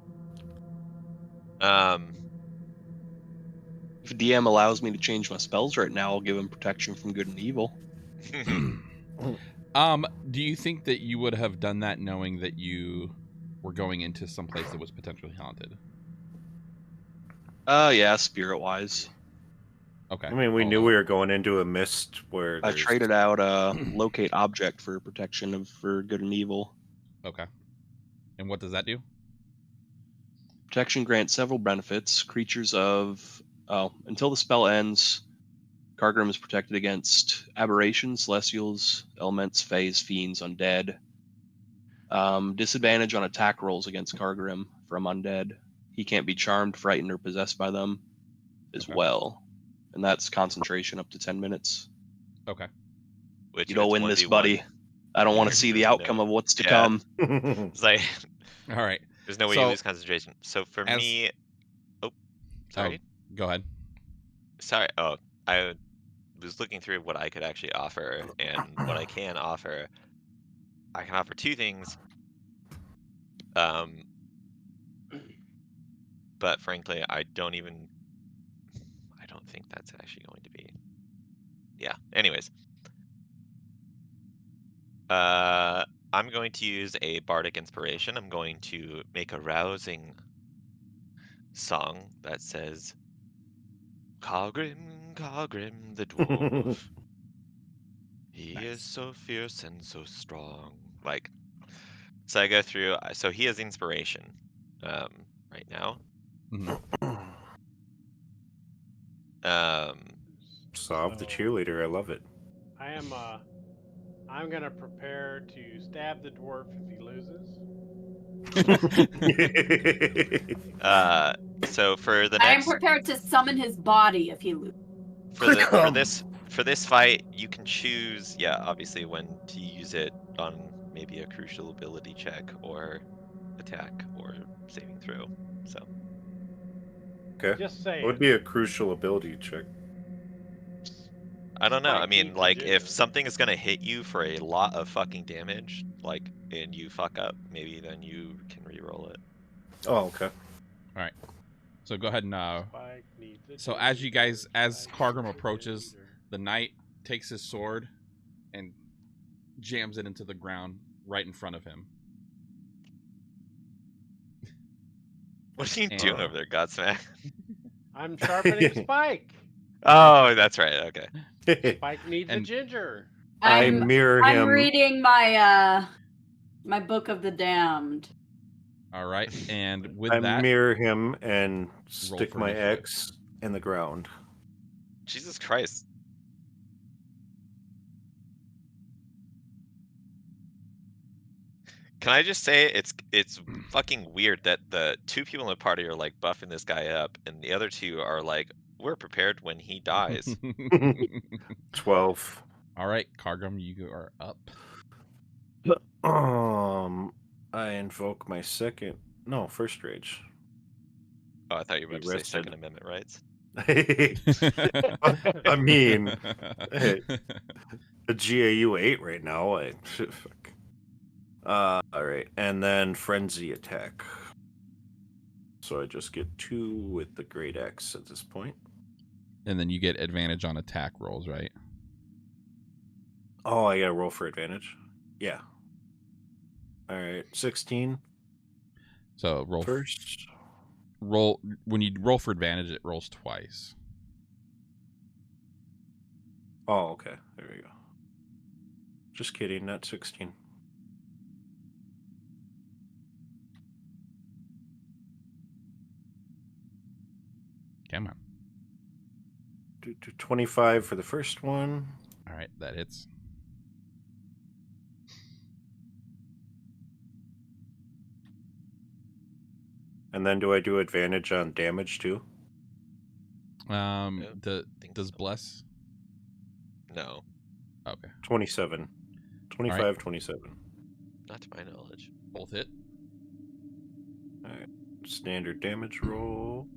If DM allows me to change my spells right now, I'll give him protection from good and evil. Do you think that you would have done that knowing that you were going into some place that was potentially haunted? Yeah, spirit-wise. Okay. I mean, we hold knew on. we were going into a mist where I there's... traded out locate object for protection for good and evil. Okay. And what does that do? Protection grants several benefits. Creatures of... until the spell ends, Kargrim is protected against aberrations, celestials, elements, fays, fiends, undead. Disadvantage on attack rolls against Kargrim from undead. He can't be charmed, frightened, or possessed by them as well. And that's concentration up to 10 minutes. Okay. Which You don't win this, 1v1. buddy. I don't want to see the outcome of what's to come. It's like, All right. there's no way So, you lose concentration. So for me, sorry. Go ahead. Sorry. Oh, I was looking through what I could actually offer, and what I can offer. I can offer two things. But frankly, I don't think that's actually going to be. Yeah. Anyways. I'm going to use a bardic inspiration. I'm going to make a rousing song that says, Kargrim, Kargrim the dwarf. He is so fierce and so strong. Like, so I go through. So he has inspiration, right now. Solve the cheerleader. I love it. I'm gonna prepare to stab the dwarf if he loses. So for the I am next, prepared to summon his body if he loses. for this fight, you can choose, obviously when to use it on maybe a crucial ability check or attack or saving throw. So Okay. Just saying. What would be a crucial ability check? I don't know. I Spike mean, needs a like, if ginger. something is gonna hit you for a lot of fucking damage, like, and you fuck up, maybe then you can re-roll it. Oh, okay. All right. So go ahead and Spike needs a so as you guys, ginger, as Spike Kargrim needs a approaches, ginger. the knight takes his sword and jams it into the ground right in front of him. What are you doing over there, Godsmack? I'm sharpening Spike. Oh, that's right. Okay. Spike needs a ginger. I mirror him. I'm reading my my Book of the Damned. All right, and with I that, mirror him and stick for my initiative. axe in the ground. Jesus Christ. Can I just say it's fucking weird that the two people in the party are like buffing this guy up, and the other two are like, we're prepared when he dies. 12. All right, Kargrim, you are up. I invoke my first rage. Oh, I thought you were about to say Rested. Second Amendment rights. I mean, a GAU 8 right now. Fuck. All right, and then frenzy attack. So I just get 2 with the great axe at this point. And then you get advantage on attack rolls, right? Oh, I gotta roll for advantage. Yeah. All right, 16. So roll first. Roll when you roll for advantage, it rolls twice. Oh, okay. There we go. Just kidding, not 16. Come on. 25 for the first one. All right, that hits. And then do I do advantage on damage too? Does bless? No. Okay. 27. 25, right. 27. Not to my knowledge. Both hit. All right. Standard damage roll.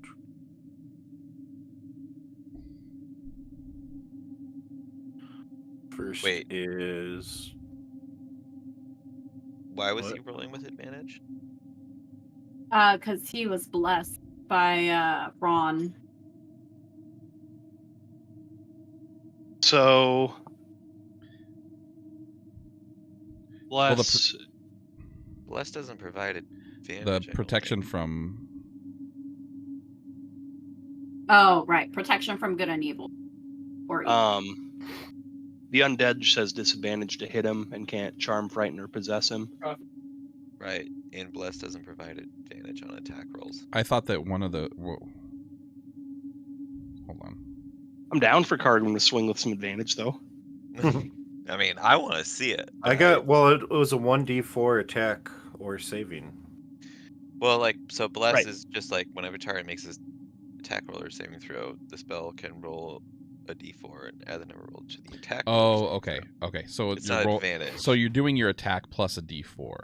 First is... Why was he rolling with advantage? Because he was blessed by Ron. So, Well, bless. Bless doesn't provide The advantage. I don't protection think. from... Oh, right. Protection from good and evil. Or evil. The undead says disadvantage to hit him and can't charm, frighten, or possess him. Right, and Bless doesn't provide advantage on attack rolls. I thought that one of the... Whoa. Hold on. I'm down for Cargrim to swing with some advantage, though. I mean, I want to see it. I got, well, it was a 1d4 attack or saving. Well, like, so Bless Right. is just like whenever target makes his attack roll or saving throw, the spell can roll a d4 and add the number rolled to the attack roll. Oh, okay. Okay. So It's your not roll... advantage. So you're doing your attack plus a d4.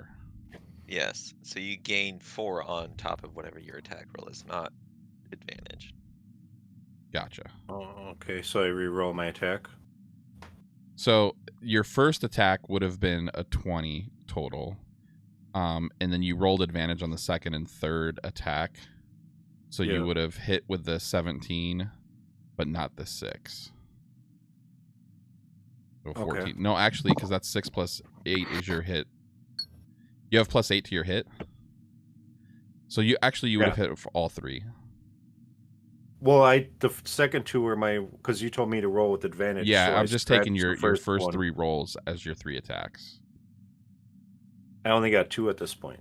Yes, so you gain 4 on top of whatever your attack roll is, not advantage. Gotcha. Oh, okay, so I re-roll my attack. So your first attack would have been a 20 total. And then you rolled advantage on the second and third attack. So Yeah. you would have hit with the 17, but not the 6. So 14. Okay. No, actually, because that's 6 plus 8 is your hit. You have plus 8 to your hit. So you would have hit for all 3. Well, the second two were my, because you told me to roll with advantage. Yeah, so I'm I just taking scratched your the first one. 3 rolls as your 3 attacks. I only got 2 at this point.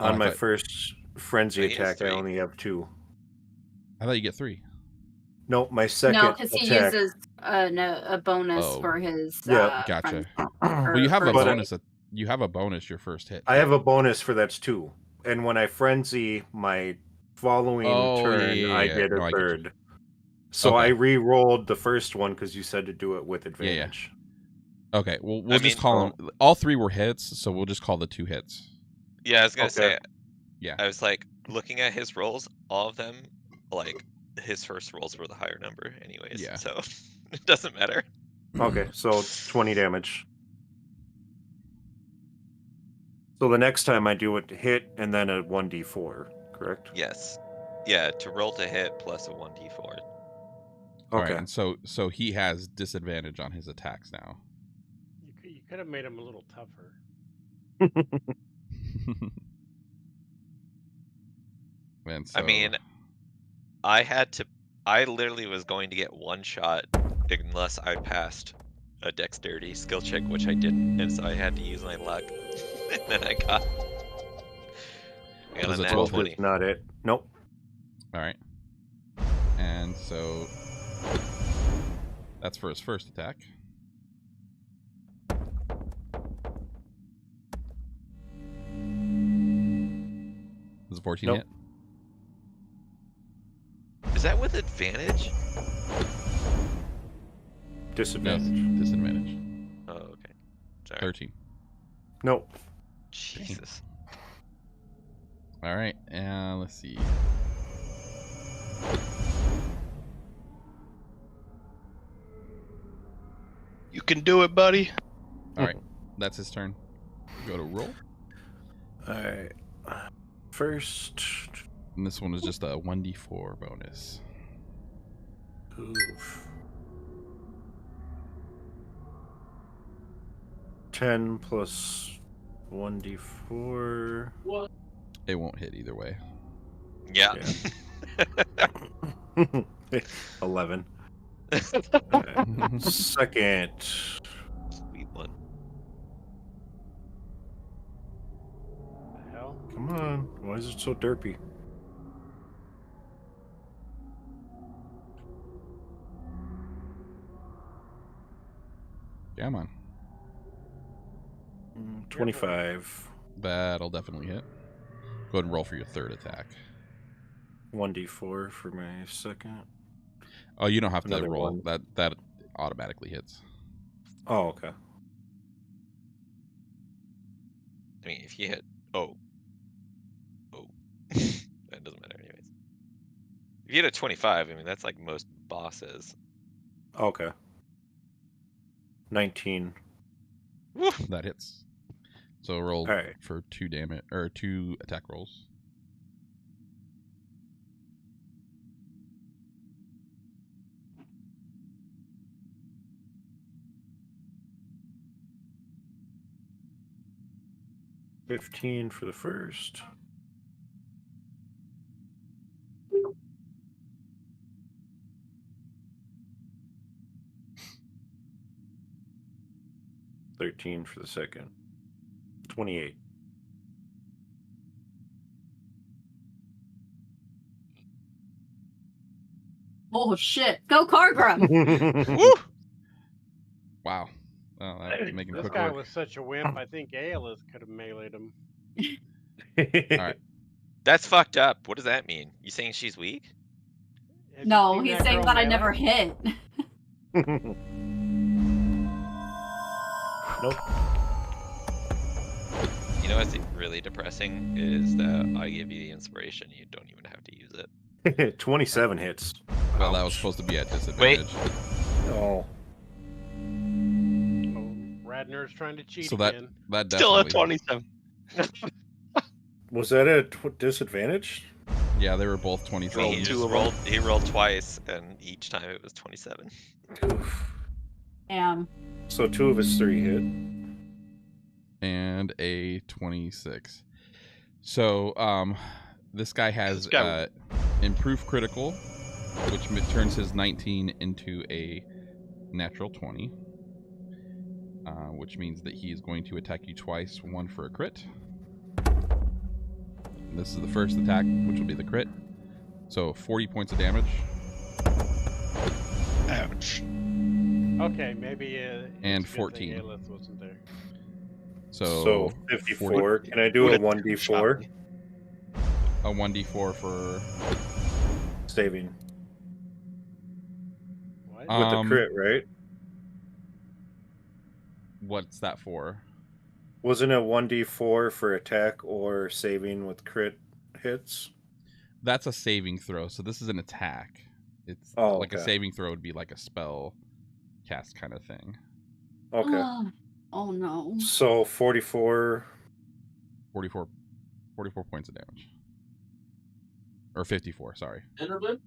Oh, I On my thought- first frenzy Wait, he has attack, I 3. only have 2. I thought you get 3. Nope, my second No, because he attack. uses a bonus Oh. for his. Yeah, Gotcha. friend- Well, you have a for his- bonus. You have a bonus your first hit. I have a bonus for that's 2. And when I frenzy my following turn, yeah. I get No, a I get you. third. So Okay. I re-rolled the first one because you said to do it with yeah. advantage. Okay, well, we'll I just mean- call them... All 3 were hits, so we'll just call the 2 hits. Yeah, I was gonna Okay. say. Yeah. I was like looking at his rolls, all of them, like his first rolls were the higher number, anyways. Yeah. So it doesn't matter. Okay, so 20 damage. So the next time I do it, hit and then a 1d4, correct? Yes. Yeah, to roll to hit plus a 1d4. All right, Okay. and so he has disadvantage on his attacks now. You could have made him a little tougher. And so, I mean, I literally was going to get 1 shot unless I passed a dexterity skill check, which I didn't, and so I had to use my luck. And then I got Was a it nat 12? 20. That's not it. Nope. all right. And so that's for his first attack. Does a 14 Nope. hit? Is that with advantage? No, Disadvantage. disadvantage. Oh, okay. Sorry. 13. Nope. Jesus. All right, and let's see. You can do it, buddy. All right, that's his turn. Go to roll. Alright. First. And this one is just a 1d4 bonus. Oof. 10 plus 1d4. What? It won't hit either way. Yeah. 11. Alright. Second. Sweet one. The hell? Come on. Why is it so derpy? Come on. 25. That'll definitely hit. Go ahead and roll for your third attack. 1d4 for my second. Oh, you don't have to Another roll. one. That automatically hits. Oh, okay. I mean, if you hit. Oh. That doesn't matter, anyways. If you hit a 25, I mean, that's like most bosses. Okay. 19. Woo! That hits. So roll All right. for 2 damage or 2 attack rolls. 15 for the first. $13 for the second. 28. Oh shit! Go Cargrim! Woo! Wow. Oh, that's making This quick guy work. was such a wimp. I think Aelith could have meleeed him. All right. That's fucked up. What does that mean? You saying she's weak? Have you No, seen he's that saying girl that I melee? never hit. Nope. You know what's really depressing is that I give you the inspiration. You don't even have to use it. 27 hits. Well, that was Ouch. supposed to be at disadvantage. Oh. Oh, Radner's trying to cheat So that again. Still definitely. at 27. Was that a disadvantage? Yeah, they were both He 27. just rolled. He rolled twice, and each time it was 27. Oof. Damn. So 2 of his 3 hit. And a 26. So this guy has This guy- improved critical, which turns his 19 into a natural 20, which means that he is going to attack you twice, one for a crit. This is the first attack, which will be the crit. So 40 points of damage. Ouch. Okay, maybe. And it's a good 14. thing Aelith wasn't there. So 54. 40 Can I do a Would've 1d4 a 1d4 for saving? What? With the crit, right? what's that for? Wasn't it 1d4 for attack or saving with crit hits? That's a saving throw. So this is an attack. It's Oh, like a okay. saving throw would be like a spell cast kind of thing. Okay. Oh no. So 44. 44 points of damage. Or 54, sorry. Interlude?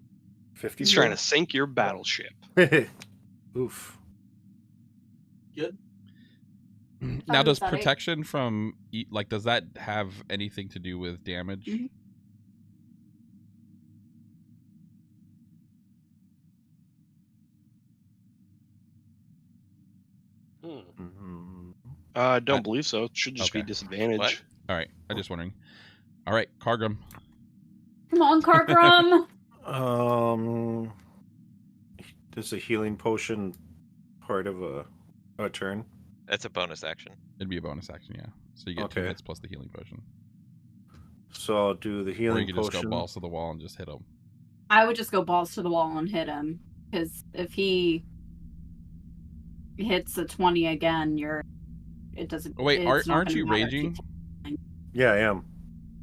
50. He's trying to sink your battleship. Oof. Good. Now, does Sorry. protection from like does that have anything to do with damage? Mhm. Hmm. Mhm. I don't believe so. It should just be Okay. disadvantage. What? All right, I'm just wondering. All right, Cargrim. Come on, Cargrim! Does a healing potion part of a turn? That's a bonus action. It'd be a bonus action, yeah. So you get 2 Okay. hits plus the healing potion. So I'll do the Or healing you could just potion. go balls to the wall and just hit him. I would just go balls to the wall and hit him. Because if he hits a 20 again, it doesn't. Oh, wait, it's not aren't gonna you matter if raging? Yeah, I am.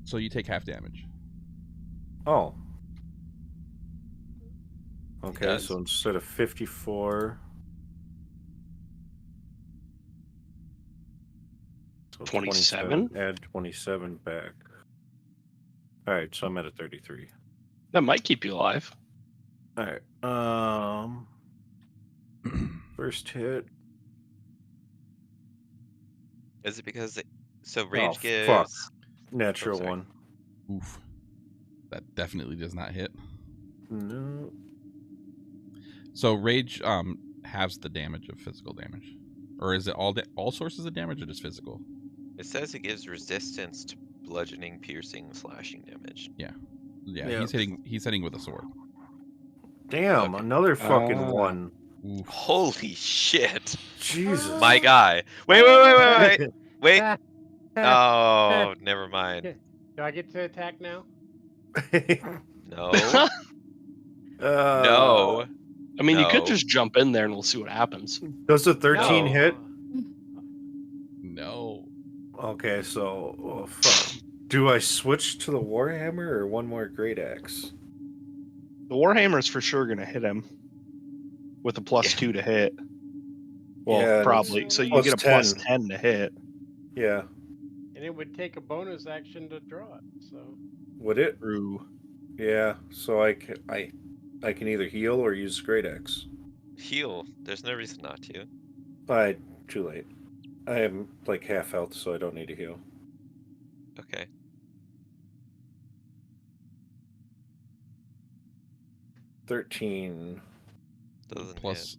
So you take half damage. Oh. Okay, does. so instead of 54, so 27? Add 27 back. All right, so I'm at a 33. That might keep you alive. All right. First hit. Is it because rage Fuck. gives? Natural sorry. 1. Oof. That definitely does not hit. No. So rage halves the damage of physical damage. Or is it all sources of damage or just physical? It says it gives resistance to bludgeoning, piercing, slashing damage. Yeah, Yeah. he's hitting with a sword. Damn, Okay. another fucking Ah. 1. Oof. Holy shit! Jesus. My guy. Wait. Oh, never mind. Do I get to attack now? No. No. No. I mean, you could No. just jump in there and we'll see what happens. Does the 13 No. hit? No. Okay, so fuck. Do I switch to the Warhammer or one more Great Axe? The Warhammer's for sure going to hit him with a +2 to hit. Well, Yeah, and probably. it's So you plus get a 10. +10 to hit. Yeah. And it would take a bonus action to draw it. So Would it? True. Yeah. So I can either heal or use Great Axe. Heal. There's no reason not to. Too late. I am like half health, so I don't need to heal. Okay. $13 Doesn't Plus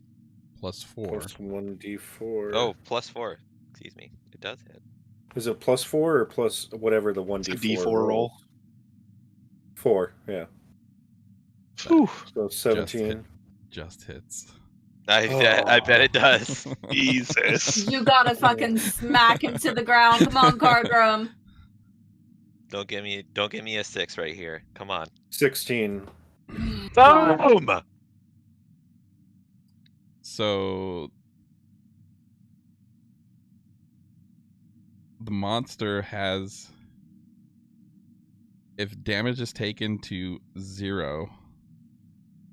4. plus 1d4. Oh, +4. Excuse me. It does hit. Is it +4 or plus whatever the 1d4 It's a D4 roll. 4, yeah. Whew. So 17. Just hits. I bet it does. Jesus. You gotta fucking smack him to the ground. Come on, Cardrum. Don't give me a 6 right here. Come on. 16. Boom! So the monster has, if damage is taken to 0,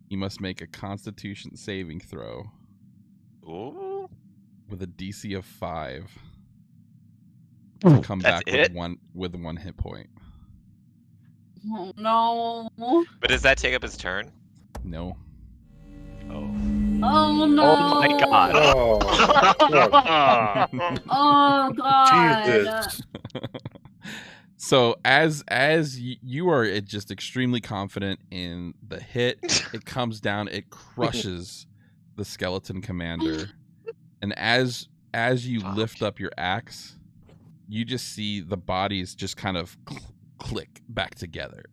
you must make a Constitution saving throw Ooh. with a DC of 5 to come That's back it? with one hit point. Oh no. But does that take up his turn? No. Oh. Oh no. Oh my god. Oh, Oh god. Jesus. So as you are just extremely confident in the hit, it comes down, it crushes the skeleton commander, and as you lift up your axe, you just see the bodies just kind of click back together.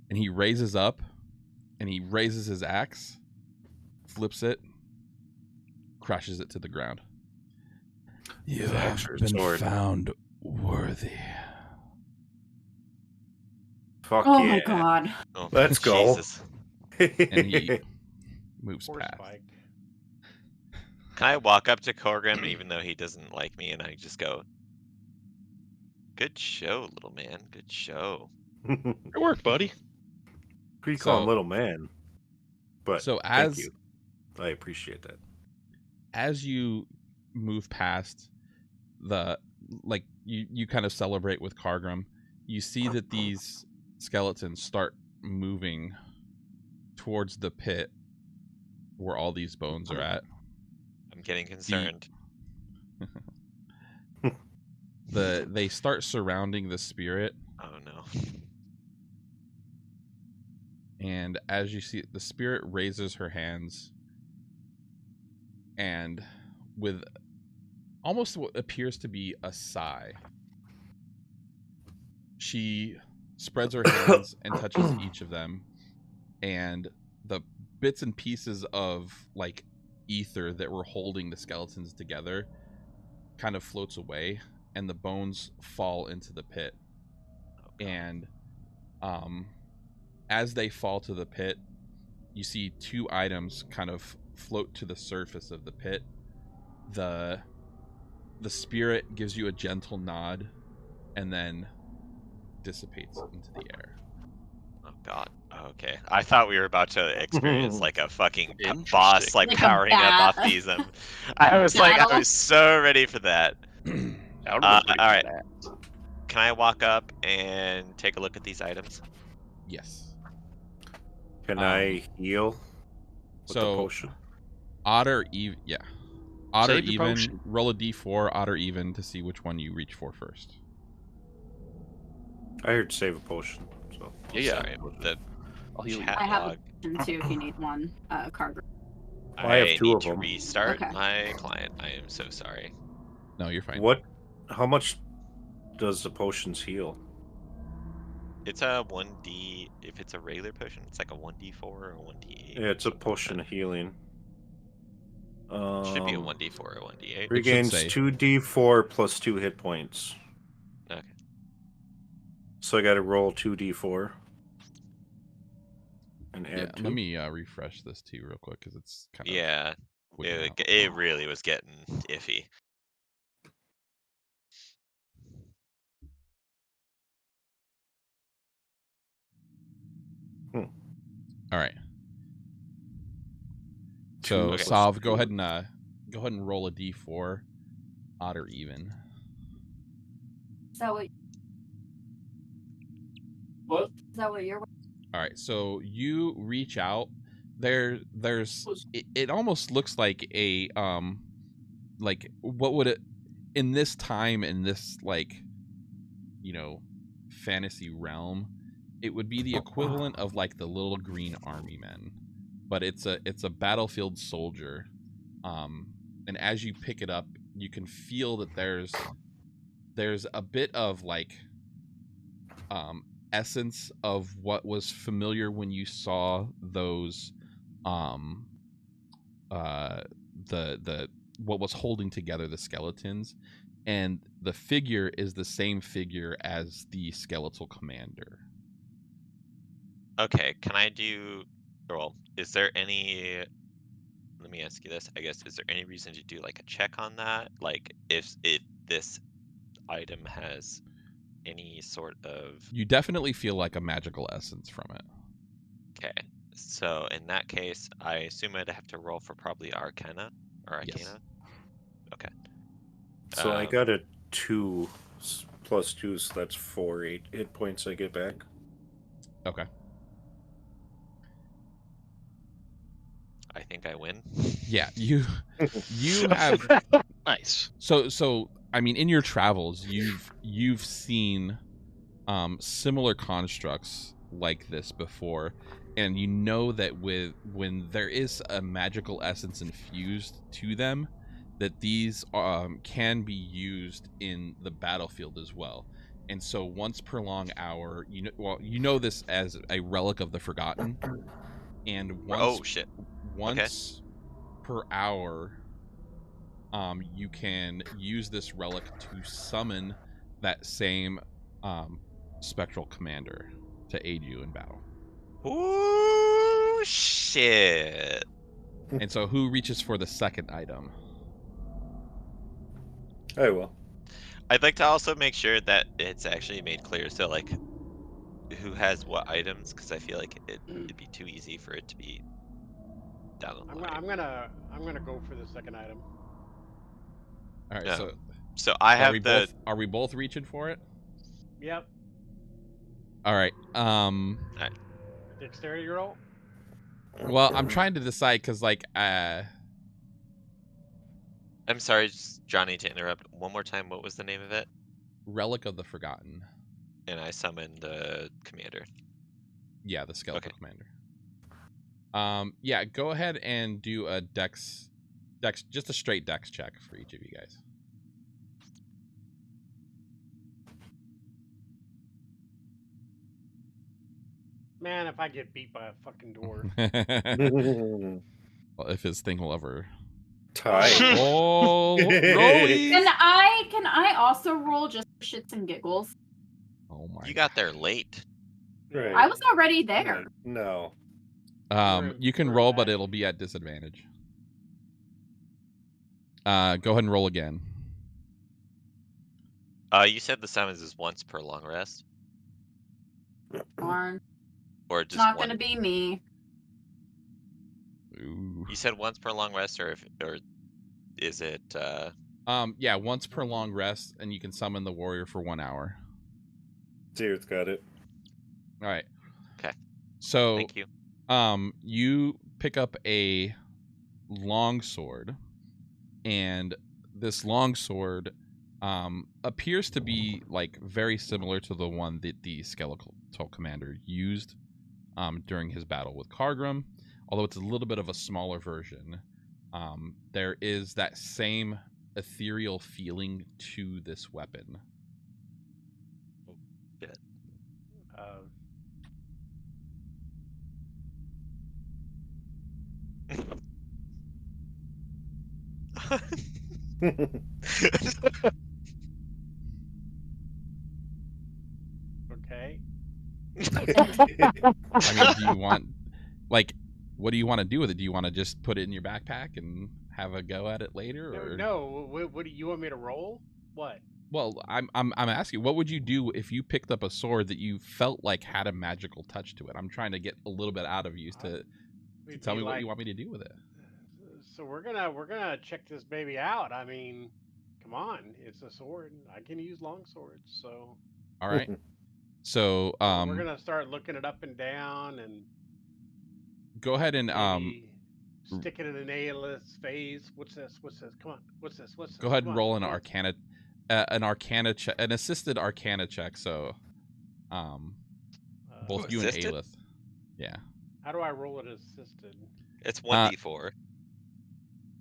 And he raises up, and he raises his axe, flips it, crashes it to the ground. You have been found worthy. Fuck Oh yeah. my god. Oh, Let's go. Jesus. And he moves Horse past. bike. Can I walk up to Corgrim even though he doesn't like me and I just go, good show, little man. Good show. Good work, buddy. Who you call him So- little man? But So thank you. I appreciate that. as you move past the, like, you kind of celebrate with Cargrim, you see that these skeletons start moving towards the pit where all these bones are at. I'm getting concerned. They start surrounding the spirit, Oh no. and as you see, the spirit raises her hands, and with almost what appears to be a sigh, she spreads her hands and touches each of them, and the bits and pieces of, like, ether that were holding the skeletons together kind of floats away, and the bones fall into the pit. And as they fall to the pit, you see 2 items kind of float to the surface of the pit. The spirit gives you a gentle nod and then dissipates into the air. Oh god. Okay. I thought we were about to experience like a fucking Interesting. boss like Like a powering up bat. off these. I was like, I Battle. was so ready for that. That would've been pretty all right. badass. Can I walk up and take a look at these items? Yes. Can I heal with the So potion? odd or even, yeah. Odd or Save your even, potion. roll a d4, odd or even, to see which one you reach for first. I heard save a potion. So Yeah. Sorry, the I'll heal you. chat I have log. a question too if you need one, Cardrum. I have 2 need of to them. restart Okay. my client. I am so sorry. No, you're fine. What? How much does the potions heal? It's a 1d. If it's a regular potion, it's like a 1d4 or a 1d8. Yeah, it's a something like potion that. of healing. It should be a 1d4 or 1d8. Regains say. 2d4 plus 2 hit points. Okay. So I got to roll 2d4 and add Yeah, 2. let me refresh this too real quick because it's kind of Yeah, wigging out. it really was getting iffy. All right. So Okay. Sav, go ahead and roll a d4, odd or even. Is that what? What? Is that what you're? All right, so you reach out. There's it almost looks like a like what would it? in this time, in this fantasy realm, it would be the equivalent of like the little green army men, but it's a battlefield soldier. And as you pick it up, you can feel that there's a bit of like essence of what was familiar when you saw those the what was holding together the skeletons, and the figure is the same figure as the skeletal commander. Okay, can I do? Well, is there any? Let me ask you this. I guess, is there any reason to do like a check on that? Like, if this item has any sort of. You definitely feel like a magical essence from it. Okay, so in that case, I assume I'd have to roll for probably Arcana or Arcana. Yes. Okay. So I got a 2 plus 2, so that's 4 hit points I get back. Okay. I think I win. Yeah, you have Nice. So I mean, in your travels, you've seen similar constructs like this before, and you know that when there is a magical essence infused to them, that these can be used in the battlefield as well. And so once per long hour, you know this as a relic of the Forgotten, and once per hour, you can use this relic to summon that same spectral commander to aid you in battle. Ooh, shit. And so who reaches for the second item? I will. I'd like to also make sure that it's actually made clear. So, like, who has what items? Because I feel like it'd be too easy for it to be down the line. I'm gonna go for the second item. All right, No. So I have Are we both reaching for it? Yep. All right. Dexterity roll. Well, I'm trying to decide because, like, I'm sorry, Johnny, to interrupt. One more time, what was the name of it? Relic of the Forgotten. And I summoned the commander. Yeah, the skeletal commander. Yeah, go ahead and do a dex, just a straight dex check for each of you guys. Man, if I get beat by a fucking dwarf. Well, if his thing will ever tie. Oh, rollies! Can I also roll just for shits and giggles? Oh my! You got there late. Right. I was already there. No. You can roll, but it'll be at disadvantage. Go ahead and roll again. You said the summons is once per long rest? Darn. Or It's just not one? gonna be me. Ooh. You said once per long rest, or is it? Yeah, once per long rest, and you can summon the warrior for 1 hour. Dude's got it. All right. Okay. So, thank you. You pick up a long sword, and this long sword appears to be like very similar to the one that the skeletal commander used during his battle with Kargrim, although it's a little bit of a smaller version. There is that same ethereal feeling to this weapon. Oh, shit. Okay. I mean, do you want, like, what do you want to do with it? Do you want to just put it in your backpack and have a go at it later? Or No. What do you want me to roll? What? Well, I'm asking, what would you do if you picked up a sword that you felt like had a magical touch to it? I'm trying to get a little bit out of you to tell me what you want me to do with it. So we're gonna check this baby out. I mean, come on, it's a sword. I can use long swords, so. All right. So we're gonna start looking it up and down, and go ahead and maybe... Stick it in an ALS phase. What's this? What's this? Come on. What's this? What's this? Go ahead Come and on, roll an come on. arcana check, an assisted arcana check. So, both you and Assisted? Aelith. Yeah. How do I roll it assisted? It's 1d4.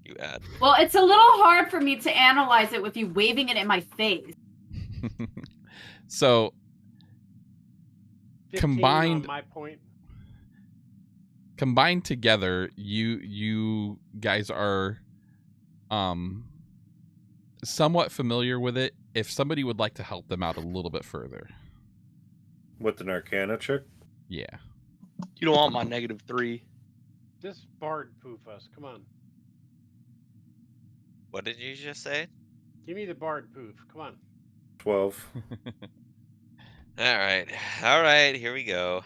You add. Well, it's a little hard for me to analyze it with you waving it in my face. So 15 combined on my point. combined together, you guys are somewhat familiar with it. If somebody would like to help them out a little bit further. With an Arcana check? Yeah. You don't want my -3. This bard poof us. Come on. What did you just say? Give me the bard poof. Come on. 12. All right, here we go.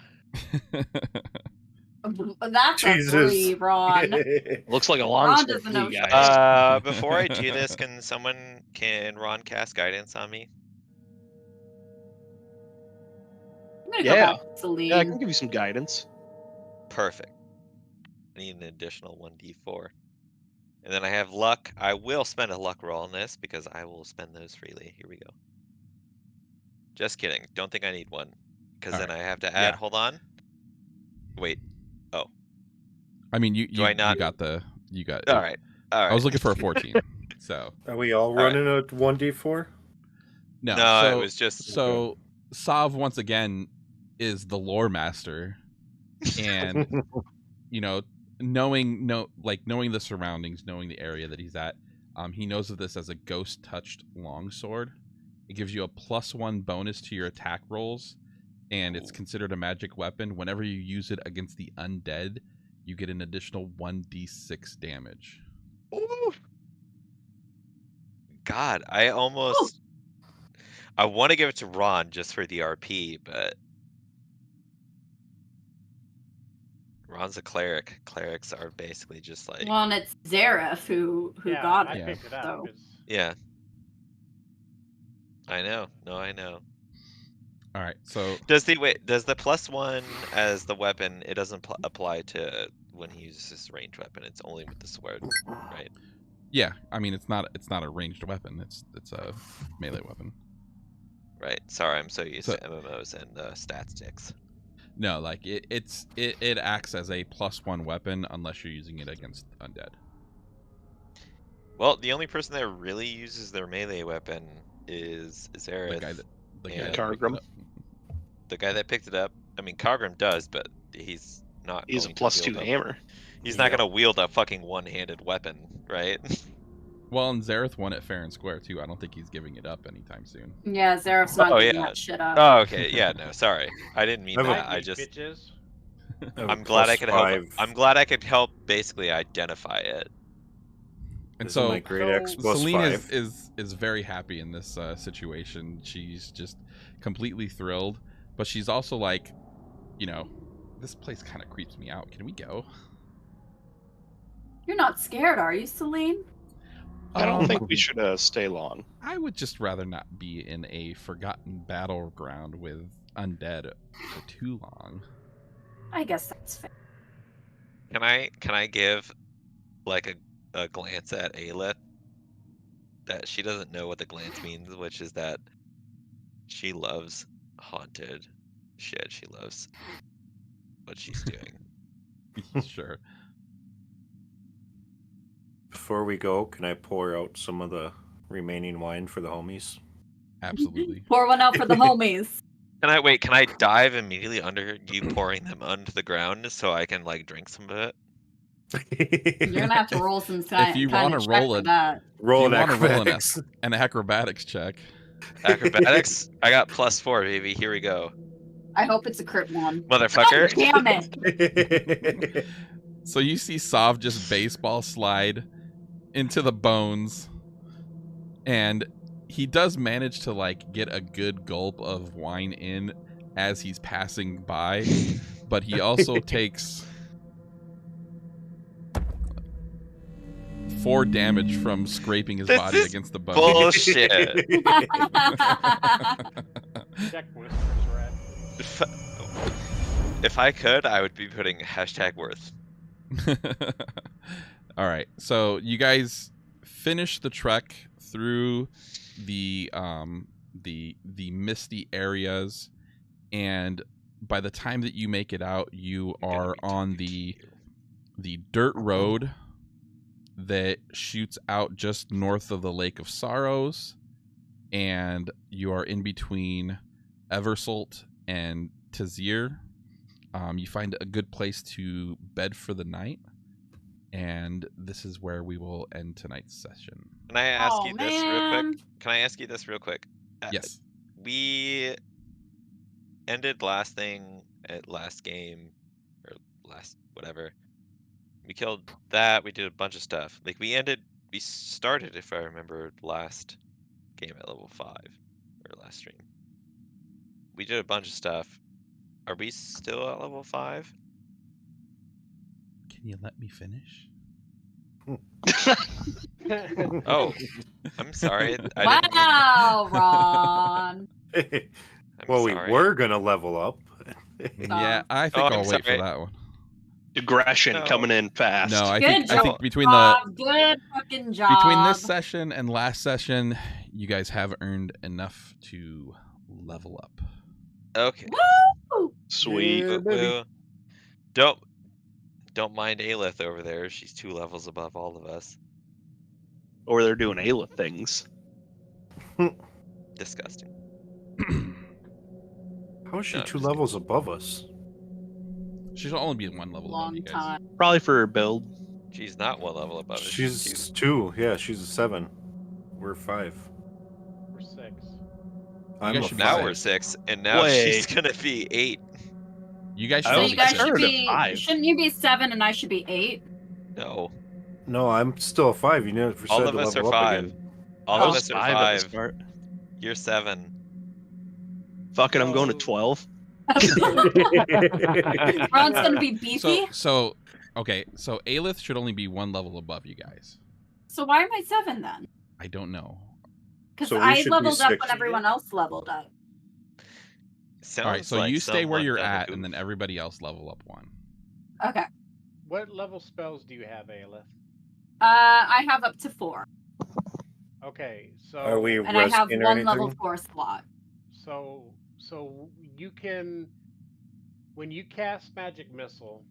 That's Jesus. a 3, Ron. Looks like a Ron long doesn't sword know to you shit. guys. Before I do this, can Ron cast guidance on me? I'm gonna Yeah. go back to Selene. Yeah, I can give you some guidance. Perfect. I need an additional 1d4. And then I have luck. I will spend a luck roll on this because I will spend those freely. Here we go. Just kidding. Don't think I need one. Because then I have to add. Yeah. Hold on. Wait. Oh. I mean, you I not- got it. All right. I was looking for a 14. So Are we all running a 1d4? no. No, so, it was just. so Sav once again is the lore master, and knowing the surroundings, knowing the area that he's at, he knows of this as a ghost touched longsword. It gives you a +1 bonus to your attack rolls, and it's considered a magic weapon. Whenever you use it against the undead, you get an additional 1d6 damage. Ooh. God, I almost. I want to give it to Ron just for the RP, but Ron's a cleric. Clerics are basically just like. Well, and it's Zareth who yeah, got I it. picked it up. so. It's- Yeah. I know. No, I know. All right, so Does the +1 as the weapon? It doesn't apply to when he uses his ranged weapon. It's only with the sword, right? yeah, I mean it's not a ranged weapon. It's a melee weapon. Right. Sorry, I'm so used So- to MMOs and stat sticks. No, like it acts as a +1 weapon unless you're using it against undead. Well, the only person that really uses their melee weapon is Zareth. The guy that Yeah. picked it Cargrim. up. The guy that picked it up. I mean, Cargrim does, but he's not. He's a going to +2 wield hammer. He's not going to wield a fucking one-handed weapon, right? Well, and Zareth won it fair and square too. I don't think he's giving it up anytime soon. Yeah, Zareth's not Oh, giving yeah. that shit up. Oh, okay. Yeah, no, sorry. I didn't mean I have that. a- I Fight me, just. bitches. I'm glad I could help. I'm glad I could help basically identify it. And This is so my great X plus Selene 5. is very happy in this situation. She's just completely thrilled, but she's also like, this place kind of creeps me out. Can we go? You're not scared, are you, Selene? I don't think we should stay long. I would just rather not be in a forgotten battleground with undead for too long. I guess that's fair. Can I give like a glance at Aelith that she doesn't know what the glance means, which is that she loves haunted shit. She loves what she's doing. Sure. Before we go, can I pour out some of the remaining wine for the homies? Absolutely. Pour one out for the homies. Can I dive immediately under you pouring them onto the ground so I can like drink some of it? You're gonna have to roll some kind If you kind wanna of check roll for it- that. Roll You an wanna roll an acrobatics. An acrobatics check. Acrobatics? I got +4, baby. Here we go. I hope it's a crit one. Motherfucker. God damn it! So you see Sav just baseball slide into the bones, and he does manage to like get a good gulp of wine in as he's passing by, but he also takes 4 damage from scraping his This body is against the bone. Bullshit. Check whispers, rat. If I could, I would be putting #worth. All right. So you guys finish the trek through the misty areas, and by the time that you make it out, you are on the dirt road that shoots out just north of the Lake of Sorrows, and you are in between Eversalt and Tazir. You find a good place to bed for the night, and this is where we will end tonight's session. Can I ask Oh, you this real quick? man. Can I ask you this real quick? Yes. We ended last game, or last whatever. We killed that. We did a bunch of stuff. Like we started, if I remember, last game at level 5 or last stream. We did a bunch of stuff. Are we still at level 5? Can you let me finish? Oh, I'm sorry. Wow, Ron. Well, we sorry. were gonna level up. Yeah, I think I'm I'll wait for sorry. that one. Aggression No. coming in fast. No, I Good think job. between the Good fucking job. between this session and last session, you guys have earned enough to level up. Okay. Woo! Sweet. Yeah, baby. Don't mind Aelith over there. She's 2 levels above all of us. Or they're doing Ayla things. Disgusting. How is she No, 2 just levels above us? She'll only be 1 level above Long you guys. time. Probably for her build. She's not 1 level above us. She's 2. Yeah, she's a 7. We're 5. We're 6. I'm guys a should be 5. Now we're 6, and now she's Wait. gonna be 8. You guys should I So all was you be guys six. should started at be. 5. Shouldn't you be 7 and I should be 8? No. No, I'm still a 5. You never All said of to us level are up 5. again. All I of was us are 5 at the 5. start. You're 7. Fucking, I'm going to So- 12. Ron's gonna be beefy. So okay, so Aelith should only be 1 level above you guys. So why am I 7 then? I don't know. Because So we I should be leveled up 6. when everyone else leveled up. Sounds All right, so like you stay where someone you're done a at, and then goof. everybody else level up 1. Okay. What level spells do you have, Aelith? I have up to 4, Okay, so Are we and I have resting or 1 anything? level 4 slot. So you can, when you cast magic missile,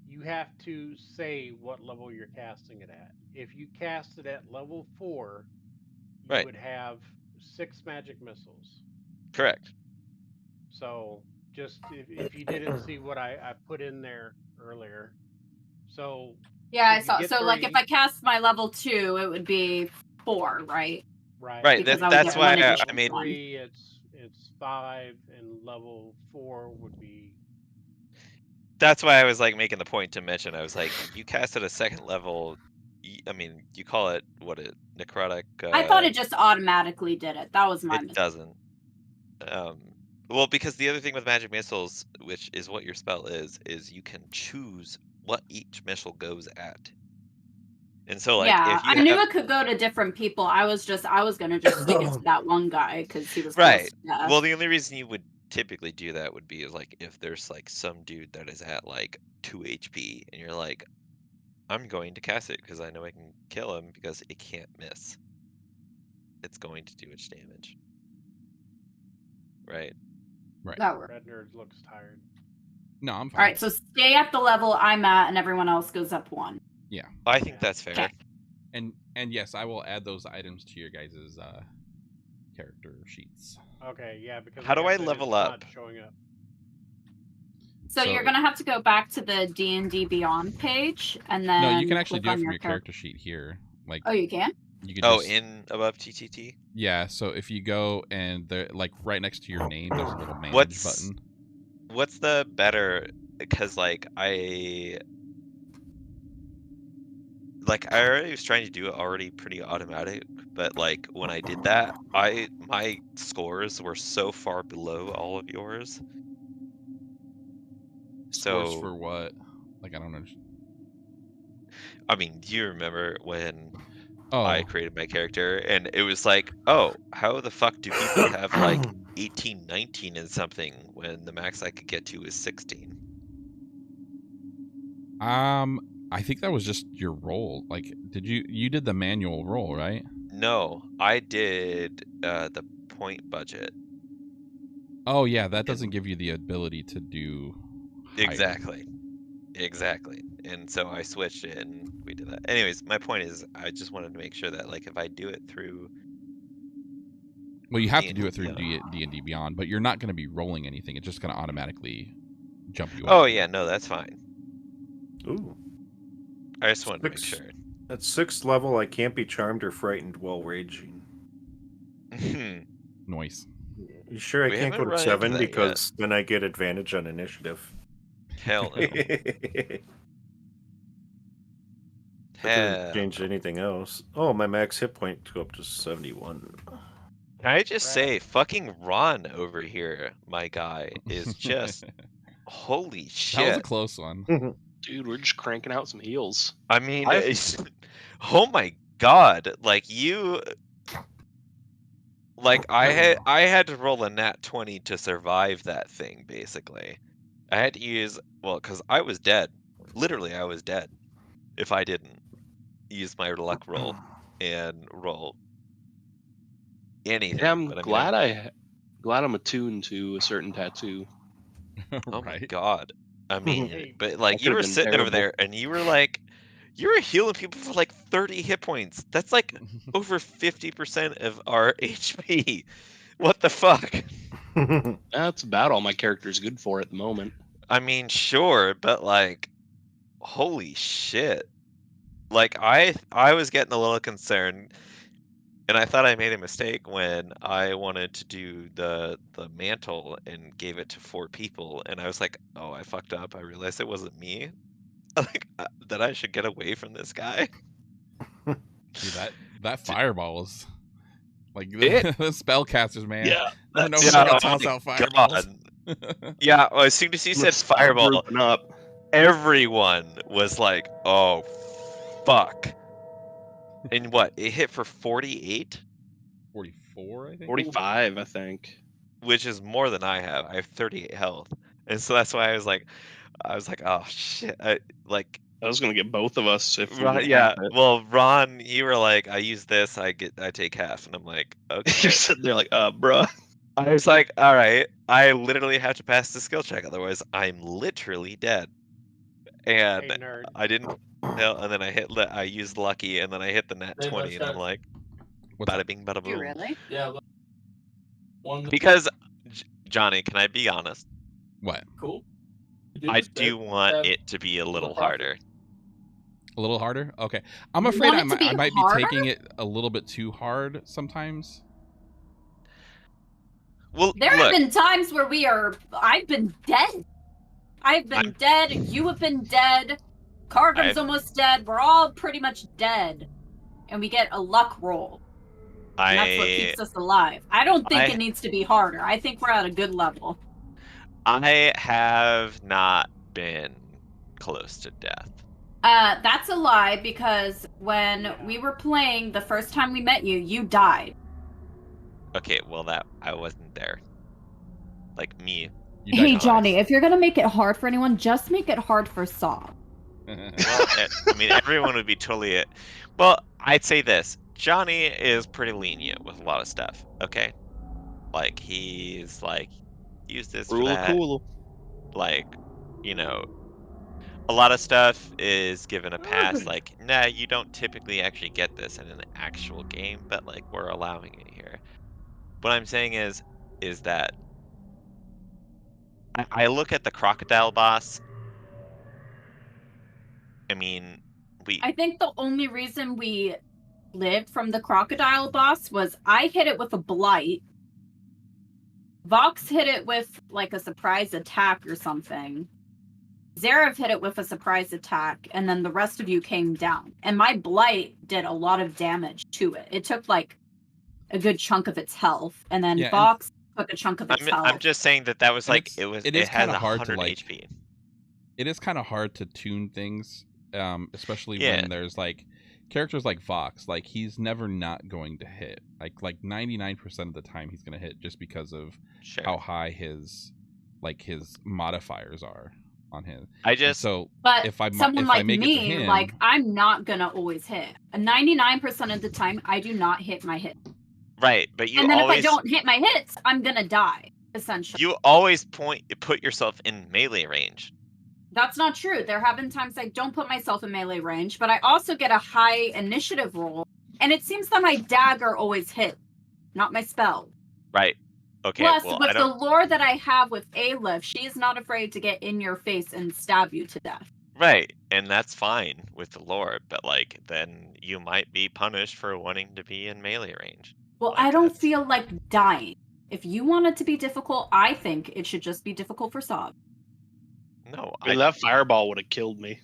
you have to say what level you're casting it at. If you cast it at level 4, you Right. would have 6 magic missiles. Correct. So just if you didn't see what I put in there earlier. So Yeah, I you saw. get So, like, 3. if I cast my level 2, it would be 4, right? right, Because I would That's get why one I additional mean, one. 3, it's 5, and level 4 would be. that's why I was like making the point to mention. I was like, you cast at a 2nd level. I mean, you call it necrotic. I thought it just automatically did it. That was my It mistake. doesn't. Well, because the other thing with magic missiles, which is what your spell is you can choose what each missile goes at. And so, like, Yeah, if you I knew have, it could go to different people. I was gonna just stick it to that one guy because he was right. close to death. Well, the only reason you would typically do that would be like if there's like some dude that is at like 2 HP, and you're like, I'm going to cast it because I know I can kill him because it can't miss. It's going to do its damage. Right. That worked. Red Nerd looks tired. No, I'm fine. All right, so stay at the level I'm at, and everyone else goes up 1. I think that's fair. Okay. And yes, I will add those items to your guys' character sheets. Okay, yeah, because How do like I said, level it's up? not showing up. So you're gonna have to go back to the D&D Beyond page, and then No, you can actually do click it on from your character sheet here. Like, Oh, you can? you can Oh, just, in above TTT. yeah. So if you go and there, like right next to your name, there's a little manage What's- button. What's the better? Because like I already was trying to do it already pretty automatic, but like when I did that, my scores were so far below all of yours. Scores So for what? Like, I don't know. I mean, do you remember when Oh, I created my character and it was like, oh, how the fuck do people have like 18, 19 and something when the max I could get to is 16? I think that was just your roll. Like, you did the manual roll, right? No, I did the point budget. Oh yeah, that doesn't give you the ability to do higher. Exactly. And so I switched it and we did that. Anyways, my point is I just wanted to make sure that like if I do it through Well, you have to D&D do it through Beyond. D&D Beyond, but you're not going to be rolling anything. It's just going to automatically jump you up. Oh yeah, no, that's fine. Ooh. I just wanted to make sure. At 6th level, I can't be charmed or frightened while raging. Noise. You sure I We can't go haven't to run into 7 that because then I get advantage on initiative. Hell no. That doesn't change anything else. Oh, my max hit point to go up to 71. Can I just say, fucking Ron over here, my guy, is just holy shit. That was a close one. Dude, we're just cranking out some heals. I mean, oh my god, like you, like I had to roll a nat 20 to survive that thing. Basically, I had to use because I was dead. Literally, I was dead if I didn't use my luck roll and roll anything. Yeah, I'm but, glad I'm attuned to a certain tattoo. Oh Right? my god. I mean, Hey, but like That you could've were been sitting over terrible. there and you were healing people for like 30 hit points. That's like over 50% of our HP. What the fuck? That's about all my character's good for at the moment. I mean, sure, but like holy shit. Like I was getting a little concerned and I thought I made a mistake when I wanted to do the mantle and gave it to 4 people and I was like, "Oh, I fucked up. I realized it wasn't me." Like that I should get away from this guy. Dude, that fireball was like It- the spellcasters, man. Yeah, Over and over, that's- they're gonna oh toss my out fireballs. Yeah, well, as soon as he said Let's start fireball, grouping up. everyone was like, "Oh, fuck!" And what? It hit for 48, 44, I think. 45, I think. which is more than I have. I have 38 health, and so that's why I was like, "Oh shit!" I was gonna get both of us if we Ron, didn't yeah. have it. Well, Ron, you were like, "I use this, I take half," and I'm like, "Okay." You're sitting there like, bruh. I was like, "All right." I literally have to pass the skill check, otherwise I'm literally dead. And hey, nerd. I didn't fail, and then I used lucky, and then I hit the nat 20, and I'm like, What's bada up? bing, bada You boom. really? Yeah. One. Because, Johnny, can I be honest? What? Cool. I do want it to be a little harder. A little harder? Okay. I'm You afraid want I it to be might be harder? taking it a little bit too hard sometimes. Well, There have look, been times where I've been dead. I've been dead. You have been dead. Cargrim's almost dead. We're all pretty much dead. And we get a luck roll. And that's what keeps us alive. I don't think it needs to be harder. I think we're at a good level. I have not been close to death. That's a lie, because when we were playing the first time we met you, you died. Okay, well, that I wasn't there. Like me. You died Hey, twice. Johnny, if you're gonna make it hard for anyone, just make it hard for Saw. Well, I mean, everyone would be totally it. Well, I'd say this. Johnny is pretty lenient with a lot of stuff, okay? Like, he's like, use this for Rule of that. cool. Like, you know, a lot of stuff is given a pass. Like, nah, you don't typically actually get this in an actual game, but, like, we're allowing it here. What I'm saying is that I look at the crocodile boss. I mean, I think the only reason we lived from the crocodile boss was I hit it with a blight. Vox hit it with like a surprise attack or something. Zarev hit it with a surprise attack, and then the rest of you came down. And my blight did a lot of damage to it. It took like a good chunk of its health, and then Vox took a chunk of its health. I'm just saying that was like it has 100 HP. It is kind of hard to tune things, especially when there's like characters like Vox. Like, he's never not going to hit. Like 99% of the time he's going to hit, just because of how high his modifiers are. on him. I And just so But if I someone like make it to me, him, like I'm not gonna always hit. 99% of the time, I do not hit my hit. right, but you And then if I always don't hit my hits, I'm gonna die, essentially. you always put yourself in melee range. That's not true. There have been times I don't put myself in melee range, but I also get a high initiative roll, and it seems that my dagger always hits, not my spell. Right. Okay. Plus, Well, with the lore that I have with Aleph, she is not afraid to get in your face and stab you to death. Right, and that's fine with the lore, but like then you might be punished for wanting to be in melee range. Well, Like, I don't that's- feel like dying. If you want it to be difficult, I think it should just be difficult for Sob. No, I mean, that fireball would have killed me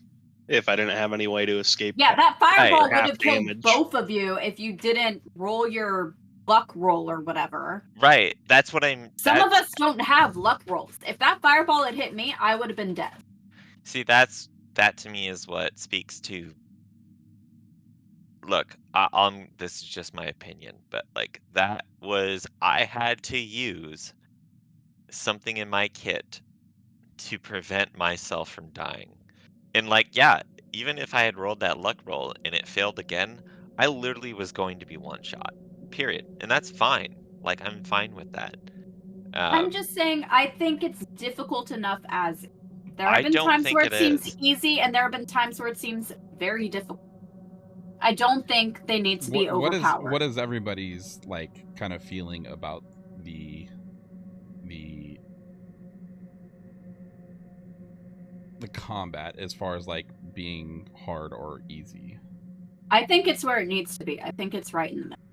if I didn't have any way to escape. Yeah, that fireball Right. would have killed Damage. both of you if you didn't roll your luck roll or whatever. Right, that's what I'm. Some of us don't have luck rolls. If that fireball had hit me, I would have been dead. See, that to me is what speaks to. Look, this is just my opinion, but like that was I had to use something in my kit to prevent myself from dying. And like, yeah, even if I had rolled that luck roll and it failed again, I literally was going to be one shot. Period. And that's fine. Like, I'm fine with that. I'm just saying, I think it's difficult enough as there have I been don't times think where it it seems is. easy, and there have been times where it seems very difficult. I don't think they need to be overpowered. What is everybody's like kind of feeling about the combat as far as like being hard or easy? I think it's where it needs to be. I think it's right in the middle.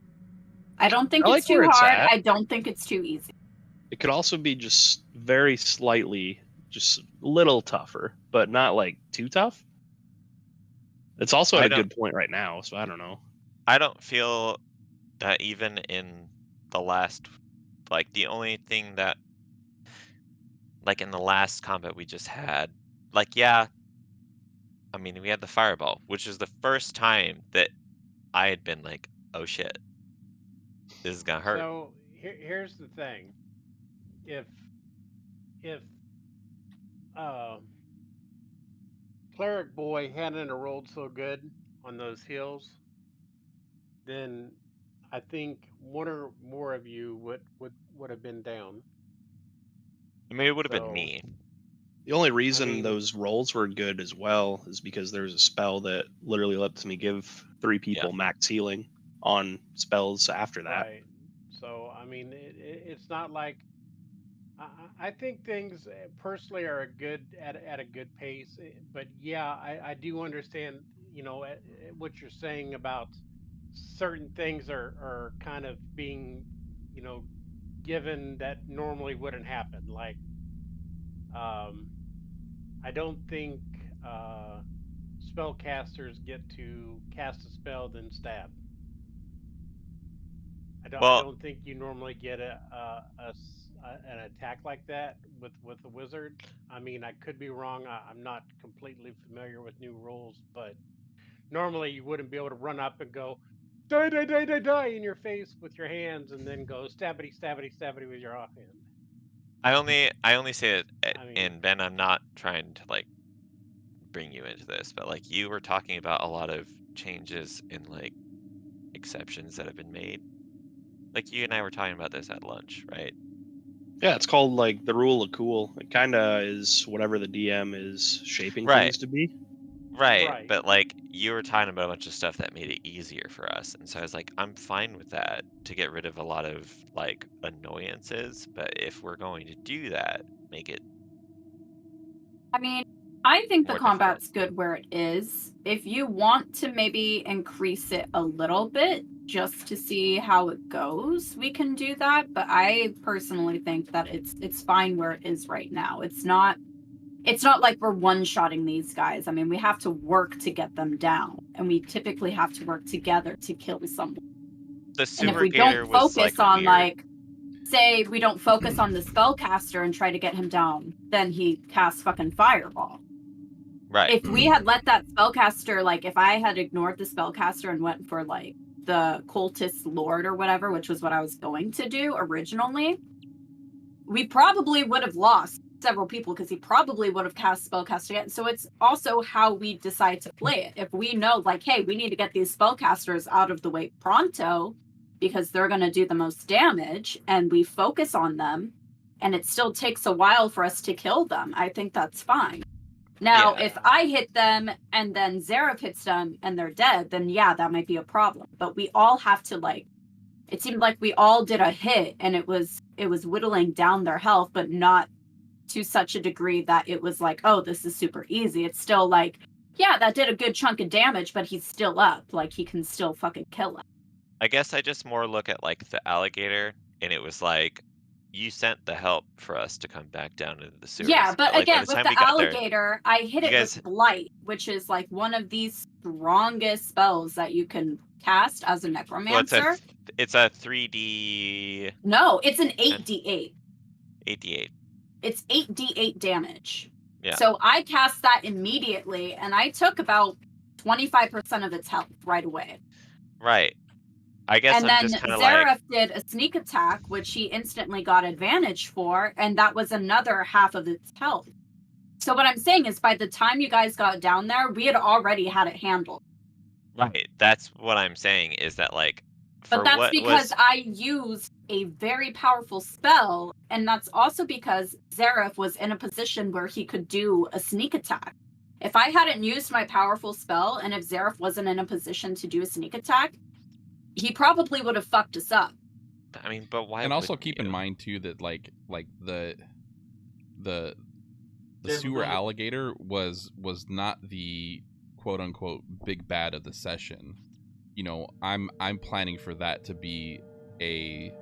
I don't think I it's like where too it's hard. at. I don't think it's too easy. It could also be just very slightly, just a little tougher, but not like too tough. It's also at a good point right now, so I don't know. I don't feel that even in the last, like the only thing that, like in the last combat we just had, like, yeah, I mean, we had the fireball, which is the first time that I had been like, oh shit, this is gonna hurt. So here's the thing: if Cleric Boy hadn't rolled so good on those heals, then I think one or more of you would have been down. I mean, it would have been me. The only reason those rolls were good as well is because there's a spell that literally lets me give 3 people max healing on spells after that. Right. So I mean, it's not like I think things personally are at a good pace, but yeah, I do understand, you know, what you're saying about certain things are kind of being, you know, given that normally wouldn't happen. Like, I don't think spellcasters get to cast a spell then stab. I don't think you normally get an attack like that with a wizard. I mean, I could be wrong. I'm not completely familiar with new rules, but normally you wouldn't be able to run up and go die, die, die, die, die in your face with your hands, and then go stabbity, stabbity, stabbity with your offhand. I only say it, and Ben, I'm not trying to like bring you into this, but like you were talking about a lot of changes in like exceptions that have been made. Like you and I were talking about this at lunch, right? Yeah, it's called like the rule of cool. It kind of is whatever the DM is shaping things to be. Right, but like you were talking about a bunch of stuff that made it easier for us, and so I was like, I'm fine with that to get rid of a lot of like annoyances, but if we're going to do that, make it. I mean, I think the more combat's good where it is. If you want to maybe increase it a little bit just to see how it goes, we can do that. But I personally think that it's fine where it is right now. It's not like we're one-shotting these guys. I mean, we have to work to get them down, and we typically have to work together to kill someone. And if we don't focus on like, say we don't focus on the spellcaster and try to get him down, then he casts fucking fireball. Right. If we had let that spellcaster, like if I had ignored the spellcaster and went for like the cultist lord or whatever, which was what I was going to do originally, we probably would have lost several people because he probably would have cast spellcast again. So it's also how we decide to play it. If we know, like, hey, we need to get these spellcasters out of the way pronto because they're going to do the most damage, and we focus on them, and it still takes a while for us to kill them, I think that's fine. Now, Yeah. if I hit them and then Zareth hits them and they're dead, then yeah, that might be a problem. But we all have to, like, it seemed like we all did a hit, and it was whittling down their health, but not to such a degree that it was like, oh, this is super easy. It's still like, yeah, that did a good chunk of damage, but he's still up. Like, he can still fucking kill him. I guess I just more look at like the alligator, and it was like, you sent the help for us to come back down into the sewers. Yeah, but like, again, by the with time the we got there, alligator, I hit you it guys- with Blight, which is like one of the strongest spells that you can cast as a necromancer. well, it's a 3D No, it's an 8d8. 8d8. It's 8d8 damage. Yeah. So I cast that immediately, and I took about 25% of its health right away. Right. I guess And I'm then just kind of Zareth like, did a sneak attack, which he instantly got advantage for, and that was another half of its health. So what I'm saying is, by the time you guys got down there, we had already had it handled. right. That's what I'm saying is that like, But that's what because was, I used a very powerful spell, and that's also because Zareth was in a position where he could do a sneak attack. If I hadn't used my powerful spell, and if Zareth wasn't in a position to do a sneak attack, he probably would have fucked us up. I mean, but why? And also wouldn't keep you? in mind too that like the There's sewer another- alligator was not the quote unquote big bad of the session. You know, I'm planning for that to be a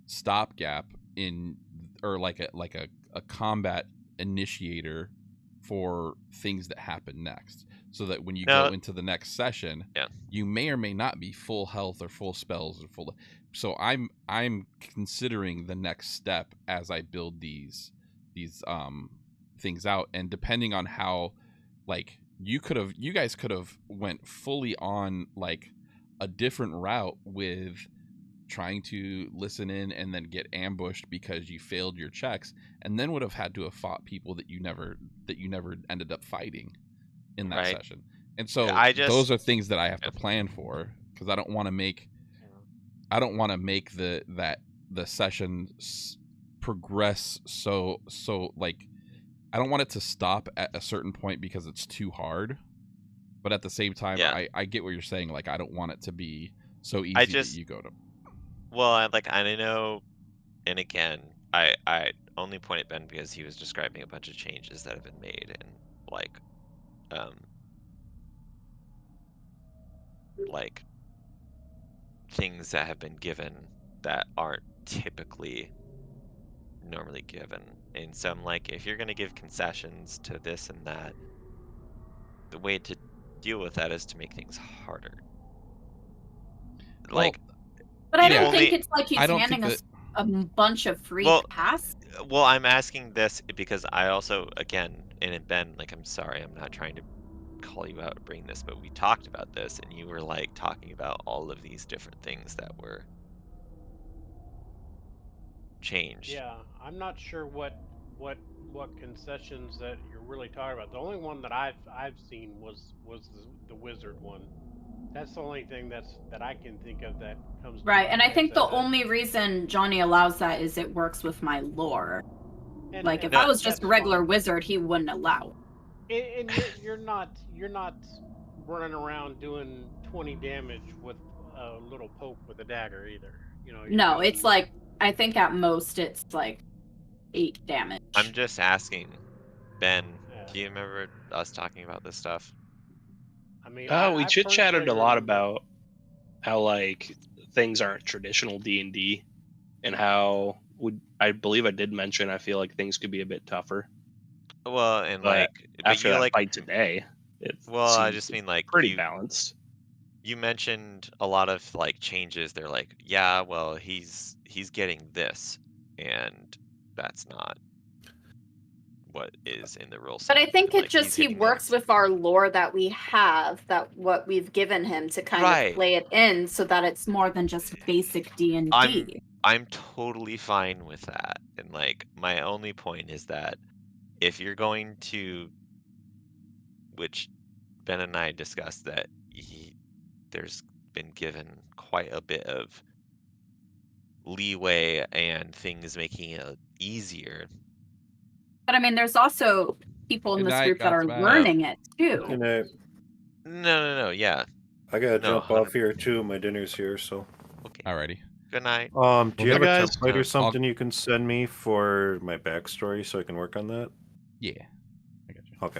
stopgap in, or like a combat initiator for things that happen next, so that when you No. go into the next session, Yeah. you may or may not be full health or full spells or full. So I'm considering the next step as I build these things out, and depending on how, like, you guys could have went fully on like a different route with trying to listen in and then get ambushed because you failed your checks, and then would have had to have fought people that you never ended up fighting in that Right. session. And so those are things that I have to plan for, because I don't want to make the session progress so like, I don't want it to stop at a certain point because it's too hard. But at the same time, Yeah. I get what you're saying. Like, I don't want it to be so easy that you go to. Well, I know, and again, I only pointed Ben because he was describing a bunch of changes that have been made, and like things that have been given that aren't typically normally given. And so I'm like, if you're gonna give concessions to this and that, the way to deal with that is to make things harder. Like, But I you don't only- think it's like he's I don't handing think us a bunch of free Well, tasks. well, I'm asking this because I also, again, and Ben, like, I'm sorry, I'm not trying to call you out or bring this, but we talked about this, and you were like talking about all of these different things that were changed. Yeah, I'm not sure what concessions that you're really talking about. The only one that I've seen was the wizard one. That's the only thing that I can think of that comes to Right, mind and I that think the says that. only reason Johnny allows that is it works with my lore. And- Like, and if I was just that's a regular fine. wizard, he wouldn't allow it. And you're not running around doing 20 damage with a little poke with a dagger either. You know. You're No, doing- it's like, I think at most it's like 8 damage. I'm just asking, Ben, Yeah. do you remember us talking about this stuff? I mean, We I chit chatted a personally lot remember- about how like things aren't traditional D&D, and how I believe I did mention I feel like things could be a bit tougher. Well, and But like, but After you that like, fight today, it well, I seems just mean like pretty you, balanced. you mentioned a lot of like changes. They're like, yeah, well, he's getting this, and that's not what is in the rule set. But I think And, it like, just, he's he hitting works this. with our lore that we have, that what we've given him to kind Right. of play it in so that it's more than just basic D&D. I'm totally fine with that. And like my only point is that if you're going to, which Ben and I discussed, that there's been given quite a bit of leeway and things making it easier. But I mean, there's also people in Good this night, group that are Godsmack. learning it too. And I No, yeah. I gotta No, jump off here too. My dinner's here, so. Okay. Alrighty. Good night. Do you have a guys. template or something you can send me for my backstory so I can work on that? Yeah.